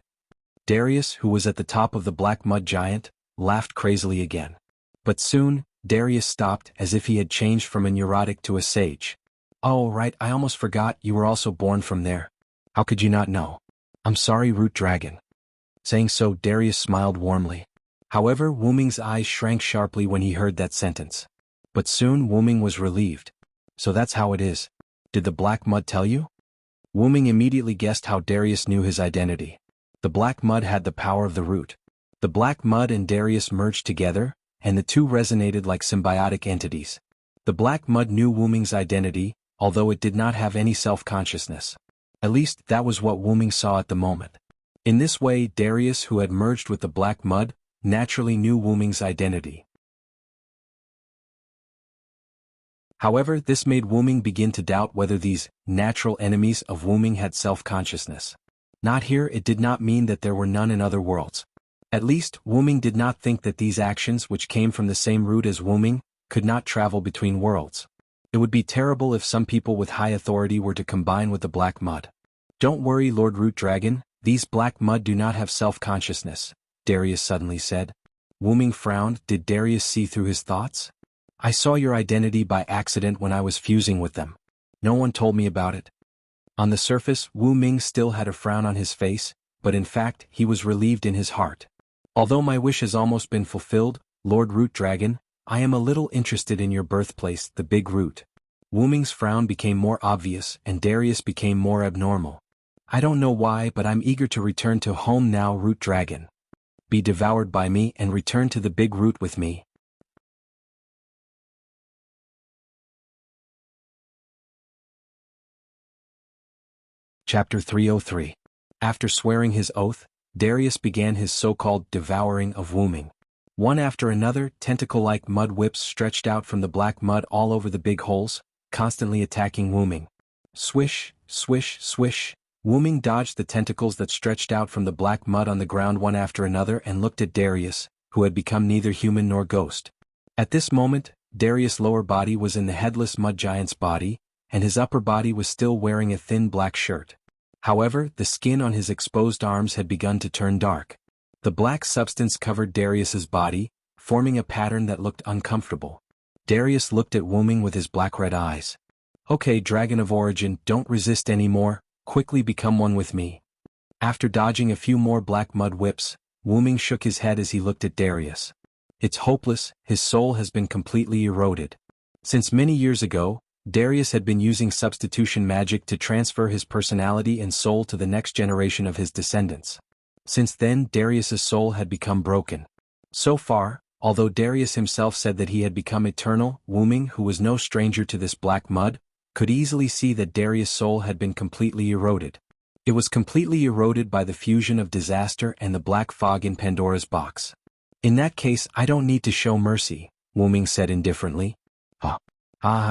Darius, who was at the top of the black mud giant, laughed crazily again. But soon, Darius stopped as if he had changed from a neurotic to a sage. Oh right, I almost forgot, you were also born from there. How could you not know? I'm sorry, Root Dragon. Saying so, Darius smiled warmly. However, Wu Ming's eyes shrank sharply when he heard that sentence. But soon Wu Ming was relieved. So that's how it is. Did the black mud tell you? Wu Ming immediately guessed how Darius knew his identity. The black mud had the power of the root. The black mud and Darius merged together, and the two resonated like symbiotic entities. The black mud knew Wu Ming's identity, although it did not have any self-consciousness. At least, that was what Wu Ming saw at the moment. In this way, Darius, who had merged with the black mud, naturally knew Wu Ming's identity. However, this made Wu Ming begin to doubt whether these natural enemies of Wu Ming had self-consciousness. Not here, it did not mean that there were none in other worlds. At least, Wu Ming did not think that these actions, which came from the same root as Wu Ming, could not travel between worlds. It would be terrible if some people with high authority were to combine with the black mud. Don't worry, Lord Root Dragon, these black mud do not have self-consciousness, Darius suddenly said. Wu Ming frowned. Did Darius see through his thoughts? I saw your identity by accident when I was fusing with them. No one told me about it. On the surface, Wu Ming still had a frown on his face, but in fact, he was relieved in his heart. Although my wish has almost been fulfilled, Lord Root Dragon, I am a little interested in your birthplace, the Big Root. Wu Ming's frown became more obvious and Darius became more abnormal. I don't know why, but I'm eager to return to home now, Root Dragon. be devoured by me and return to the big root with me. Chapter 303. After swearing his oath, Darius began his so-called devouring of Wuming. One after another, tentacle-like mud whips stretched out from the black mud all over the big holes, constantly attacking Wuming. Swish, swish, swish. Wuming dodged the tentacles that stretched out from the black mud on the ground one after another and looked at Darius, who had become neither human nor ghost. At this moment, Darius' lower body was in the headless mud giant's body, and his upper body was still wearing a thin black shirt. However, the skin on his exposed arms had begun to turn dark. The black substance covered Darius's body, forming a pattern that looked uncomfortable. Darius looked at Wuming with his black-red eyes. Okay, Dragon of Origin, don't resist anymore, quickly become one with me. After dodging a few more black mud whips, Wuming shook his head as he looked at Darius. It's hopeless, his soul has been completely eroded. Since many years ago, Darius had been using substitution magic to transfer his personality and soul to the next generation of his descendants. Since then, Darius's soul had become broken. So far, although Darius himself said that he had become eternal, Wuming, who was no stranger to this black mud, could easily see that Darius' soul had been completely eroded. It was completely eroded by the fusion of disaster and the black fog in Pandora's box. In that case, I don't need to show mercy, Wuming said indifferently.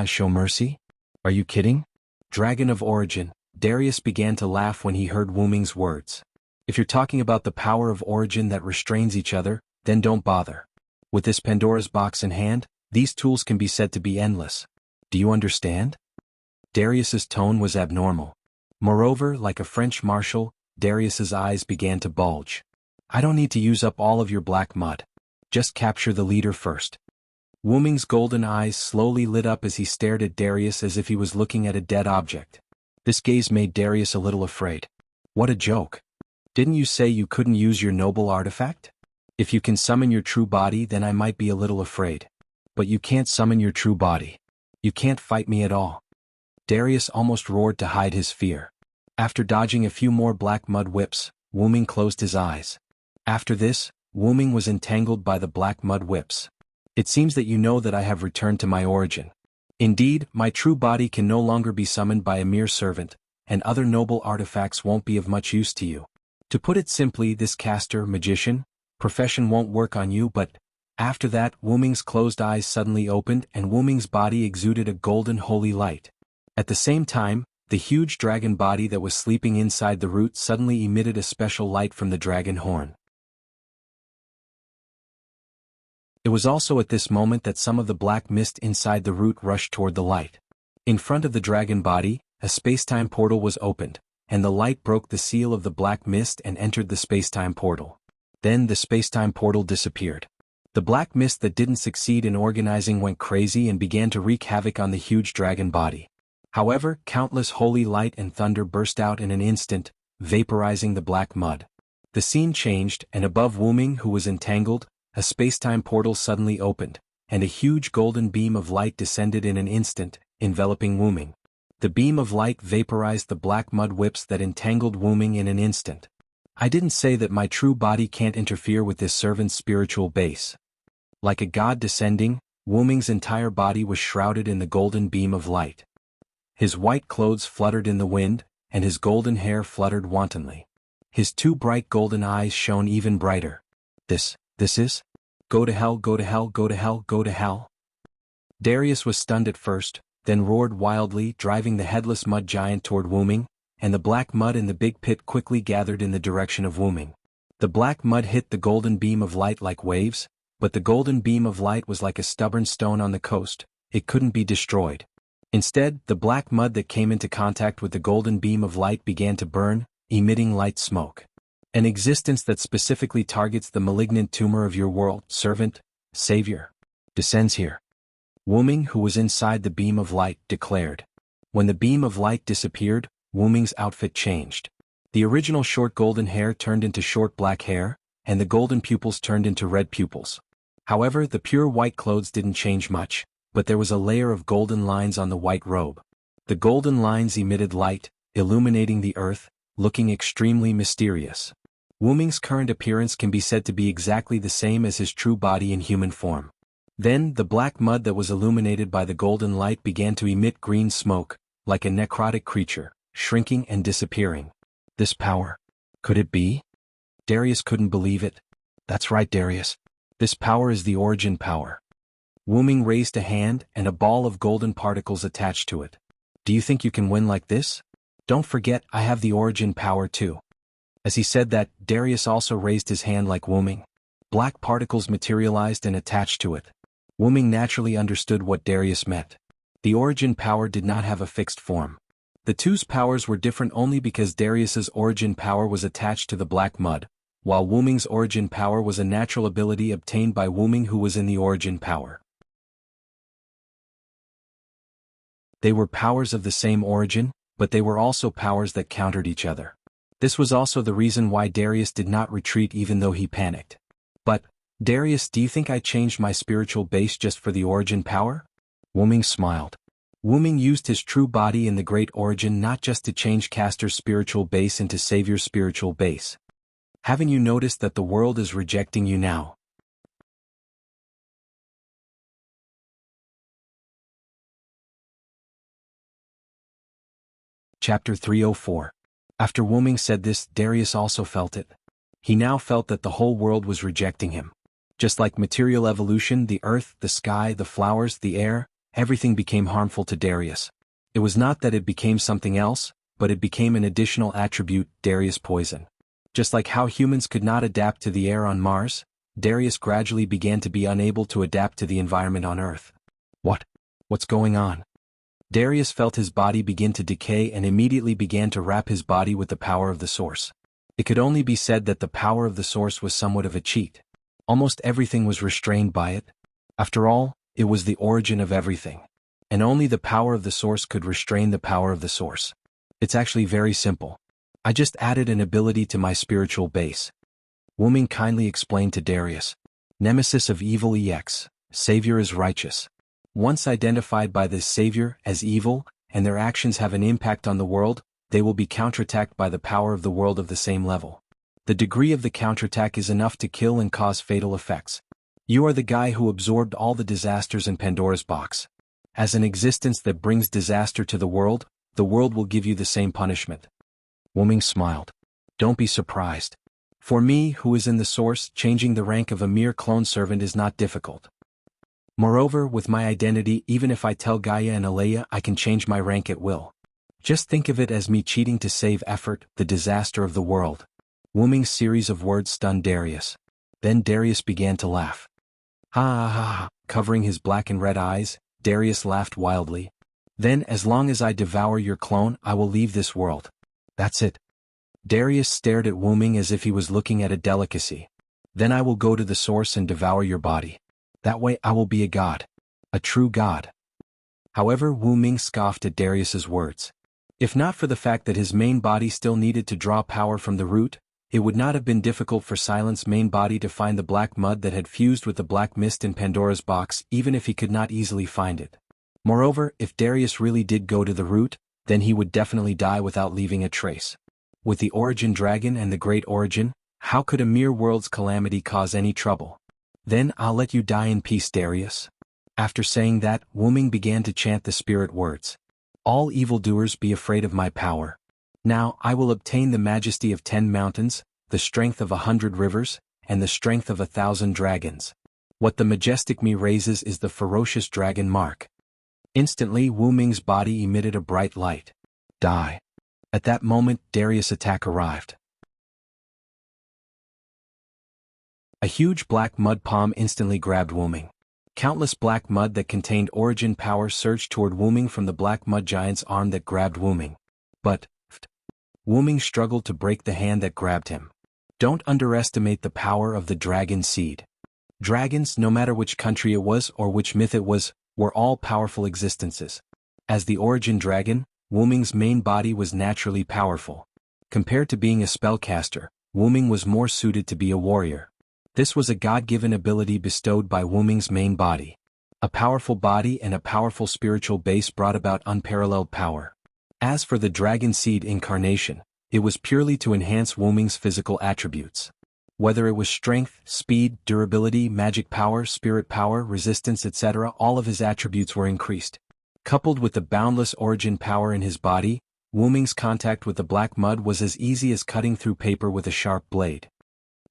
Show mercy? Are you kidding? Dragon of Origin, Darius began to laugh when he heard Wuming's words. If you're talking about the power of origin that restrains each other, then don't bother. With this Pandora's box in hand, these tools can be said to be endless. Do you understand? Darius's tone was abnormal. Moreover, like a French marshal, Darius's eyes began to bulge. I don't need to use up all of your black mud. Just capture the leader first. Wuming's golden eyes slowly lit up as he stared at Darius as if he was looking at a dead object. This gaze made Darius a little afraid. What a joke. Didn't you say you couldn't use your noble artifact? If you can summon your true body, then I might be a little afraid. But you can't summon your true body. You can't fight me at all. Darius almost roared to hide his fear. After dodging a few more black mud whips, Wuming closed his eyes. After this, Wuming was entangled by the black mud whips. It seems that you know that I have returned to my origin. Indeed, my true body can no longer be summoned by a mere servant, and other noble artifacts won't be of much use to you. To put it simply, this caster, magician, profession won't work on you, but after that, Wuming's closed eyes suddenly opened and Wuming's body exuded a golden holy light. At the same time, the huge dragon body that was sleeping inside the root suddenly emitted a special light from the dragon horn. It was also at this moment that some of the black mist inside the root rushed toward the light. In front of the dragon body, a spacetime portal was opened, and the light broke the seal of the black mist and entered the spacetime portal. Then the spacetime portal disappeared. The black mist that didn't succeed in organizing went crazy and began to wreak havoc on the huge dragon body. However, countless holy light and thunder burst out in an instant, vaporizing the black mud. The scene changed, and above Wuming, who was entangled, a spacetime portal suddenly opened, and a huge golden beam of light descended in an instant, enveloping Wuming. The beam of light vaporized the black mud whips that entangled Wuming in an instant. I didn't say that my true body can't interfere with this servant's spiritual base. Like a god descending, Wuming's entire body was shrouded in the golden beam of light. His white clothes fluttered in the wind, and his golden hair fluttered wantonly. His two bright golden eyes shone even brighter. This is? Go to hell, go to hell, go to hell, go to hell. Darius was stunned at first, then roared wildly, driving the headless mud giant toward Wuming, and the black mud in the big pit quickly gathered in the direction of Wuming. The black mud hit the golden beam of light like waves, but the golden beam of light was like a stubborn stone on the coast, it couldn't be destroyed. Instead, the black mud that came into contact with the golden beam of light began to burn, emitting light smoke. An existence that specifically targets the malignant tumor of your world, servant, savior, descends here. Wuming, who was inside the beam of light, declared. When the beam of light disappeared, Wuming's outfit changed. The original short golden hair turned into short black hair, and the golden pupils turned into red pupils. However, the pure white clothes didn't change much, but there was a layer of golden lines on the white robe. The golden lines emitted light, illuminating the earth, looking extremely mysterious. Wu-Ming's current appearance can be said to be exactly the same as his true body in human form. Then, the black mud that was illuminated by the golden light began to emit green smoke, like a necrotic creature, shrinking and disappearing. This power. Could it be? Darius couldn't believe it. That's right, Darius. This power is the origin power. Wu-Ming raised a hand and a ball of golden particles attached to it. Do you think you can win like this? Don't forget, I have the origin power too. As he said that, Darius also raised his hand like Wu-Ming. Black particles materialized and attached to it. Wu-Ming naturally understood what Darius meant. The origin power did not have a fixed form. The two's powers were different only because Darius's origin power was attached to the black mud, while Wu-Ming's origin power was a natural ability obtained by Wu-Ming who was in the origin power. They were powers of the same origin, but they were also powers that countered each other. This was also the reason why Darius did not retreat even though he panicked. But, Darius, do you think I changed my spiritual base just for the origin power? Wu-Ming smiled. Wu-Ming used his true body in the great origin not just to change Castor's spiritual base into Savior's spiritual base. Haven't you noticed that the world is rejecting you now? Chapter 304. After Wu-Ming said this, Darius also felt it. He now felt that the whole world was rejecting him. Just like material evolution, the earth, the sky, the flowers, the air, everything became harmful to Darius. It was not that it became something else, but it became an additional attribute, Darius poison. Just like how humans could not adapt to the air on Mars, Darius gradually began to be unable to adapt to the environment on Earth. What's going on? Darius felt his body begin to decay and immediately began to wrap his body with the power of the source. It could only be said that the power of the source was somewhat of a cheat. Almost everything was restrained by it. After all, it was the origin of everything. And only the power of the source could restrain the power of the source. It's actually very simple. I just added an ability to my spiritual base. Wu-Ming kindly explained to Darius. Nemesis of evil EX, Savior is righteous. Once identified by this Savior as evil, and their actions have an impact on the world, they will be counterattacked by the power of the world of the same level. The degree of the counterattack is enough to kill and cause fatal effects. You are the guy who absorbed all the disasters in Pandora's box. As an existence that brings disaster to the world will give you the same punishment. Wu-Ming smiled. Don't be surprised. For me, who is in the source, changing the rank of a mere clone servant is not difficult. Moreover, with my identity, even if I tell Gaia and Alea I can change my rank at will. Just think of it as me cheating to save effort, the disaster of the world. Wu-Ming's series of words stunned Darius. Then Darius began to laugh. Ha ha ha, covering his black and red eyes, Darius laughed wildly. Then, as long as I devour your clone, I will leave this world. That's it. Darius stared at Wu-Ming as if he was looking at a delicacy. Then I will go to the source and devour your body. That way I will be a god. A true god. However, Wu-Ming scoffed at Darius's words. If not for the fact that his main body still needed to draw power from the root, it would not have been difficult for Silent's main body to find the black mud that had fused with the black mist in Pandora's box, even if he could not easily find it. Moreover, if Darius really did go to the root, then he would definitely die without leaving a trace. With the origin dragon and the great origin, how could a mere world's calamity cause any trouble? Then I'll let you die in peace, Darius. After saying that, Wu-Ming began to chant the spirit words. All evildoers be afraid of my power. Now I will obtain the majesty of 10 mountains, the strength of 100 rivers, and the strength of 1,000 dragons. What the majestic me raises is the ferocious dragon mark. Instantly Wu-Ming's body emitted a bright light. Die. At that moment Darius' attack arrived. A huge black mud palm instantly grabbed Wu-Ming. Countless black mud that contained origin power surged toward Wu-Ming from the black mud giant's arm that grabbed Wu-Ming. But, Wu-Ming struggled to break the hand that grabbed him. Don't underestimate the power of the dragon seed. Dragons, no matter which country it was or which myth it was, were all powerful existences. As the origin dragon, Wu-Ming's main body was naturally powerful. Compared to being a spellcaster, Wu-Ming was more suited to be a warrior. This was a God-given ability bestowed by Wu-Ming's main body. A powerful body and a powerful spiritual base brought about unparalleled power. As for the dragon seed incarnation, It was purely to enhance Wu Ming's physical attributes. Whether it was strength, speed, durability, magic power, spirit power, resistance, etc., all of his attributes were increased. Coupled with the boundless origin power in his body, Wu Ming's contact with the black mud was as easy as cutting through paper with a sharp blade.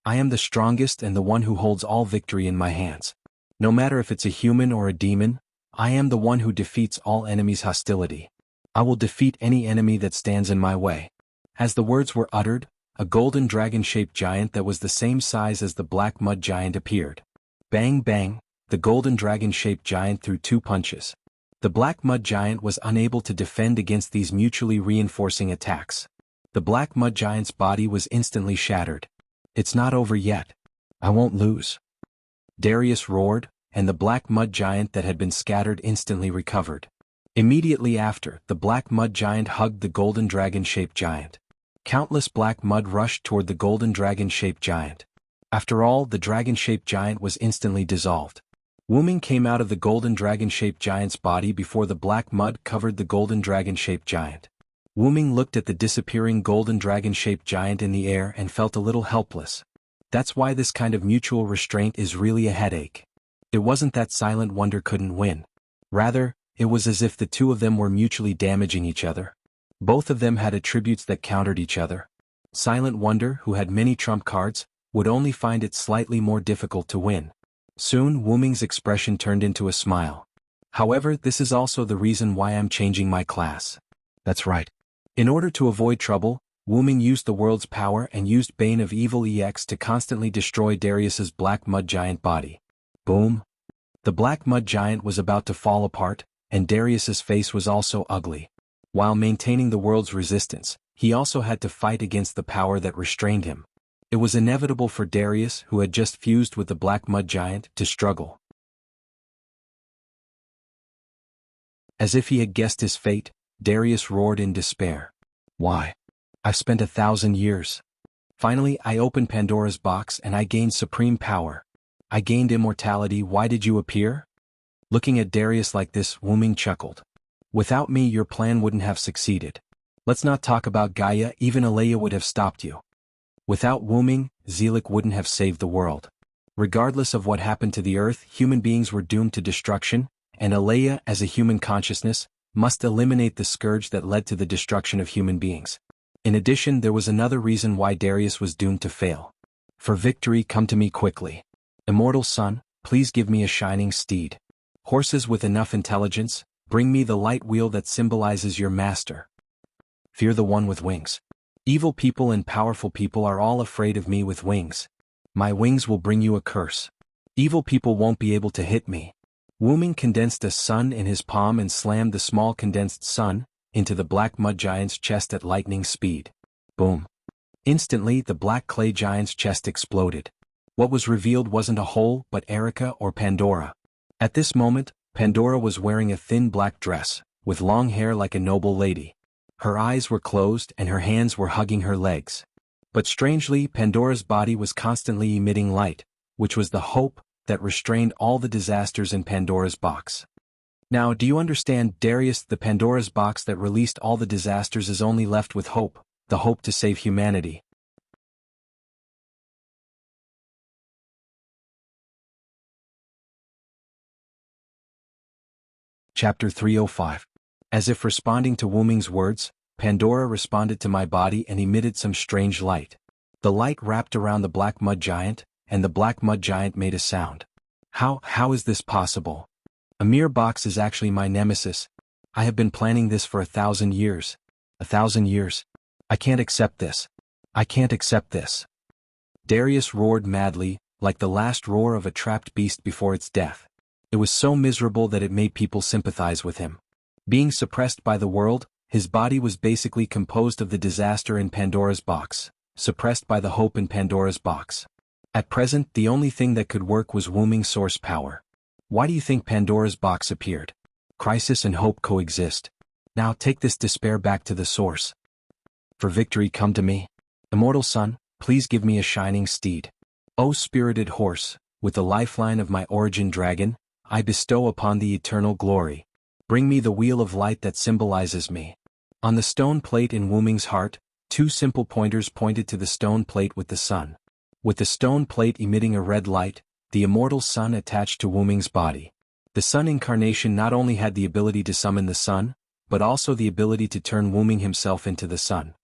I am the strongest and the one who holds all victory in my hands. No matter if it's a human or a demon, I am the one who defeats all enemies' hostility. I will defeat any enemy that stands in my way. As the words were uttered, a golden dragon-shaped giant that was the same size as the black mud giant appeared. Bang bang, the golden dragon-shaped giant threw 2 punches. The black mud giant was unable to defend against these mutually reinforcing attacks. The black mud giant's body was instantly shattered. It's not over yet. I won't lose. Darius roared, and the black mud giant that had been scattered instantly recovered. Immediately after, the black mud giant hugged the golden dragon-shaped giant. Countless black mud rushed toward the golden dragon-shaped giant. After all, the dragon-shaped giant was instantly dissolved. Wu Ming came out of the golden dragon-shaped giant's body before the black mud covered the golden dragon-shaped giant. Wu Ming looked at the disappearing golden dragon-shaped giant in the air and felt a little helpless. That's why this kind of mutual restraint is really a headache. It wasn't that Silent Wonder couldn't win. Rather, it was as if the two of them were mutually damaging each other. Both of them had attributes that countered each other. Silent Wonder, who had many trump cards, would only find it slightly more difficult to win. Soon Wu Ming's expression turned into a smile. However, this is also the reason why I'm changing my class. That's right. In order to avoid trouble, Wu Ming used the world's power and used Bane of Evil EX to constantly destroy Darius's black mud giant body. Boom. The black mud giant was about to fall apart, and Darius's face was also ugly. While maintaining the world's resistance, he also had to fight against the power that restrained him. It was inevitable for Darius, who had just fused with the black mud giant, to struggle. As if he had guessed his fate, Darius roared in despair. Why? I've spent 1,000 years. Finally, I opened Pandora's box and I gained supreme power. I gained immortality. Why did you appear? Looking at Darius like this, Wu Ming chuckled. Without me, your plan wouldn't have succeeded. Let's not talk about Gaia, even Alea would have stopped you. Without Wu Ming, Zelik wouldn't have saved the world. Regardless of what happened to the Earth, human beings were doomed to destruction, and Alea, as a human consciousness, must eliminate the scourge that led to the destruction of human beings. In addition, there was another reason why Darius was doomed to fail. For victory, come to me quickly. Immortal son, please give me a shining steed. Horses with enough intelligence, bring me the light wheel that symbolizes your master. Fear the one with wings. Evil people and powerful people are all afraid of me with wings. My wings will bring you a curse. Evil people won't be able to hit me. Wu Ming condensed a sun in his palm and slammed the small condensed sun into the black mud giant's chest at lightning speed. Boom. Instantly, the black clay giant's chest exploded. What was revealed wasn't a hole but Erica or Pandora. At this moment, Pandora was wearing a thin black dress, with long hair like a noble lady. Her eyes were closed and her hands were hugging her legs. But strangely, Pandora's body was constantly emitting light, which was the hope that restrained all the disasters in Pandora's box. Now, do you understand, Darius? The Pandora's box that released all the disasters is only left with hope, the hope to save humanity. Chapter 305. As if responding to Wu Ming's words, Pandora responded to my body and emitted some strange light. The light wrapped around the black mud giant, and the black mud giant made a sound. How is this possible? A mere box is actually my nemesis. I have been planning this for 1,000 years. 1,000 years. I can't accept this. I can't accept this. Darius roared madly, like the last roar of a trapped beast before its death. It was so miserable that it made people sympathize with him. Being suppressed by the world, his body was basically composed of the disaster in Pandora's box, suppressed by the hope in Pandora's box. At present, the only thing that could work was Wu Ming's source power. Why do you think Pandora's box appeared? Crisis and hope coexist. Now take this despair back to the source. For victory, come to me. Immortal son, please give me a shining steed. O spirited horse, with the lifeline of my origin dragon, I bestow upon thee eternal glory. Bring me the wheel of light that symbolizes me. On the stone plate in Wu Ming's heart, Two simple pointers pointed to the stone plate with the sun. With the stone plate emitting a red light, the immortal sun attached to Wuming's body. The sun incarnation not only had the ability to summon the sun, but also the ability to turn Wuming himself into the sun.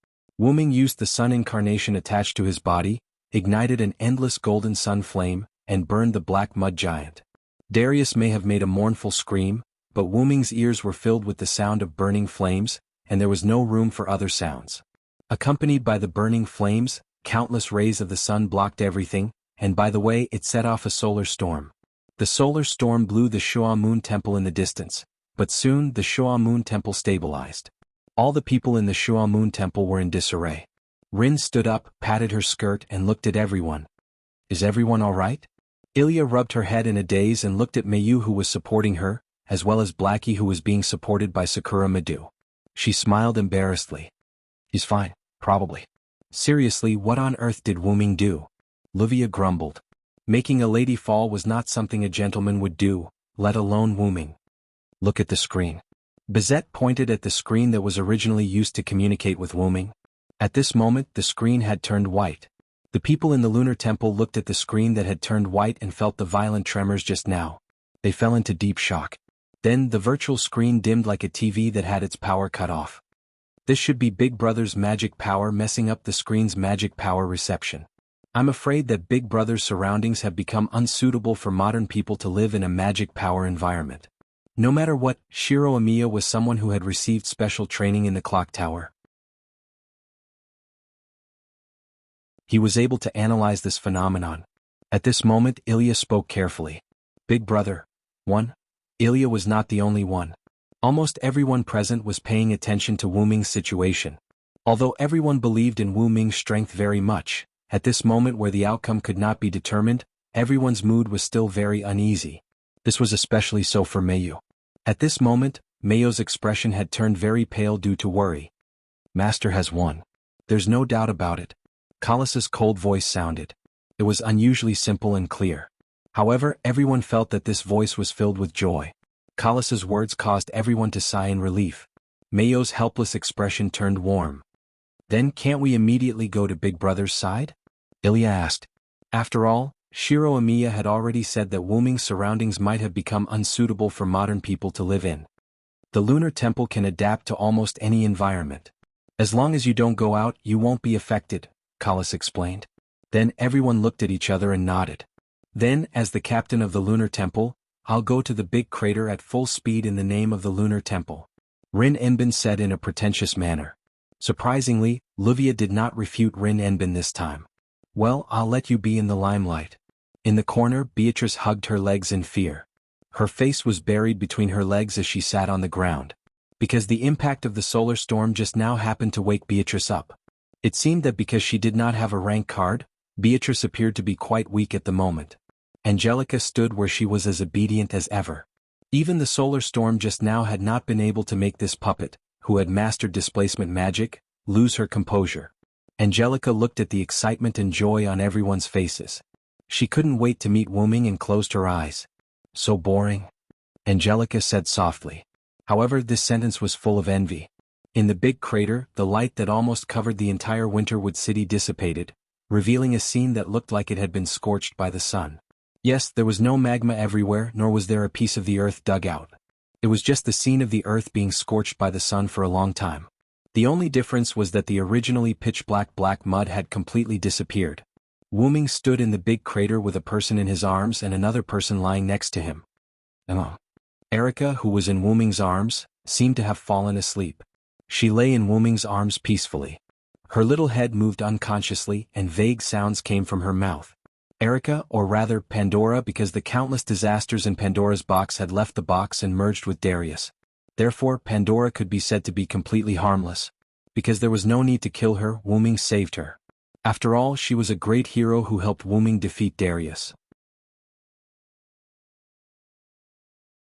Wuming used the sun incarnation attached to his body, ignited an endless golden sun flame, and burned the black mud giant. Darius may have made a mournful scream, but Wuming's ears were filled with the sound of burning flames, and there was no room for other sounds. Accompanied by the burning flames, countless rays of the sun blocked everything, and by the way it set off a solar storm. The solar storm blew the Shua Moon Temple in the distance, but soon the Shua Moon Temple stabilized. All the people in the Shua Moon Temple were in disarray. Rin stood up, patted her skirt and looked at everyone. Is everyone all right? Ilya rubbed her head in a daze and looked at Mayu who was supporting her, as well as Blackie who was being supported by Sakura Madu. She smiled embarrassedly. He's fine, probably. Seriously, what on earth did Wuming do? Livia grumbled. Making a lady fall was not something a gentleman would do, let alone Wuming. Look at the screen. Bizet pointed at the screen that was originally used to communicate with Wuming. At this moment the screen had turned white. The people in the lunar temple looked at the screen that had turned white and felt the violent tremors just now. They fell into deep shock. Then the virtual screen dimmed like a TV that had its power cut off. This should be Big Brother's magic power messing up the screen's magic power reception. I'm afraid that Big Brother's surroundings have become unsuitable for modern people to live in a magic power environment. No matter what, Shiro Amiya was someone who had received special training in the clock tower. He was able to analyze this phenomenon. At this moment Ilya spoke carefully. Big Brother. 1. Ilya was not the only one. Almost everyone present was paying attention to Wuming's situation. Although everyone believed in Wuming's strength very much, at this moment where the outcome could not be determined, everyone's mood was still very uneasy. This was especially so for Mayu. At this moment, Mayu's expression had turned very pale due to worry. Master has won. There's no doubt about it. Colossus' cold voice sounded. It was unusually simple and clear. However, everyone felt that this voice was filled with joy. Colossus' words caused everyone to sigh in relief. Mayu's helpless expression turned warm. Then can't we immediately go to Big Brother's side? Ilya asked. After all, Shiro Amiya had already said that Wuming's surroundings might have become unsuitable for modern people to live in. The lunar temple can adapt to almost any environment. As long as you don't go out, you won't be affected, Colossus explained. Then everyone looked at each other and nodded. Then, as the captain of the lunar temple, I'll go to the big crater at full speed in the name of the lunar temple. Rin Enbin said in a pretentious manner. Surprisingly, Livia did not refute Rin Enbin this time. Well, I'll let you be in the limelight. In the corner, Beatrice hugged her legs in fear. Her face was buried between her legs as she sat on the ground. Because the impact of the solar storm just now happened to wake Beatrice up. It seemed that because she did not have a rank card, Beatrice appeared to be quite weak at the moment. Angelica stood where she was as obedient as ever. Even the solar storm just now had not been able to make this puppet, who had mastered displacement magic, lose her composure. Angelica looked at the excitement and joy on everyone's faces. She couldn't wait to meet Wuming and closed her eyes. So boring? Angelica said softly. However, this sentence was full of envy. In the big crater, the light that almost covered the entire Winterwood city dissipated, revealing a scene that looked like it had been scorched by the sun. Yes, there was no magma everywhere, nor was there a piece of the earth dug out. It was just the scene of the earth being scorched by the sun for a long time. The only difference was that the originally pitch-black mud had completely disappeared. Wuming stood in the big crater with a person in his arms and another person lying next to him. Erica, who was in Wuming's arms, seemed to have fallen asleep. She lay in Wuming's arms peacefully. Her little head moved unconsciously and vague sounds came from her mouth. Erica, or rather Pandora, because the countless disasters in Pandora's box had left the box and merged with Darius. Therefore, Pandora could be said to be completely harmless. Because there was no need to kill her, Wuming saved her. After all, she was a great hero who helped Wuming defeat Darius.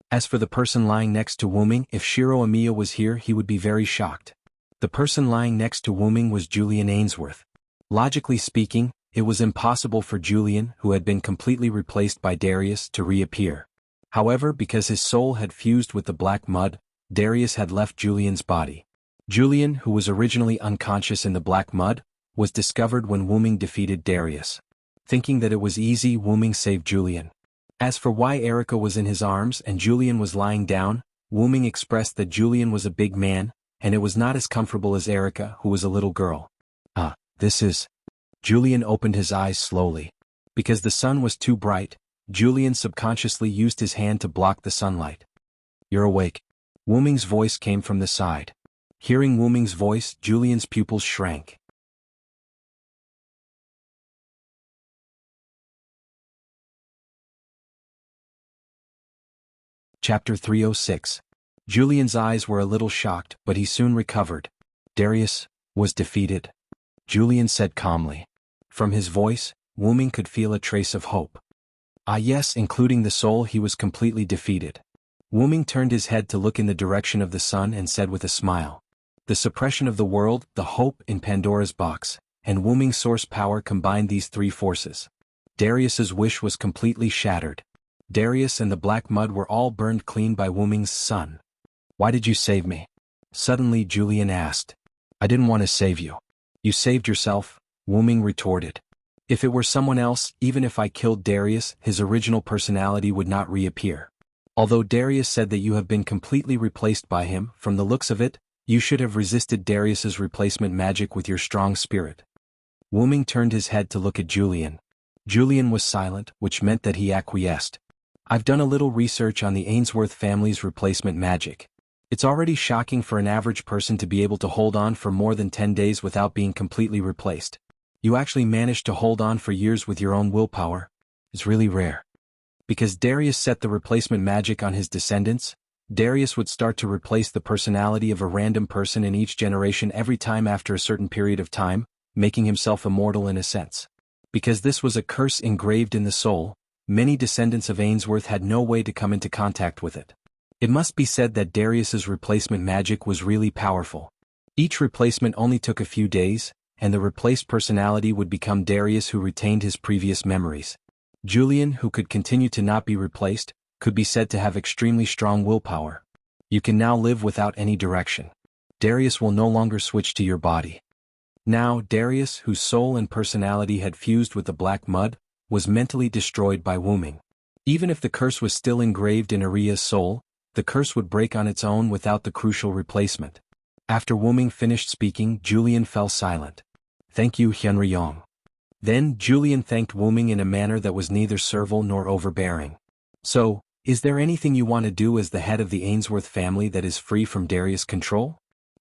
As for the person lying next to Wuming, if Shiro Amiya was here he would be very shocked. The person lying next to Wuming was Julian Ainsworth. Logically speaking, it was impossible for Julian, who had been completely replaced by Darius, to reappear. However, because his soul had fused with the black mud, Darius had left Julian's body. Julian, who was originally unconscious in the black mud, was discovered when Wuming defeated Darius. Thinking that it was easy, Wuming saved Julian. As for why Erica was in his arms and Julian was lying down, Wuming expressed that Julian was a big man, and it was not as comfortable as Erica, who was a little girl. This is... Julian opened his eyes slowly. Because the sun was too bright, Julian subconsciously used his hand to block the sunlight. You're awake. Wuming's voice came from the side. Hearing Wuming's voice, Julian's pupils shrank. Chapter 306. Julian's eyes were a little shocked, but he soon recovered. Darius was defeated, Julian said calmly. From his voice, Wuming could feel a trace of hope. Yes, including the soul, he was completely defeated. Wuming turned his head to look in the direction of the sun and said with a smile. The suppression of the world, the hope in Pandora's box, and Wuming's source power combined these three forces. Darius's wish was completely shattered. Darius and the black mud were all burned clean by Wuming's sun. Why did you save me? Suddenly Julian asked. I didn't want to save you. You saved yourself, Wuming retorted. If it were someone else, even if I killed Darius, his original personality would not reappear. Although Darius said that you have been completely replaced by him, from the looks of it, you should have resisted Darius's replacement magic with your strong spirit. Wuming turned his head to look at Julian. Julian was silent, which meant that he acquiesced. I've done a little research on the Ainsworth family's replacement magic. It's already shocking for an average person to be able to hold on for more than 10 days without being completely replaced. You actually managed to hold on for years with your own willpower. It's really rare. Because Darius set the replacement magic on his descendants, Darius would start to replace the personality of a random person in each generation every time after a certain period of time, making himself immortal in a sense. Because this was a curse engraved in the soul, many descendants of Ainsworth had no way to come into contact with it. It must be said that Darius's replacement magic was really powerful. Each replacement only took a few days, and the replaced personality would become Darius, who retained his previous memories. Julian, who could continue to not be replaced, could be said to have extremely strong willpower. You can now live without any direction. Darius will no longer switch to your body. Now, Darius, whose soul and personality had fused with the black mud, was mentally destroyed by Wuming. Even if the curse was still engraved in Aria's soul, the curse would break on its own without the crucial replacement. After Wuming finished speaking, Julian fell silent. Thank you, Hyunryong. Then Julian thanked Wuming in a manner that was neither servile nor overbearing. So, is there anything you want to do as the head of the Ainsworth family that is free from Darius' control?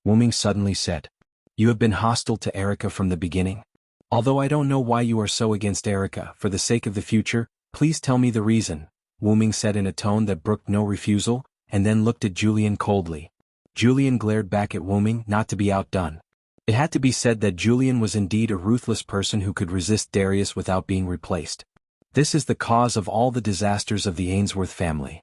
Wuming suddenly said. You have been hostile to Erica from the beginning. Although I don't know why you are so against Erica, for the sake of the future, please tell me the reason, Wuming said in a tone that brooked no refusal, and then looked at Julian coldly. Julian glared back at Wuming, not to be outdone. It had to be said that Julian was indeed a ruthless person who could resist Darius without being replaced. This is the cause of all the disasters of the Ainsworth family.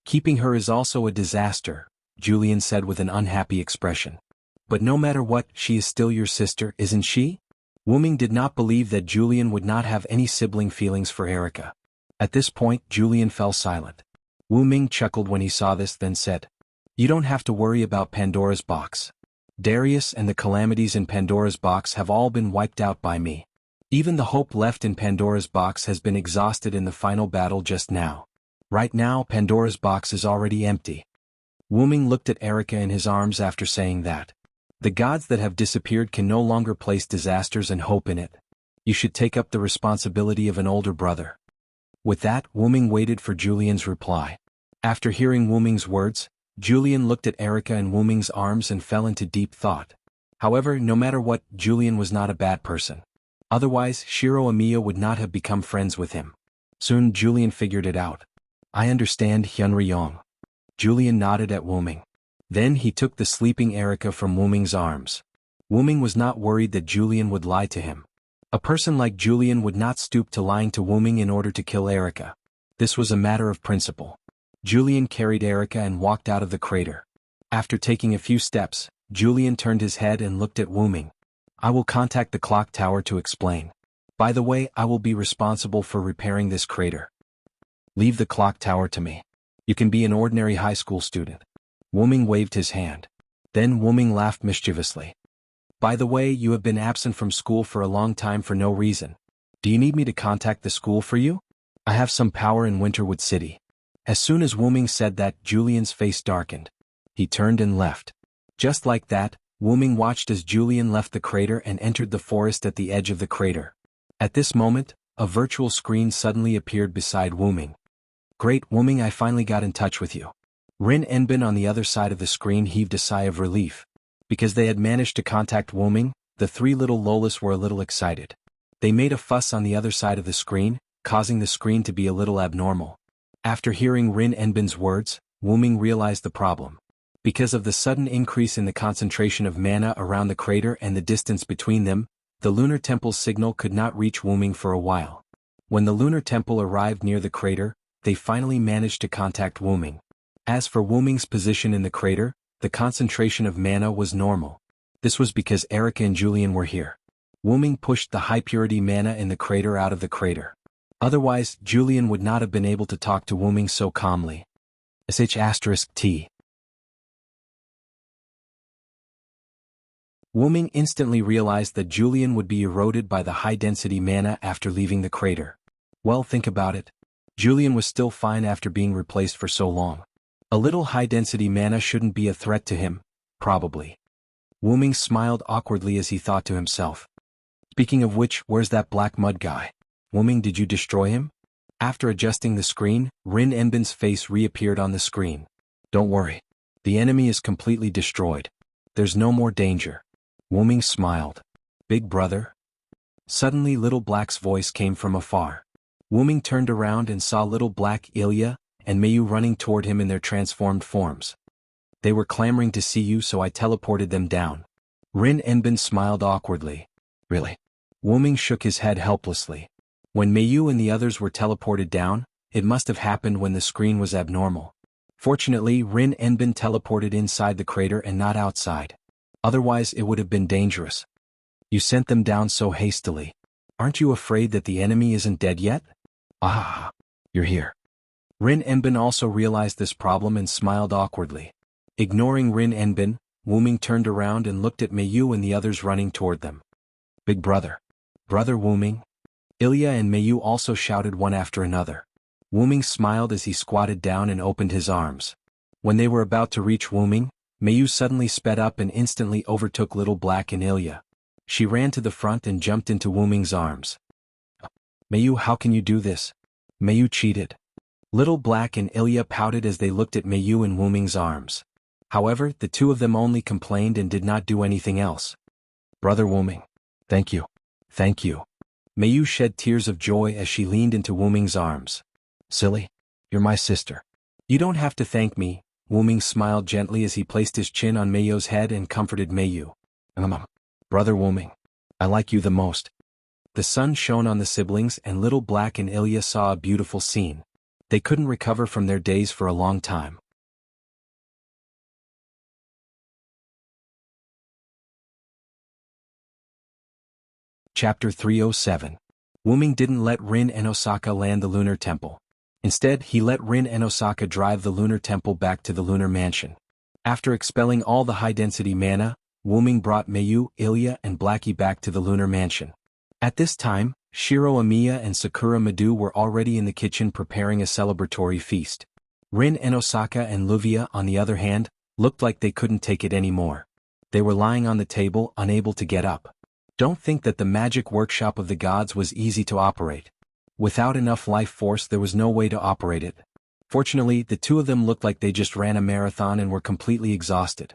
Keeping her is also a disaster, Julian said with an unhappy expression. But no matter what, she is still your sister, isn't she? Wuming did not believe that Julian would not have any sibling feelings for Erica. At this point, Julian fell silent. Wuming chuckled when he saw this, then said, You don't have to worry about Pandora's box. Darius and the calamities in Pandora's box have all been wiped out by me. Even the hope left in Pandora's box has been exhausted in the final battle just now. Right now, Pandora's box is already empty. Wuming looked at Erica in his arms after saying that. The gods that have disappeared can no longer place disasters and hope in it. You should take up the responsibility of an older brother. With that, Wuming waited for Julian's reply. After hearing Wuming's words, Julian looked at Erica in Wuming's arms and fell into deep thought. However, no matter what, Julian was not a bad person. Otherwise, Shiro Amiya would not have become friends with him. Soon Julian figured it out. I understand, Hyunryong. Julian nodded at Wuming. Then he took the sleeping Erica from Wuming's arms. Wuming was not worried that Julian would lie to him. A person like Julian would not stoop to lying to Wuming in order to kill Erica. This was a matter of principle. Julian carried Erica and walked out of the crater. After taking a few steps, Julian turned his head and looked at Wuming. I will contact the clock tower to explain. By the way, I will be responsible for repairing this crater. Leave the clock tower to me. You can be an ordinary high school student. Wuming waved his hand. Then Wuming laughed mischievously. By the way, you have been absent from school for a long time for no reason. Do you need me to contact the school for you? I have some power in Winterwood City. As soon as Wuming said that, Julian's face darkened. He turned and left. Just like that, Wuming watched as Julian left the crater and entered the forest at the edge of the crater. At this moment, a virtual screen suddenly appeared beside Wuming. Great, Wuming, I finally got in touch with you. Rin Enbin on the other side of the screen heaved a sigh of relief. Because they had managed to contact Wuming, the three little Lolas were a little excited. They made a fuss on the other side of the screen, causing the screen to be a little abnormal. After hearing Rin Enbin's words, Wuming realized the problem. Because of the sudden increase in the concentration of mana around the crater and the distance between them, the lunar temple's signal could not reach Wuming for a while. When the lunar temple arrived near the crater, they finally managed to contact Wuming. As for Wuming's position in the crater, the concentration of mana was normal. This was because Erica and Julian were here. Wuming pushed the high-purity mana in the crater out of the crater. Otherwise, Julian would not have been able to talk to Wuming so calmly. *T. Wuming instantly realized that Julian would be eroded by the high-density mana after leaving the crater. Well, think about it. Julian was still fine after being replaced for so long. A little high-density mana shouldn't be a threat to him, probably. Wuming smiled awkwardly as he thought to himself. Speaking of which, where's that black mud guy? Wuming, did you destroy him? After adjusting the screen, Rin Enbin's face reappeared on the screen. Don't worry. The enemy is completely destroyed. There's no more danger. Wuming smiled. Big brother? Suddenly Little Black's voice came from afar. Wuming turned around and saw Little Black, Ilya, and Mayu running toward him in their transformed forms. They were clamoring to see you, so I teleported them down. Rin Enbin smiled awkwardly. Really? Wuming shook his head helplessly. When Mayu and the others were teleported down, it must have happened when the screen was abnormal. Fortunately, Rin Enbin teleported inside the crater and not outside. Otherwise it would have been dangerous. You sent them down so hastily. Aren't you afraid that the enemy isn't dead yet? Ah, you're here. Rin Enbin also realized this problem and smiled awkwardly. Ignoring Rin Enbin, Wuming turned around and looked at Mayu and the others running toward them. Big brother. Brother Wuming. Ilya and Mayu also shouted one after another. Wuming smiled as he squatted down and opened his arms. When they were about to reach Wuming, Mayu suddenly sped up and instantly overtook Little Black and Ilya. She ran to the front and jumped into Wuming's arms. Mayu, how can you do this? Mayu cheated. Little Black and Ilya pouted as they looked at Mayu in Wuming's arms. However, the two of them only complained and did not do anything else. Brother Wuming. Thank you. Thank you. Mayu shed tears of joy as she leaned into Wuming's arms. Silly. You're my sister. You don't have to thank me. Wuming smiled gently as he placed his chin on Mayu's head and comforted Mayu. Brother Wuming. I like you the most. The sun shone on the siblings and Little Black and Ilya saw a beautiful scene. They couldn't recover from their daze for a long time. Chapter 307. Wuming didn't let Rin and Osaka land the lunar temple. Instead, he let Rin and Osaka drive the lunar temple back to the lunar mansion. After expelling all the high-density mana, Wuming brought Mayu, Ilya, and Blackie back to the lunar mansion. At this time, Shiro Amiya and Sakura Madu were already in the kitchen preparing a celebratory feast. Rin and Osaka and Luvia, on the other hand, looked like they couldn't take it anymore. They were lying on the table, unable to get up. Don't think that the magic workshop of the gods was easy to operate. Without enough life force, there was no way to operate it. Fortunately, the two of them looked like they just ran a marathon and were completely exhausted.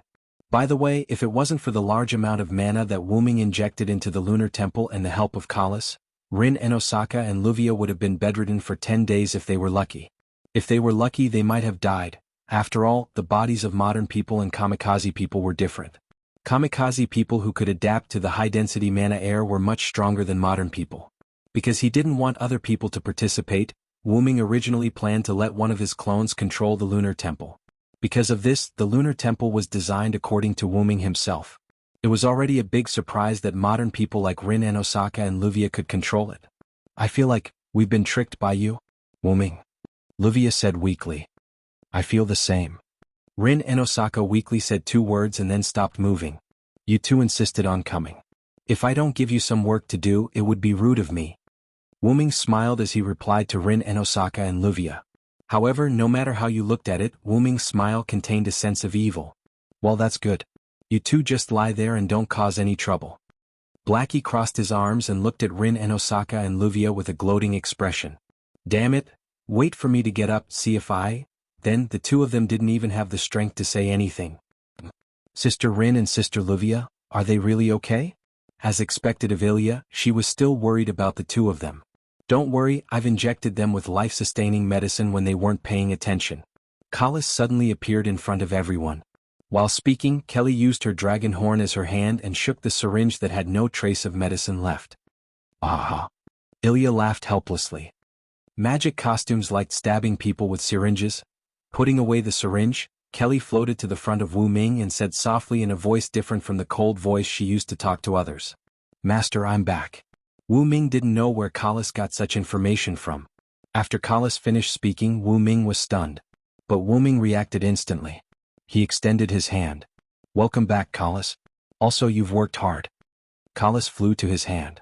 By the way, if it wasn't for the large amount of mana that Wuming injected into the lunar temple and the help of Kalas, Rin and Osaka and Luvia would have been bedridden for 10 days if they were lucky. If they were lucky, they might have died. After all, the bodies of modern people and kamikaze people were different. Kamikaze people who could adapt to the high-density mana air were much stronger than modern people. Because he didn't want other people to participate, Wuming originally planned to let one of his clones control the lunar temple. Because of this, the lunar temple was designed according to Wuming himself. It was already a big surprise that modern people like Rin and Osaka and Luvia could control it. I feel like we've been tricked by you, Wuming. Luvia said weakly. I feel the same. Rin and Osaka weakly said 2 words and then stopped moving. You two insisted on coming. If I don't give you some work to do, it would be rude of me. Wu-Ming smiled as he replied to Rin and Osaka and Luvia. However, no matter how you looked at it, Wu-Ming's smile contained a sense of evil. Well, that's good. You two just lie there and don't cause any trouble. Blackie crossed his arms and looked at Rin and Osaka and Luvia with a gloating expression. Damn it, wait for me to get up, see if I... Then, the two of them didn't even have the strength to say anything. Sister Rin and Sister Luvia, are they really okay? As expected of Ilya, she was still worried about the two of them. Don't worry, I've injected them with life-sustaining medicine when they weren't paying attention. Kalis suddenly appeared in front of everyone. While speaking, Kelly used her dragon horn as her hand and shook the syringe that had no trace of medicine left. Ah! Ilya laughed helplessly. Magic costumes liked stabbing people with syringes. Putting away the syringe, Kelly floated to the front of Wu-Ming and said softly in a voice different from the cold voice she used to talk to others. Master, I'm back. Wu-Ming didn't know where Kalis got such information from. After Kalis finished speaking, Wu-Ming was stunned. But Wu-Ming reacted instantly. He extended his hand. Welcome back, Kalis. Also, you've worked hard. Kalis flew to his hand.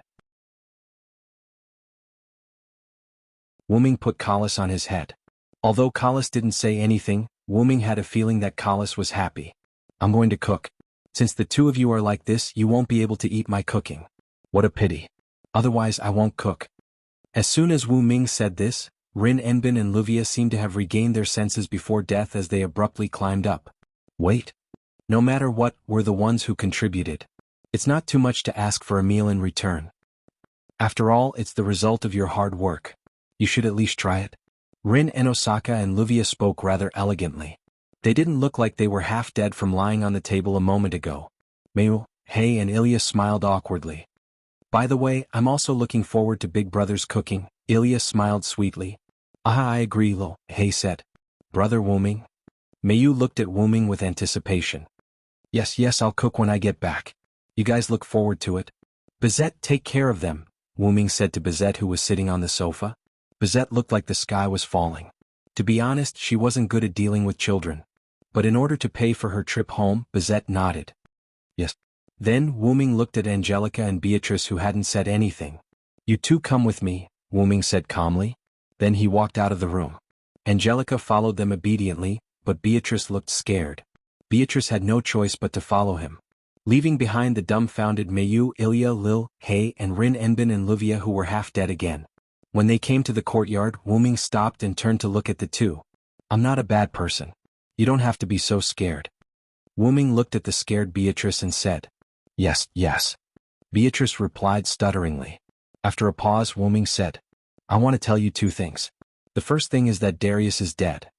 Wu-Ming put Kalis on his head. Although Kalis didn't say anything, Wu-Ming had a feeling that Kalis was happy. I'm going to cook. Since the two of you are like this, you won't be able to eat my cooking. What a pity. Otherwise I won't cook. As soon as Wu-Ming said this, Rin Enbin and Luvia seemed to have regained their senses before death as they abruptly climbed up. Wait. No matter what, we're the ones who contributed. It's not too much to ask for a meal in return. After all, it's the result of your hard work. You should at least try it. Rin and Osaka and Luvia spoke rather elegantly. They didn't look like they were half dead from lying on the table a moment ago. Mayu, Hey and Ilya smiled awkwardly. By the way, I'm also looking forward to Big Brother's cooking. Ilya smiled sweetly. I agree, Lo, Hey said. Brother Wu-Ming? Mayu looked at Wu-Ming with anticipation. Yes, I'll cook when I get back. You guys look forward to it? Bizette, take care of them, Wu-Ming said to Bizette, who was sitting on the sofa. Bizette looked like the sky was falling. To be honest, she wasn't good at dealing with children. But in order to pay for her trip home, Bizette nodded. Yes. Then, Wu-Ming looked at Angelica and Beatrice, who hadn't said anything. You two come with me, Wu-Ming said calmly. Then he walked out of the room. Angelica followed them obediently, but Beatrice looked scared. Beatrice had no choice but to follow him. Leaving behind the dumbfounded Mayu, Ilya, Lil, Hey and Rin Enbin and Luvia, who were half dead again. When they came to the courtyard, Wu-Ming stopped and turned to look at the two. I'm not a bad person. You don't have to be so scared. Wu-Ming looked at the scared Beatrice and said, Yes. Beatrice replied stutteringly. After a pause, Wu-Ming said, I want to tell you 2 things. The first thing is that Darius is dead.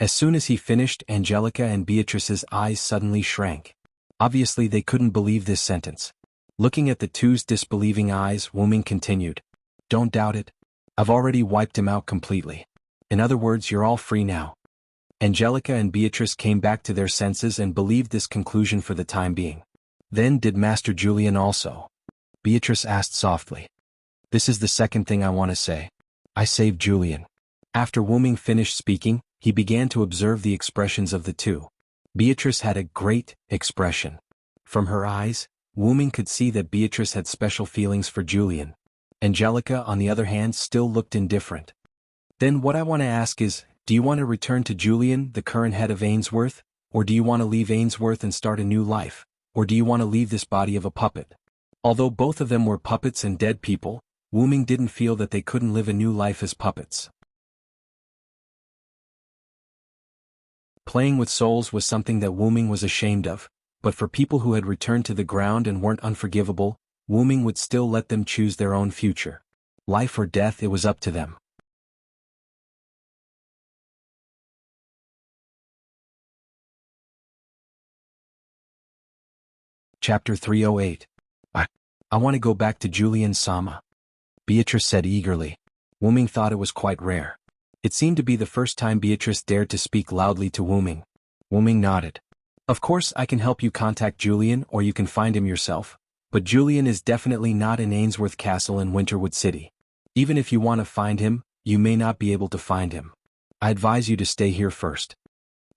As soon as he finished, Angelica and Beatrice's eyes suddenly shrank. Obviously they couldn't believe this sentence. Looking at the two's disbelieving eyes, Wu-Ming continued, Don't doubt it. I've already wiped him out completely. In other words, you're all free now. Angelica and Beatrice came back to their senses and believed this conclusion for the time being. Then did Master Julian also? Beatrice asked softly. This is the second thing I want to say. I saved Julian. After Wu-Ming finished speaking, he began to observe the expressions of the two. Beatrice had a great expression. From her eyes, Wu-Ming could see that Beatrice had special feelings for Julian. Angelica, on the other hand, still looked indifferent. Then what I want to ask is, do you want to return to Julian, the current head of Ainsworth? Or do you want to leave Ainsworth and start a new life? Or do you want to leave this body of a puppet? Although both of them were puppets and dead people, Wu-Ming didn't feel that they couldn't live a new life as puppets. Playing with souls was something that Wu-Ming was ashamed of, but for people who had returned to the ground and weren't unforgivable, Wu-Ming would still let them choose their own future. Life or death, it was up to them. Chapter 308. I want to go back to Julian-sama, Beatrice said eagerly. Wu-Ming thought it was quite rare. It seemed to be the first time Beatrice dared to speak loudly to Wu-Ming. Wu-Ming nodded. Of course I can help you contact Julian, or you can find him yourself, but Julian is definitely not in Ainsworth Castle in Winterwood City. Even if you want to find him, you may not be able to find him. I advise you to stay here first.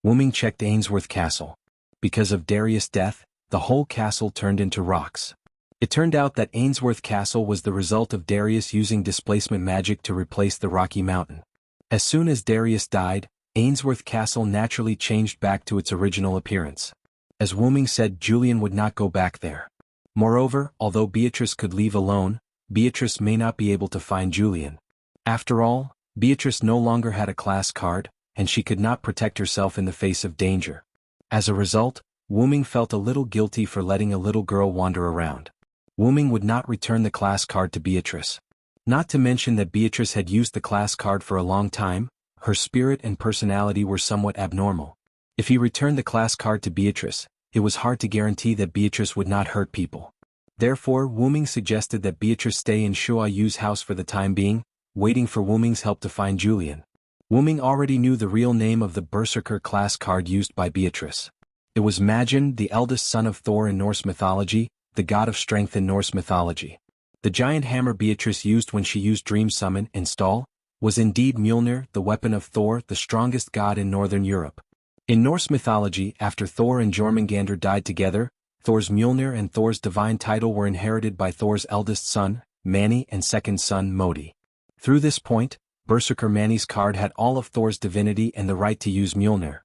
Wuming checked Ainsworth Castle. Because of Darius' death, the whole castle turned into rocks. It turned out that Ainsworth Castle was the result of Darius using displacement magic to replace the Rocky Mountain. As soon as Darius died, Ainsworth Castle naturally changed back to its original appearance. As Wuming said, Julian would not go back there. Moreover, although Beatrice could leave alone, Beatrice may not be able to find Julian. After all, Beatrice no longer had a class card, and she could not protect herself in the face of danger. As a result, Wuming felt a little guilty for letting a little girl wander around. Wuming would not return the class card to Beatrice. Not to mention that Beatrice had used the class card for a long time, her spirit and personality were somewhat abnormal. If he returned the class card to Beatrice, it was hard to guarantee that Beatrice would not hurt people. Therefore, Wuming suggested that Beatrice stay in Shuai Yu's house for the time being, waiting for Wuming's help to find Julian. Wuming already knew the real name of the Berserker class card used by Beatrice. It was Magin, the eldest son of Thor in Norse mythology, the god of strength in Norse mythology. The giant hammer Beatrice used when she used Dream Summon and Stall was indeed Mjolnir, the weapon of Thor, the strongest god in Northern Europe. In Norse mythology, after Thor and Jormungandr died together, Thor's Mjolnir and Thor's divine title were inherited by Thor's eldest son, Mani, and second son, Modi. Through this point, Berserker Mani's card had all of Thor's divinity and the right to use Mjolnir.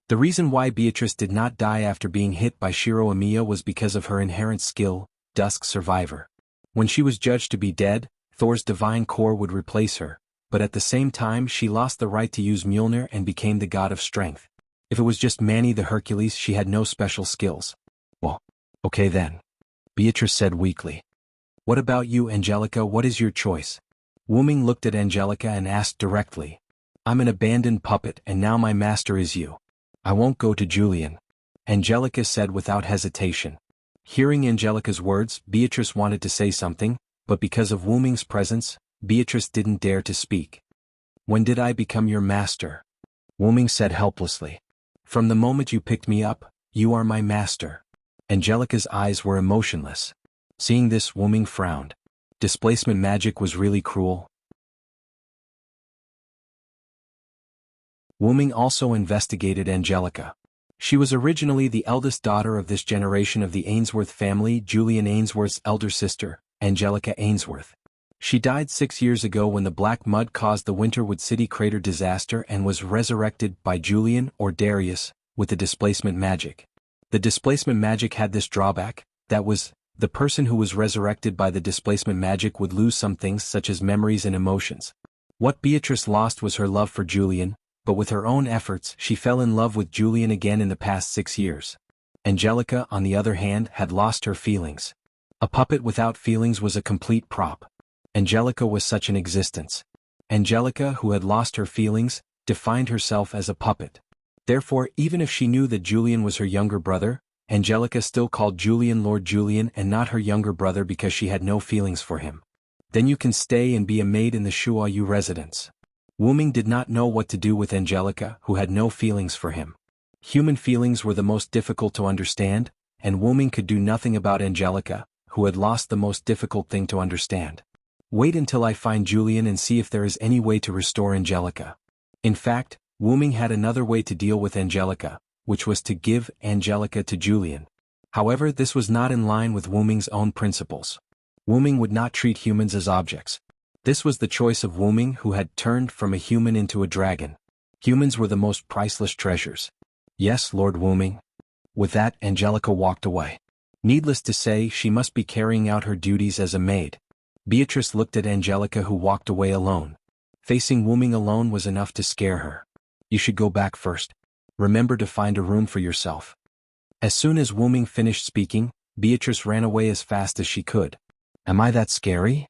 The reason why Beatrice did not die after being hit by Shiro Amiya was because of her inherent skill, Dusk Survivor. When she was judged to be dead, Thor's divine core would replace her, but at the same time she lost the right to use Mjolnir and became the god of strength. If it was just Mani the Hercules, she had no special skills. Well, okay then. Beatrice said weakly. What about you, Angelica? What is your choice? Wuming looked at Angelica and asked directly. I'm an abandoned puppet and now my master is you. I won't go to Julian. Angelica said without hesitation. Hearing Angelica's words, Beatrice wanted to say something, but because of Wuming's presence, Beatrice didn't dare to speak. When did I become your master? Wuming said helplessly. From the moment you picked me up, you are my master. Angelica's eyes were emotionless. Seeing this, Wuming frowned. Displacement magic was really cruel. Wuming also investigated Angelica. She was originally the eldest daughter of this generation of the Ainsworth family, Julian Ainsworth's elder sister, Angelica Ainsworth. She died 6 years ago when the Black Mud caused the Winterwood City crater disaster and was resurrected by Julian or Darius with the displacement magic. The displacement magic had this drawback, that was, the person who was resurrected by the displacement magic would lose some things such as memories and emotions. What Beatrice lost was her love for Julian, but with her own efforts she fell in love with Julian again in the past 6 years. Angelica, on the other hand, had lost her feelings. A puppet without feelings was a complete prop. Angelica was such an existence. Angelica, who had lost her feelings, defined herself as a puppet. Therefore, even if she knew that Julian was her younger brother, Angelica still called Julian Lord Julian and not her younger brother because she had no feelings for him. Then you can stay and be a maid in the Shuai Yu residence. Wuming did not know what to do with Angelica, who had no feelings for him. Human feelings were the most difficult to understand, and Wuming could do nothing about Angelica, who had lost the most difficult thing to understand. Wait until I find Julian and see if there is any way to restore Angelica. In fact, Wuming had another way to deal with Angelica, which was to give Angelica to Julian. However, this was not in line with Wuming's own principles. Wuming would not treat humans as objects. This was the choice of Wuming, who had turned from a human into a dragon. Humans were the most priceless treasures. Yes, Lord Wuming. With that, Angelica walked away. Needless to say, she must be carrying out her duties as a maid. Beatrice looked at Angelica, who walked away alone. Facing Wuming alone was enough to scare her. You should go back first. Remember to find a room for yourself. As soon as Wuming finished speaking, Beatrice ran away as fast as she could. Am I that scary?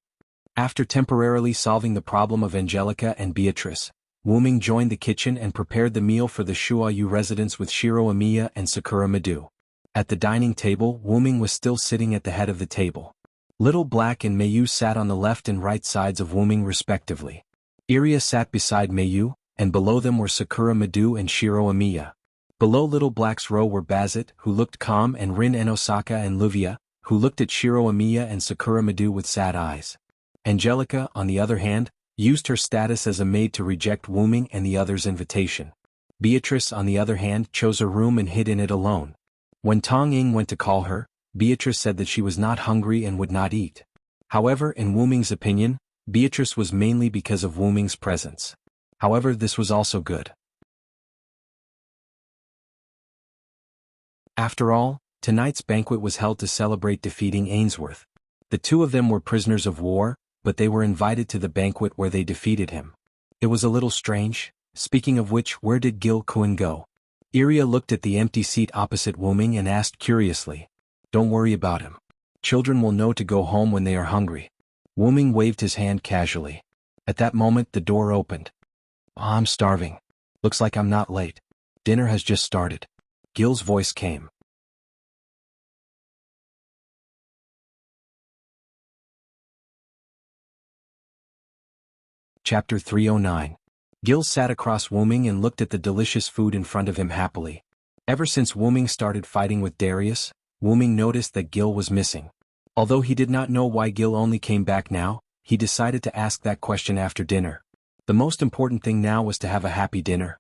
After temporarily solving the problem of Angelica and Beatrice, Wuming joined the kitchen and prepared the meal for the Shuai Yu residents with Shiro Amiya and Sakura Madu. At the dining table, Wuming was still sitting at the head of the table. Little Black and Mayu sat on the left and right sides of Wuming respectively. Iria sat beside Mayu, and below them were Sakura Madu and Shiro Amiya. Below Little Black's row were Bazit, who looked calm, and Rin Enosaka and Luvia, who looked at Shiro Amiya and Sakura Madu with sad eyes. Angelica, on the other hand, used her status as a maid to reject Wuming and the others' invitation. Beatrice, on the other hand, chose a room and hid in it alone. When Tong Ying went to call her, Beatrice said that she was not hungry and would not eat. However, in Wu Ming's opinion, Beatrice was mainly because of Wu Ming's presence. However, this was also good. After all, tonight's banquet was held to celebrate defeating Ainsworth. The two of them were prisoners of war, but they were invited to the banquet where they defeated him. It was a little strange. Speaking of which, where did Gil Kuan go? Iria looked at the empty seat opposite Wu Ming and asked curiously. Don't worry about him. Children will know to go home when they are hungry. Wu Ming waved his hand casually. At that moment the door opened. I'm starving. Looks like I'm not late. Dinner has just started. Gil's voice came. Chapter 309. Gil sat across Wu Ming and looked at the delicious food in front of him happily. Ever since Wu Ming started fighting with Darius, Wu Ming noticed that Gil was missing. Although he did not know why Gil only came back now, he decided to ask that question after dinner. The most important thing now was to have a happy dinner.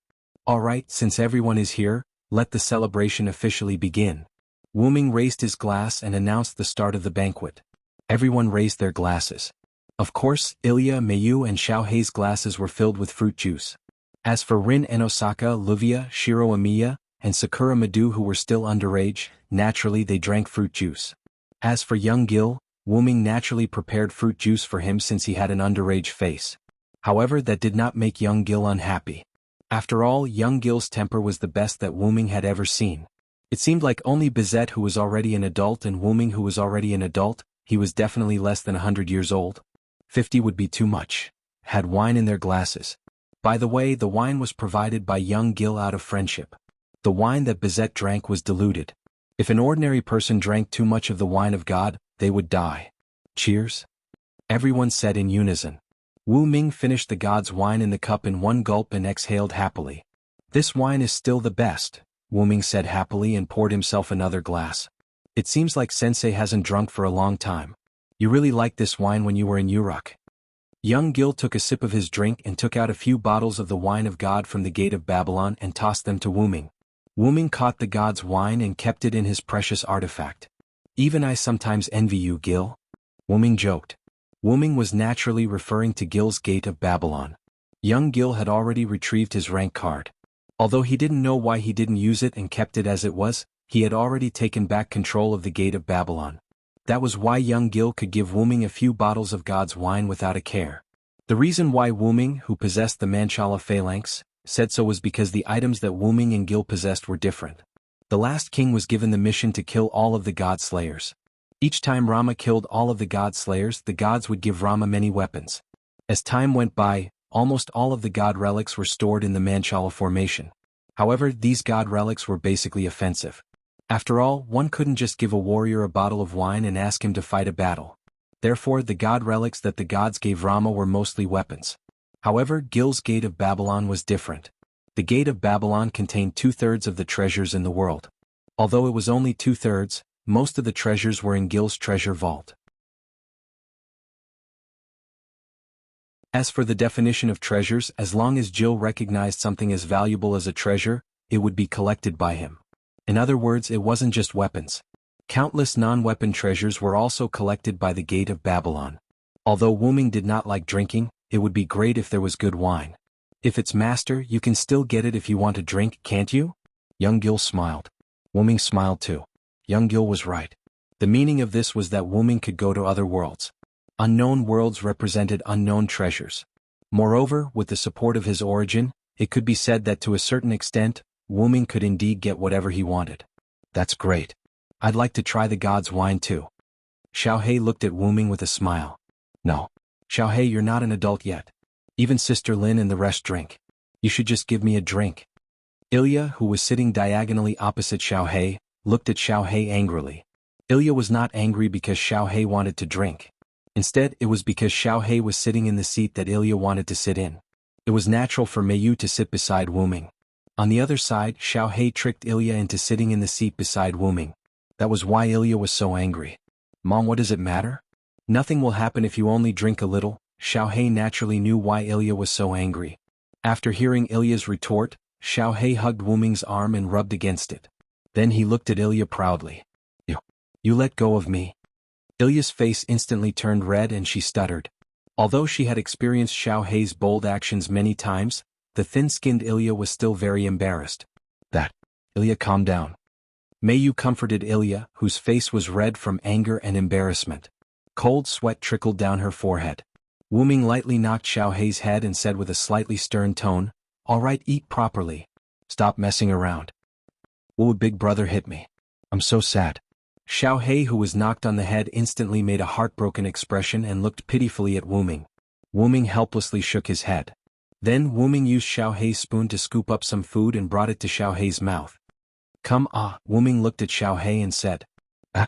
Alright, since everyone is here, let the celebration officially begin. Wu Ming raised his glass and announced the start of the banquet. Everyone raised their glasses. Of course, Ilya, Mayu and Xiaohei's glasses were filled with fruit juice. As for Rin and Osaka, Luvia, Shiro Amiya, and Sakura Madu who were still underage, naturally they drank fruit juice. As for young Gil, Wu Ming naturally prepared fruit juice for him since he had an underage face. However, that did not make young Gil unhappy. After all, young Gil's temper was the best that Wu Ming had ever seen. It seemed like only Bizet, who was already an adult, and Wu Ming, who was already an adult, he was definitely less than 100 years old. 50 would be too much. Had wine in their glasses. By the way, the wine was provided by young Gil out of friendship. The wine that Bizet drank was diluted. If an ordinary person drank too much of the wine of God, they would die. Cheers? Everyone said in unison. Wu Ming finished the god's wine in the cup in one gulp and exhaled happily. This wine is still the best, Wu Ming said happily and poured himself another glass. It seems like Sensei hasn't drunk for a long time. You really liked this wine when you were in Uruk. Young Gil took a sip of his drink and took out a few bottles of the wine of God from the gate of Babylon and tossed them to Wu Ming. Wu Ming caught the god's wine and kept it in his precious artifact. Even I sometimes envy you, Gil. Wu Ming joked. Wu Ming was naturally referring to Gil's gate of Babylon. Young Gil had already retrieved his rank card. Although he didn't know why he didn't use it and kept it as it was, he had already taken back control of the gate of Babylon. That was why young Gil could give Wu Ming a few bottles of God's wine without a care. The reason why Wu Ming, who possessed the Manchala phalanx, said so was because the items that Wu Ming and Gil possessed were different. The last king was given the mission to kill all of the god slayers. Each time Rama killed all of the god slayers, the gods would give Rama many weapons. As time went by, almost all of the god relics were stored in the Manchala formation. However, these god relics were basically offensive. After all, one couldn't just give a warrior a bottle of wine and ask him to fight a battle. Therefore, the god relics that the gods gave Rama were mostly weapons. However, Gil's Gate of Babylon was different. The Gate of Babylon contained 2/3 of the treasures in the world. Although it was only 2/3, most of the treasures were in Gil's treasure vault. As for the definition of treasures, as long as Gil recognized something as valuable as a treasure, it would be collected by him. In other words, it wasn't just weapons. Countless non-weapon treasures were also collected by the Gate of Babylon. Although Wu Ming did not like drinking, it would be great if there was good wine. If it's master, you can still get it if you want to drink, can't you? Young Gil smiled. Wu Ming smiled too. Young Gil was right. The meaning of this was that Wu Ming could go to other worlds. Unknown worlds represented unknown treasures. Moreover, with the support of his origin, it could be said that to a certain extent, Wu Ming could indeed get whatever he wanted. That's great. I'd like to try the god's wine too. Xiaohei looked at Wu Ming with a smile. No. Xiaohei, you're not an adult yet. Even Sister Lin and the rest drink. You should just give me a drink. Ilya, who was sitting diagonally opposite Xiaohei, looked at Xiaohei angrily. Ilya was not angry because Xiaohei wanted to drink. Instead, it was because Xiaohei was sitting in the seat that Ilya wanted to sit in. It was natural for Mayu to sit beside Wu Ming. On the other side, Xiaohei tricked Ilya into sitting in the seat beside Wu Ming. That was why Ilya was so angry. Mom, what does it matter? Nothing will happen if you only drink a little. Xiaohei naturally knew why Ilya was so angry. After hearing Ilya's retort, Xiaohei hugged Wuming's arm and rubbed against it. Then he looked at Ilya proudly. You let go of me. Ilya's face instantly turned red and she stuttered. Although she had experienced Xiaohei's bold actions many times, the thin-skinned Ilya was still very embarrassed. Ilya, calm down. Mayu comforted Ilya, whose face was red from anger and embarrassment. Cold sweat trickled down her forehead. Wuming lightly knocked Xiaohei's head and said with a slightly stern tone, "All right, eat properly. Stop messing around." "Wu, big brother hit me. I'm so sad." Xiaohei, who was knocked on the head, instantly made a heartbroken expression and looked pitifully at Wuming. Wuming helplessly shook his head. Then Wuming used Xiaohei's spoon to scoop up some food and brought it to Xiaohei's mouth. "Come ah." Wuming looked at Xiaohei and said, "Ah."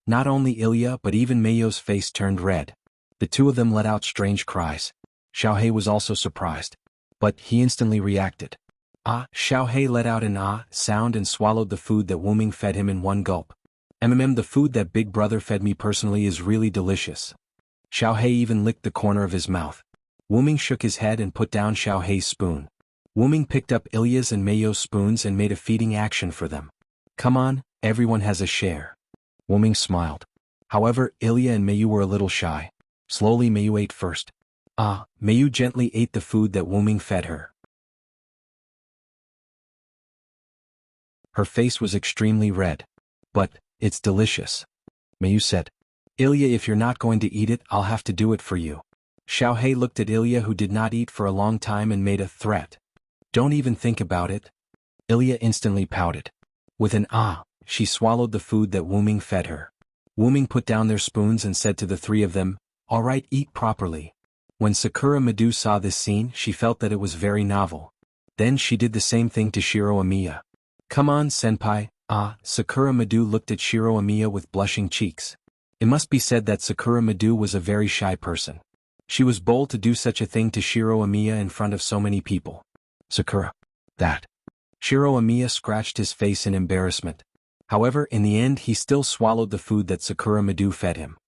Not only Ilya but even Meiyou's face turned red. The two of them let out strange cries. Xiaohei was also surprised. But he instantly reacted. "Ah." Xiaohei let out an "ah" sound and swallowed the food that Wuming fed him in one gulp. The food that big brother fed me personally is really delicious." Xiaohei even licked the corner of his mouth. Wuming shook his head and put down Xiaohei's spoon. Wuming picked up Ilya's and Meiyou's spoons and made a feeding action for them. "Come on, everyone has a share." Wuming smiled. However, Ilya and Meiyou were a little shy. Slowly Meiyou ate first. Meiyou gently ate the food that Wuming fed her. Her face was extremely red. "But, it's delicious," Meiyou said. "Ilya, if you're not going to eat it, I'll have to do it for you." Xiaohei looked at Ilya, who did not eat for a long time, and made a threat. "Don't even think about it." Ilya instantly pouted. With an "ah," she swallowed the food that Wuming fed her. Wuming put down their spoons and said to the three of them, "All right, eat properly." When Sakura Madu saw this scene, she felt that it was very novel. Then she did the same thing to Shiro Amiya. "Come on, senpai." Sakura Madu looked at Shiro Amiya with blushing cheeks. It must be said that Sakura Madu was a very shy person. She was bold to do such a thing to Shiro Amiya in front of so many people. "Sakura. That." Shiro Amiya scratched his face in embarrassment. However, in the end he still swallowed the food that Sakura Madu fed him.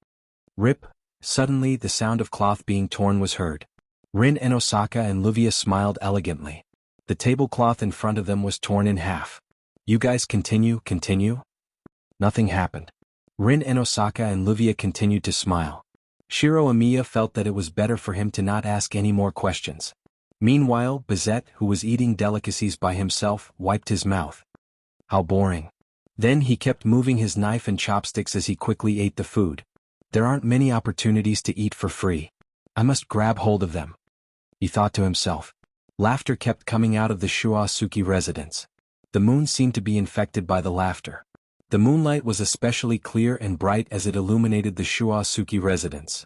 Rip. Suddenly the sound of cloth being torn was heard. Rin and Osaka and Luvia smiled elegantly. The tablecloth in front of them was torn in half. "You guys continue." Nothing happened. Rin and Osaka and Luvia continued to smile. Shiro Amiya felt that it was better for him to not ask any more questions. Meanwhile, Bazette, who was eating delicacies by himself, wiped his mouth. How boring. Then he kept moving his knife and chopsticks as he quickly ate the food. There aren't many opportunities to eat for free. I must grab hold of them, he thought to himself. Laughter kept coming out of the Shuasuki residence. The moon seemed to be infected by the laughter. The moonlight was especially clear and bright as it illuminated the Shuasuki residence.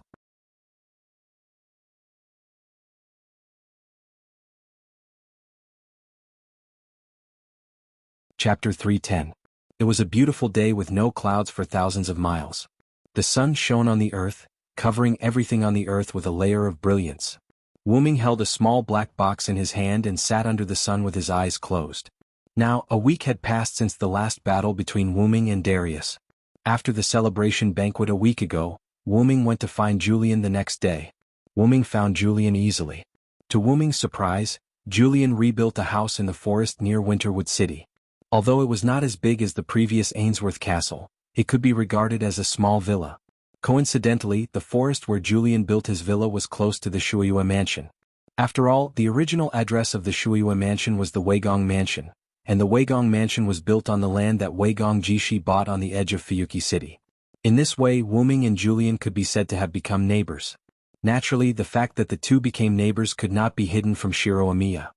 Chapter 310. It was a beautiful day with no clouds for thousands of miles. The sun shone on the earth, covering everything on the earth with a layer of brilliance. Wuming held a small black box in his hand and sat under the sun with his eyes closed. Now, a week had passed since the last battle between Wuming and Darius. After the celebration banquet a week ago, Wuming went to find Julian the next day. Wuming found Julian easily. To Wuming's surprise, Julian rebuilt a house in the forest near Winterwood City. Although it was not as big as the previous Ainsworth Castle, it could be regarded as a small villa. Coincidentally, the forest where Julian built his villa was close to the Shuiwa Mansion. After all, the original address of the Shuiwa Mansion was the Weigong Mansion, and the Weigong Mansion was built on the land that Weigong Jishi bought on the edge of Fuyuki City. In this way, Wuming and Julian could be said to have become neighbors. Naturally, the fact that the two became neighbors could not be hidden from Shiro Amiya.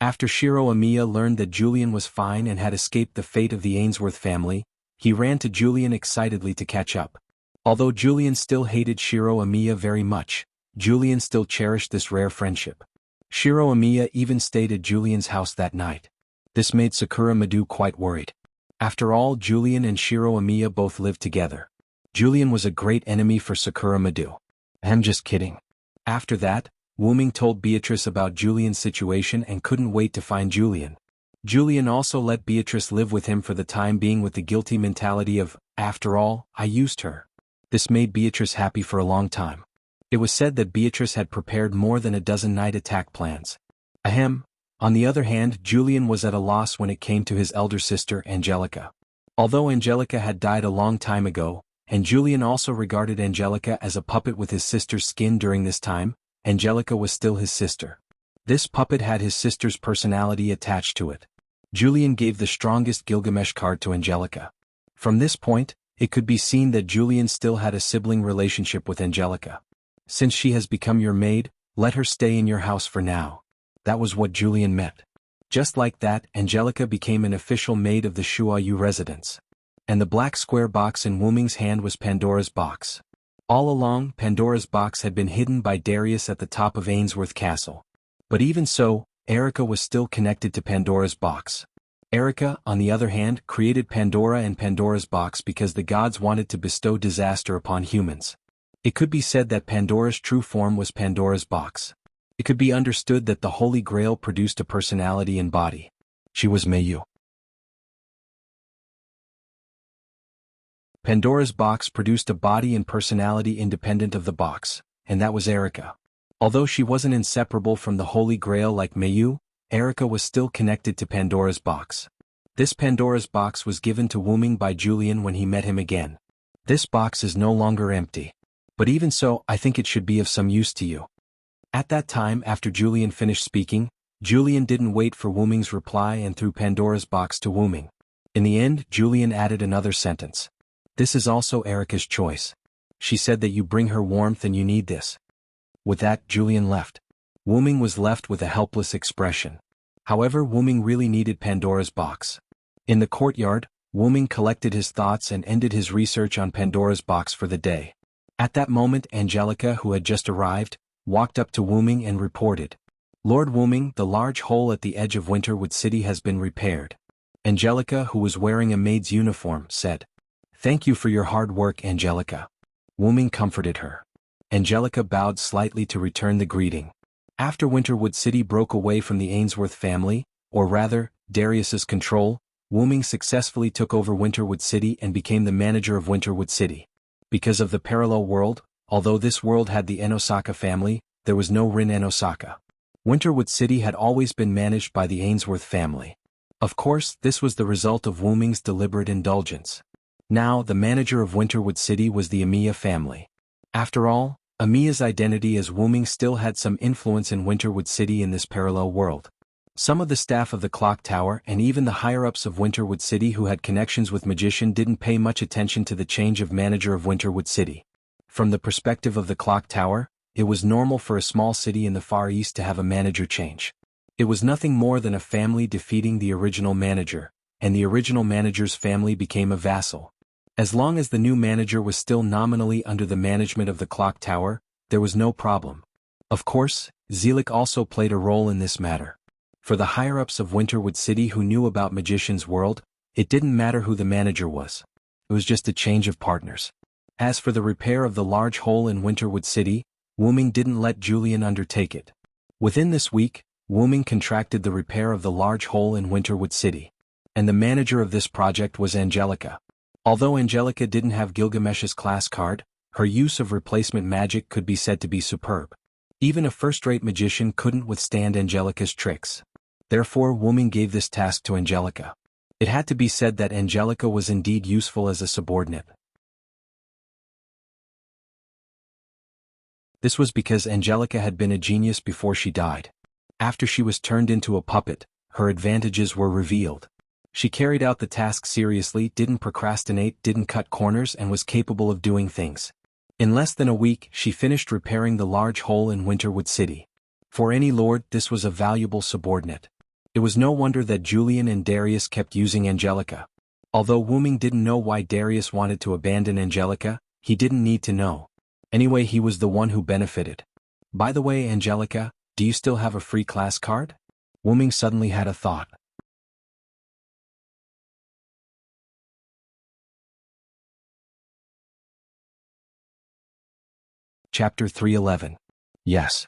After Shiro Amiya learned that Julian was fine and had escaped the fate of the Ainsworth family, he ran to Julian excitedly to catch up. Although Julian still hated Shiro Amiya very much, Julian still cherished this rare friendship. Shiro Amiya even stayed at Julian's house that night. This made Sakura Madu quite worried. After all, Julian and Shiro Amiya both lived together. Julian was a great enemy for Sakura Madu. I'm just kidding. After that, Wuming told Beatrice about Julian's situation and couldn't wait to find Julian. Julian also let Beatrice live with him for the time being with the guilty mentality of, after all, I used her. This made Beatrice happy for a long time. It was said that Beatrice had prepared more than a dozen night attack plans. On the other hand, Julian was at a loss when it came to his elder sister Angelica. Although Angelica had died a long time ago, and Julian also regarded Angelica as a puppet with his sister's skin during this time, Angelica was still his sister. This puppet had his sister's personality attached to it. Julian gave the strongest Gilgamesh card to Angelica. From this point, it could be seen that Julian still had a sibling relationship with Angelica. Since she has become your maid, let her stay in your house for now. That was what Julian meant. Just like that, Angelica became an official maid of the Shuayu residence. And the black square box in Wu Ming's hand was Pandora's box. All along, Pandora's box had been hidden by Darius at the top of Ainsworth Castle. But even so, Erica was still connected to Pandora's box. Erica, on the other hand, created Pandora and Pandora's box because the gods wanted to bestow disaster upon humans. It could be said that Pandora's true form was Pandora's box. It could be understood that the Holy Grail produced a personality and body. She was Mayu. Pandora's box produced a body and personality independent of the box, and that was Erica. Although she wasn't inseparable from the Holy Grail like Mayu, Erica was still connected to Pandora's box. This Pandora's box was given to Wu Ming by Julian when he met him again. This box is no longer empty. But even so, I think it should be of some use to you. At that time, after Julian finished speaking, Julian didn't wait for Wu Ming's reply and threw Pandora's box to Wu Ming. In the end, Julian added another sentence. This is also Erica's choice. She said that you bring her warmth and you need this. With that, Julian left. Wu Ming was left with a helpless expression. However, Wu Ming really needed Pandora's box. In the courtyard, Wu Ming collected his thoughts and ended his research on Pandora's box for the day. At that moment, Angelica, who had just arrived, walked up to Wu Ming and reported. Lord Wu Ming, the large hole at the edge of Winterwood City has been repaired. Angelica, who was wearing a maid's uniform, said, Thank you for your hard work, Angelica. Wu Ming comforted her. Angelica bowed slightly to return the greeting. After Winterwood City broke away from the Ainsworth family, or rather, Darius's control, Wu Ming successfully took over Winterwood City and became the manager of Winterwood City. Because of the parallel world, although this world had the Enosaka family, there was no Rin Enosaka. Winterwood City had always been managed by the Ainsworth family. Of course, this was the result of Wu Ming's deliberate indulgence. Now, the manager of Winterwood City was the Amiya family. After all, Amiya's identity as Wu Ming still had some influence in Winterwood City in this parallel world. Some of the staff of the clock tower and even the higher-ups of Winterwood City who had connections with Magician didn't pay much attention to the change of manager of Winterwood City. From the perspective of the clock tower, it was normal for a small city in the Far East to have a manager change. It was nothing more than a family defeating the original manager, and the original manager's family became a vassal. As long as the new manager was still nominally under the management of the clock tower, there was no problem. Of course, Zelik also played a role in this matter. For the higher-ups of Winterwood City who knew about Magician's World, it didn't matter who the manager was. It was just a change of partners. As for the repair of the large hole in Winterwood City, Wu Ming didn't let Julian undertake it. Within this week, Wu Ming contracted the repair of the large hole in Winterwood City. And the manager of this project was Angelica. Although Angelica didn't have Gilgamesh's class card, her use of replacement magic could be said to be superb. Even a first-rate magician couldn't withstand Angelica's tricks. Therefore, Wu Ming gave this task to Angelica. It had to be said that Angelica was indeed useful as a subordinate. This was because Angelica had been a genius before she died. After she was turned into a puppet, her advantages were revealed. She carried out the task seriously, didn't procrastinate, didn't cut corners, and was capable of doing things. In less than a week, she finished repairing the large hole in Winterwood City. For any lord, this was a valuable subordinate. It was no wonder that Julian and Darius kept using Angelica. Although Wu Ming didn't know why Darius wanted to abandon Angelica, he didn't need to know. Anyway, he was the one who benefited. By the way, Angelica, do you still have a free class card? Wu Ming suddenly had a thought. Chapter 311. Yes.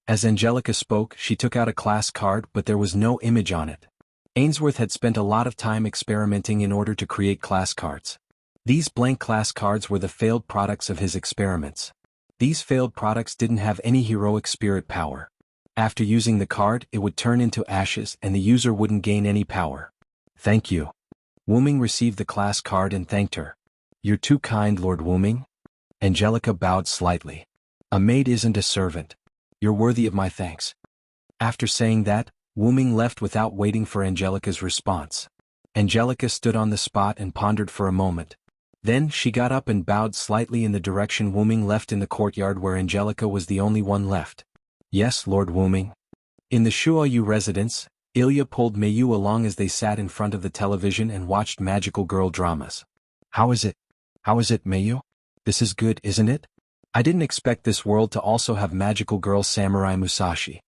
As Angelica spoke, she took out a class card, but there was no image on it. Ainsworth had spent a lot of time experimenting in order to create class cards. These blank class cards were the failed products of his experiments. These failed products didn't have any heroic spirit power. After using the card, it would turn into ashes and the user wouldn't gain any power. Thank you. Wuming received the class card and thanked her. You're too kind, Lord Wuming. Angelica bowed slightly. A maid isn't a servant. You're worthy of my thanks. After saying that, Wuming left without waiting for Angelica's response. Angelica stood on the spot and pondered for a moment. Then she got up and bowed slightly in the direction Wuming left in the courtyard where Angelica was the only one left. Yes, Lord Wuming. In the Shuoyu residence, Ilya pulled Mayu along as they sat in front of the television and watched magical girl dramas. How is it? How is it, Mayu? This is good, isn't it? I didn't expect this world to also have magical girl Samurai Musashi.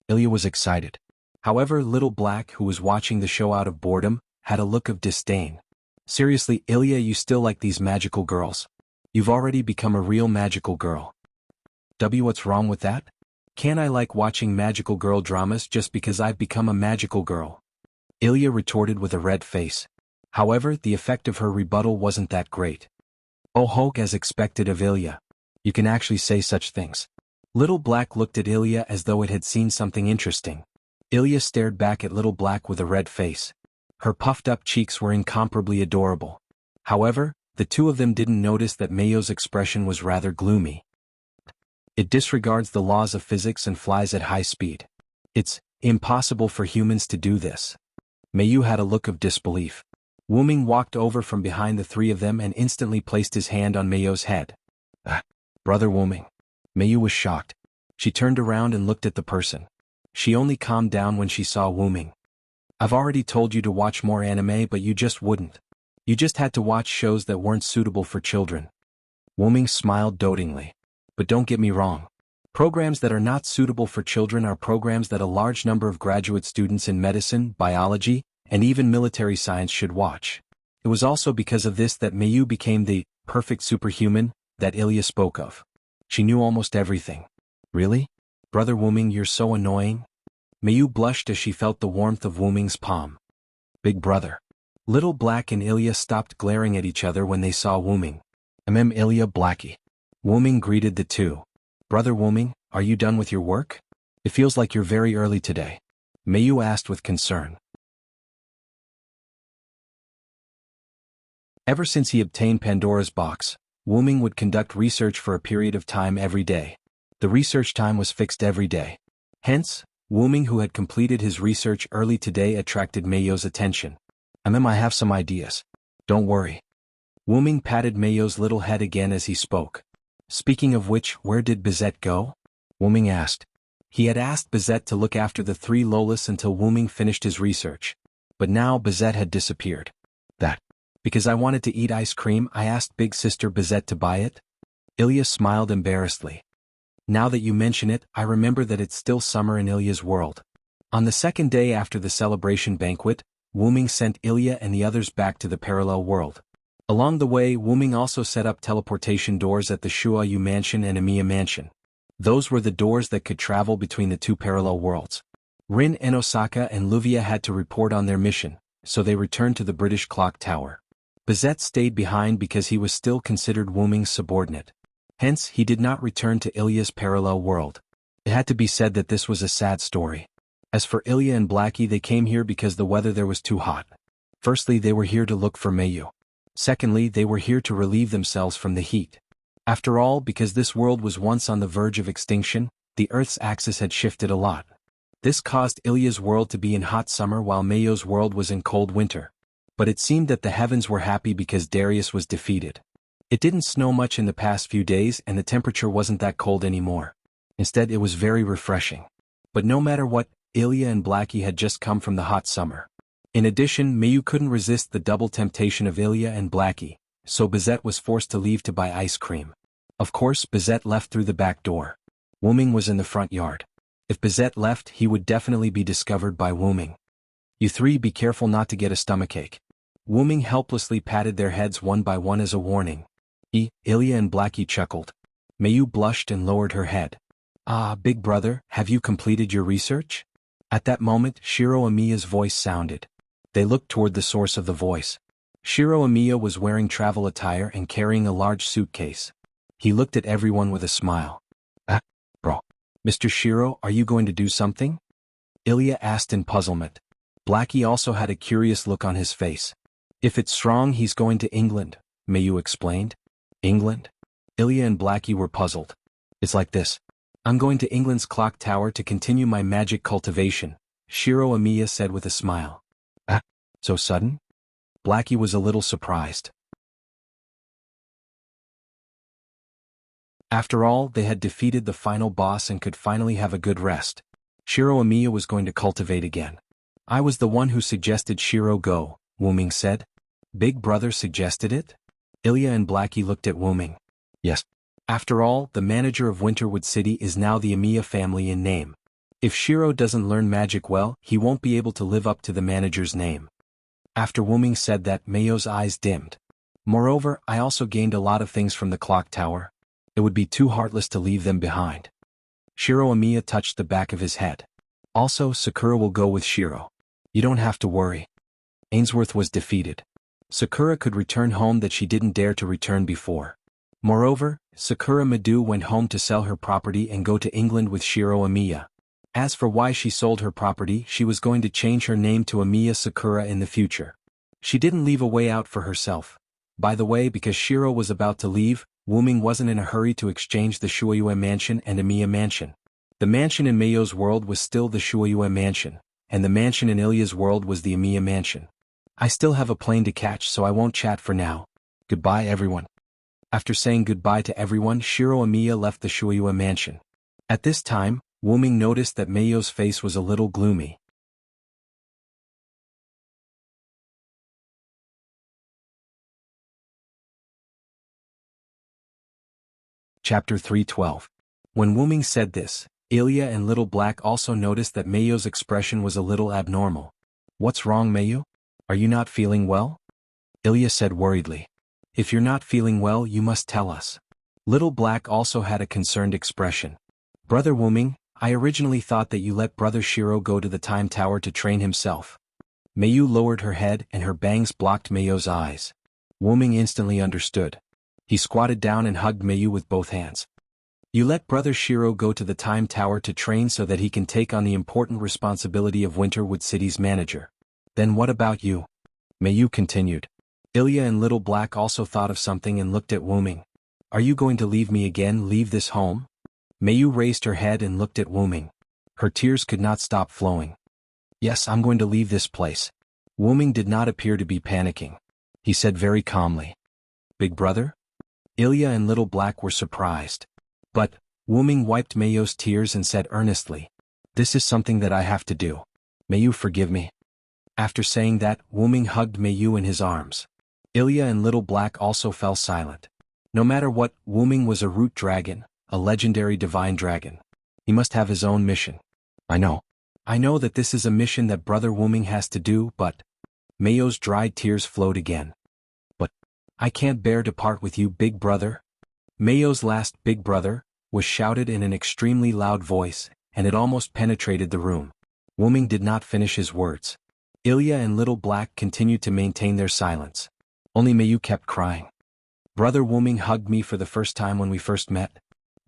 Ilya was excited. However, Little Black, who was watching the show out of boredom, had a look of disdain. Seriously, Ilya, you still like these magical girls? You've already become a real magical girl. What's wrong with that? Can't I like watching magical girl dramas just because I've become a magical girl? Ilya retorted with a red face. However, the effect of her rebuttal wasn't that great. Oh ho, as expected of Ilya. You can actually say such things. Little Black looked at Ilya as though it had seen something interesting. Ilya stared back at Little Black with a red face. Her puffed-up cheeks were incomparably adorable. However, the two of them didn't notice that Mayu's expression was rather gloomy. It disregards the laws of physics and flies at high speed. It's impossible for humans to do this. Mayu had a look of disbelief. Wuming walked over from behind the three of them and instantly placed his hand on Mayu's head. Brother Wuming. Mayu was shocked. She turned around and looked at the person. She only calmed down when she saw Wuming. I've already told you to watch more anime, but you just wouldn't. You just had to watch shows that weren't suitable for children. Wuming smiled dotingly. But don't get me wrong. Programs that are not suitable for children are programs that a large number of graduate students in medicine, biology, and even military science should watch. It was also because of this that Mayu became the perfect superhuman that Ilya spoke of. She knew almost everything. Really? Brother Wuming, you're so annoying. Mayu blushed as she felt the warmth of Wuming's palm. Big brother. Little Black and Ilya stopped glaring at each other when they saw Wuming. Ilya Blackie. Wuming greeted the two. Brother Wuming, are you done with your work? It feels like you're very early today. Mayu asked with concern. Ever since he obtained Pandora's box, Wuming would conduct research for a period of time every day. The research time was fixed every day. Hence, Wuming, who had completed his research early today, attracted Mayu's attention. I have some ideas. Don't worry. Wuming patted Mayu's little head again as he spoke. Speaking of which, where did Bizet go? Wuming asked. He had asked Bizet to look after the three Lolas until Wuming finished his research. But now Bizet had disappeared. That. Because I wanted to eat ice cream, I asked big sister Bizet to buy it? Ilya smiled embarrassedly. Now that you mention it, I remember that it's still summer in Ilya's world. On the second day after the celebration banquet, Wuming sent Ilya and the others back to the parallel world. Along the way, Wuming also set up teleportation doors at the Shuoyu Mansion and Emiya Mansion. Those were the doors that could travel between the two parallel worlds. Rin and Osaka and Luvia had to report on their mission, so they returned to the British Clock Tower. Bizet stayed behind because he was still considered Wuming's subordinate. Hence, he did not return to Ilya's parallel world. It had to be said that this was a sad story. As for Ilya and Blackie, they came here because the weather there was too hot. Firstly, they were here to look for Mayu. Secondly, they were here to relieve themselves from the heat. After all, because this world was once on the verge of extinction, the Earth's axis had shifted a lot. This caused Ilya's world to be in hot summer while Mayu's world was in cold winter. But it seemed that the heavens were happy because Darius was defeated. It didn't snow much in the past few days and the temperature wasn't that cold anymore. Instead, it was very refreshing. But no matter what, Ilya and Blackie had just come from the hot summer. In addition, Mayu couldn't resist the double temptation of Ilya and Blackie, so Bizet was forced to leave to buy ice cream. Of course, Bizet left through the back door. Wuming was in the front yard. If Bizet left, he would definitely be discovered by Wuming. You three be careful not to get a stomachache. Wuming helplessly patted their heads one by one as a warning. Ilya and Blackie chuckled. Mayu blushed and lowered her head. Ah, big brother, have you completed your research? At that moment, Shiro Amiya's voice sounded. They looked toward the source of the voice. Shiro Amiya was wearing travel attire and carrying a large suitcase. He looked at everyone with a smile. Bro. Mr. Shiro, are you going to do something? Ilya asked in puzzlement. Blackie also had a curious look on his face. If it's strong, he's going to England, Mayu explained. England? Ilya and Blackie were puzzled. It's like this. I'm going to England's clock tower to continue my magic cultivation, Shiro Amiya said with a smile. Ah, so sudden? Blackie was a little surprised. After all, they had defeated the final boss and could finally have a good rest. Shiro Amiya was going to cultivate again. I was the one who suggested Shiro go, Wuming said. Big brother suggested it? Ilya and Blackie looked at Wuming. Yes. After all, the manager of Winterwood City is now the Amiya family in name. If Shiro doesn't learn magic well, he won't be able to live up to the manager's name. After Wuming said that, Mayo's eyes dimmed. Moreover, I also gained a lot of things from the clock tower. It would be too heartless to leave them behind. Shiro Amiya touched the back of his head. Also, Sakura will go with Shiro. You don't have to worry. Ainsworth was defeated. Sakura could return home that she didn't dare to return before. Moreover, Sakura Madu went home to sell her property and go to England with Shiro Amiya. As for why she sold her property, she was going to change her name to Amiya Sakura in the future. She didn't leave a way out for herself. By the way, because Shiro was about to leave, Wuming wasn't in a hurry to exchange the Shuoyue Mansion and Amiya Mansion. The mansion in Mayo's world was still the Shuoyue Mansion, and the mansion in Ilya's world was the Amiya Mansion. I still have a plane to catch, so I won't chat for now. Goodbye, everyone. After saying goodbye to everyone, Shiro Amiya left the Shuoyue Mansion. At this time, Wuming noticed that Mayo's face was a little gloomy. Chapter 312. When Wuming said this, Ilya and Little Black also noticed that Mayo's expression was a little abnormal. What's wrong, Mayo? Are you not feeling well? Ilya said worriedly. If you're not feeling well, you must tell us. Little Black also had a concerned expression. Brother Wuming, I originally thought that you let Brother Shiro go to the Time Tower to train himself. Mayu lowered her head and her bangs blocked Mayo's eyes. Wuming instantly understood. He squatted down and hugged Mayu with both hands. You let Brother Shiro go to the Time Tower to train so that he can take on the important responsibility of Winterwood City's manager. Then what about you? Mayu continued. Ilya and Little Black also thought of something and looked at Wuming. Are you going to leave me again, leave this home? Mayu raised her head and looked at Wuming. Her tears could not stop flowing. Yes, I'm going to leave this place. Wuming did not appear to be panicking. He said very calmly. Big brother? Ilya and Little Black were surprised. But, Wuming wiped Mayo's tears and said earnestly. This is something that I have to do. May you forgive me. After saying that, Wuming hugged Mayu in his arms. Ilya and Little Black also fell silent. No matter what, Wuming was a root dragon, a legendary divine dragon. He must have his own mission. I know that this is a mission that Brother Wuming has to do, but... Mayo's dried tears flowed again. But, I can't bear to part with you, big brother. Mayo's last big brother was shouted in an extremely loud voice, and it almost penetrated the room. Wuming did not finish his words. Ilya and Little Black continued to maintain their silence. Only Mayu kept crying. Brother Wuming hugged me for the first time when we first met.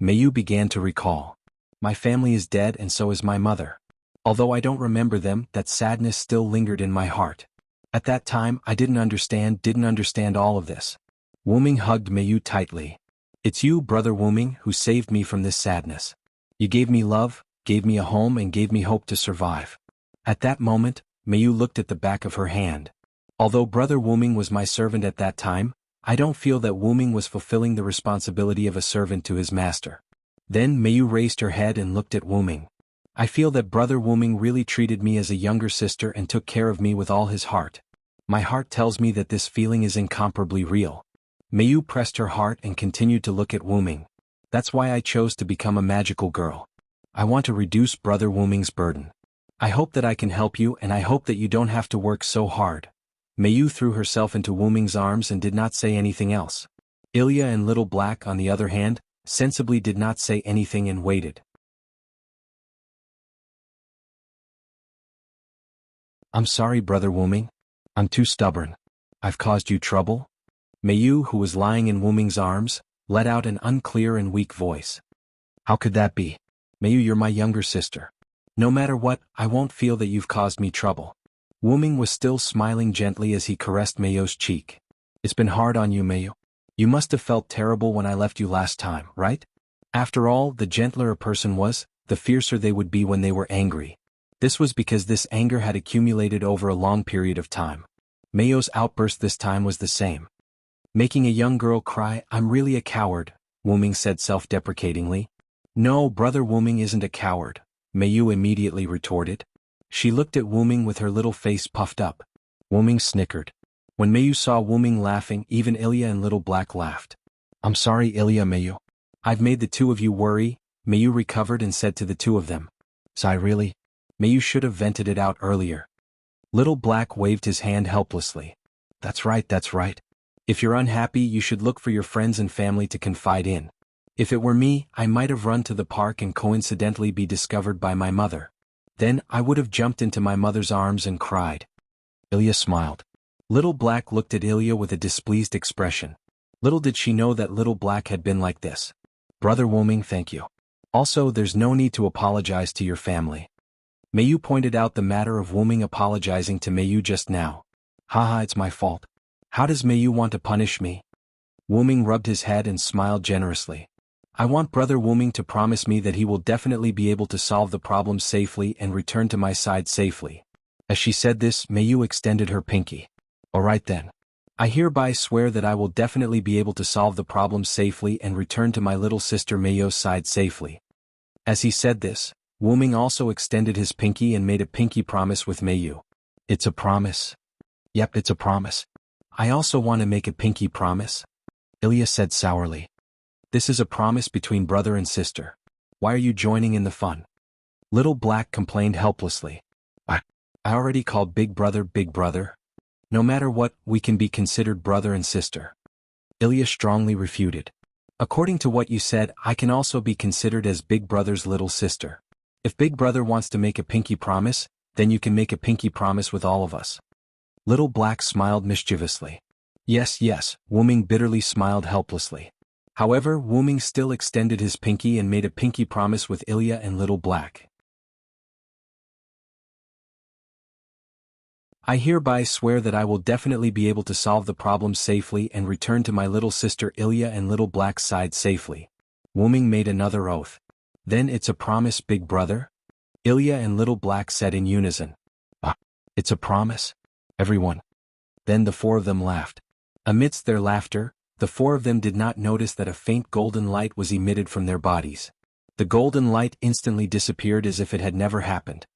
Mayu began to recall. My family is dead and so is my mother. Although I don't remember them, that sadness still lingered in my heart. At that time, I didn't understand all of this. Wuming hugged Mayu tightly. It's you, Brother Wuming, who saved me from this sadness. You gave me love, gave me a home and gave me hope to survive. At that moment, Mayu looked at the back of her hand. Although Brother Wuming was my servant at that time, I don't feel that Wuming was fulfilling the responsibility of a servant to his master. Then Mayu raised her head and looked at Wuming. I feel that Brother Wuming really treated me as a younger sister and took care of me with all his heart. My heart tells me that this feeling is incomparably real. Mayu pressed her heart and continued to look at Wuming. That's why I chose to become a magical girl. I want to reduce Brother Wuming's burden. I hope that I can help you and I hope that you don't have to work so hard. Mayu threw herself into Wuming's arms and did not say anything else. Ilya and Little Black, on the other hand, sensibly did not say anything and waited. I'm sorry, Brother Wuming. I'm too stubborn. I've caused you trouble? Mayu, who was lying in Wuming's arms, let out an unclear and weak voice. How could that be? Mayu, you're my younger sister. No matter what, I won't feel that you've caused me trouble. Wuming was still smiling gently as he caressed Mayu's cheek. It's been hard on you, Mayu. You must have felt terrible when I left you last time, right? After all, the gentler a person was, the fiercer they would be when they were angry. This was because this anger had accumulated over a long period of time. Mayu's outburst this time was the same. Making a young girl cry, I'm really a coward, Wuming said self-deprecatingly. No, brother, Wuming isn't a coward, Mayu immediately retorted. She looked at Wuming with her little face puffed up. Wuming snickered. When Mayu saw Wuming laughing, even Ilya and Little Black laughed. I'm sorry, Ilya, Mayu. I've made the two of you worry, Mayu recovered and said to the two of them. Sigh, really? Mayu should have vented it out earlier. Little Black waved his hand helplessly. That's right, that's right. If you're unhappy, you should look for your friends and family to confide in. If it were me, I might have run to the park and coincidentally be discovered by my mother. Then, I would have jumped into my mother's arms and cried. Ilya smiled. Little Black looked at Ilya with a displeased expression. Little did she know that Little Black had been like this. Brother Wuming, thank you. Also, there's no need to apologize to your family. Mayu pointed out the matter of Wuming apologizing to Mayu just now. Haha, it's my fault. How does Mayu want to punish me? Wuming rubbed his head and smiled generously. I want Brother Wuming to promise me that he will definitely be able to solve the problem safely and return to my side safely. As she said this, Mayu extended her pinky. Alright then. I hereby swear that I will definitely be able to solve the problem safely and return to my little sister Mayu's side safely. As he said this, Wuming also extended his pinky and made a pinky promise with Mayu. It's a promise. Yep, it's a promise. I also want to make a pinky promise, Ilya said sourly. This is a promise between brother and sister. Why are you joining in the fun? Little Black complained helplessly. I already called Big Brother Big Brother. No matter what, we can be considered brother and sister. Ilya strongly refuted. According to what you said, I can also be considered as Big Brother's little sister. If Big Brother wants to make a pinky promise, then you can make a pinky promise with all of us. Little Black smiled mischievously. Yes, yes, Wuming bitterly smiled helplessly. However, Wuming still extended his pinky and made a pinky promise with Ilya and Little Black. I hereby swear that I will definitely be able to solve the problem safely and return to my little sister Ilya and Little Black's side safely. Wuming made another oath. Then it's a promise, Big Brother? Ilya and Little Black said in unison. It's a promise? Everyone. Then the four of them laughed. Amidst their laughter, the four of them did not notice that a faint golden light was emitted from their bodies. The golden light instantly disappeared as if it had never happened.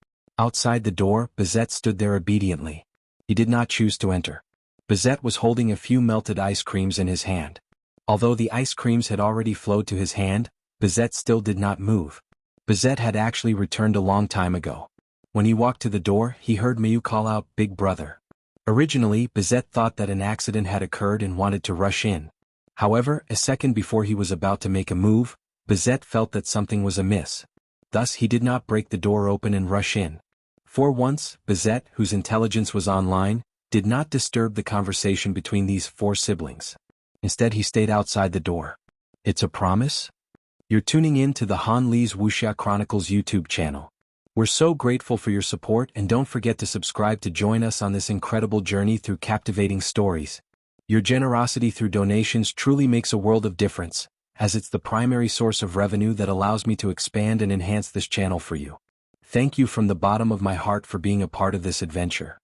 Outside the door, Bizet stood there obediently. He did not choose to enter. Bizet was holding a few melted ice creams in his hand. Although the ice creams had already flowed to his hand, Bizet still did not move. Bizet had actually returned a long time ago. When he walked to the door, he heard Mayu call out, Big Brother. Originally, Bizet thought that an accident had occurred and wanted to rush in. However, a second before he was about to make a move, Bizet felt that something was amiss. Thus he did not break the door open and rush in. For once, Bizet, whose intelligence was online, did not disturb the conversation between these four siblings. Instead he stayed outside the door. It's a promise? You're tuning in to the Han Lee's Wuxia Chronicles YouTube channel. We're so grateful for your support, and don't forget to subscribe to join us on this incredible journey through captivating stories. Your generosity through donations truly makes a world of difference, as it's the primary source of revenue that allows me to expand and enhance this channel for you. Thank you from the bottom of my heart for being a part of this adventure.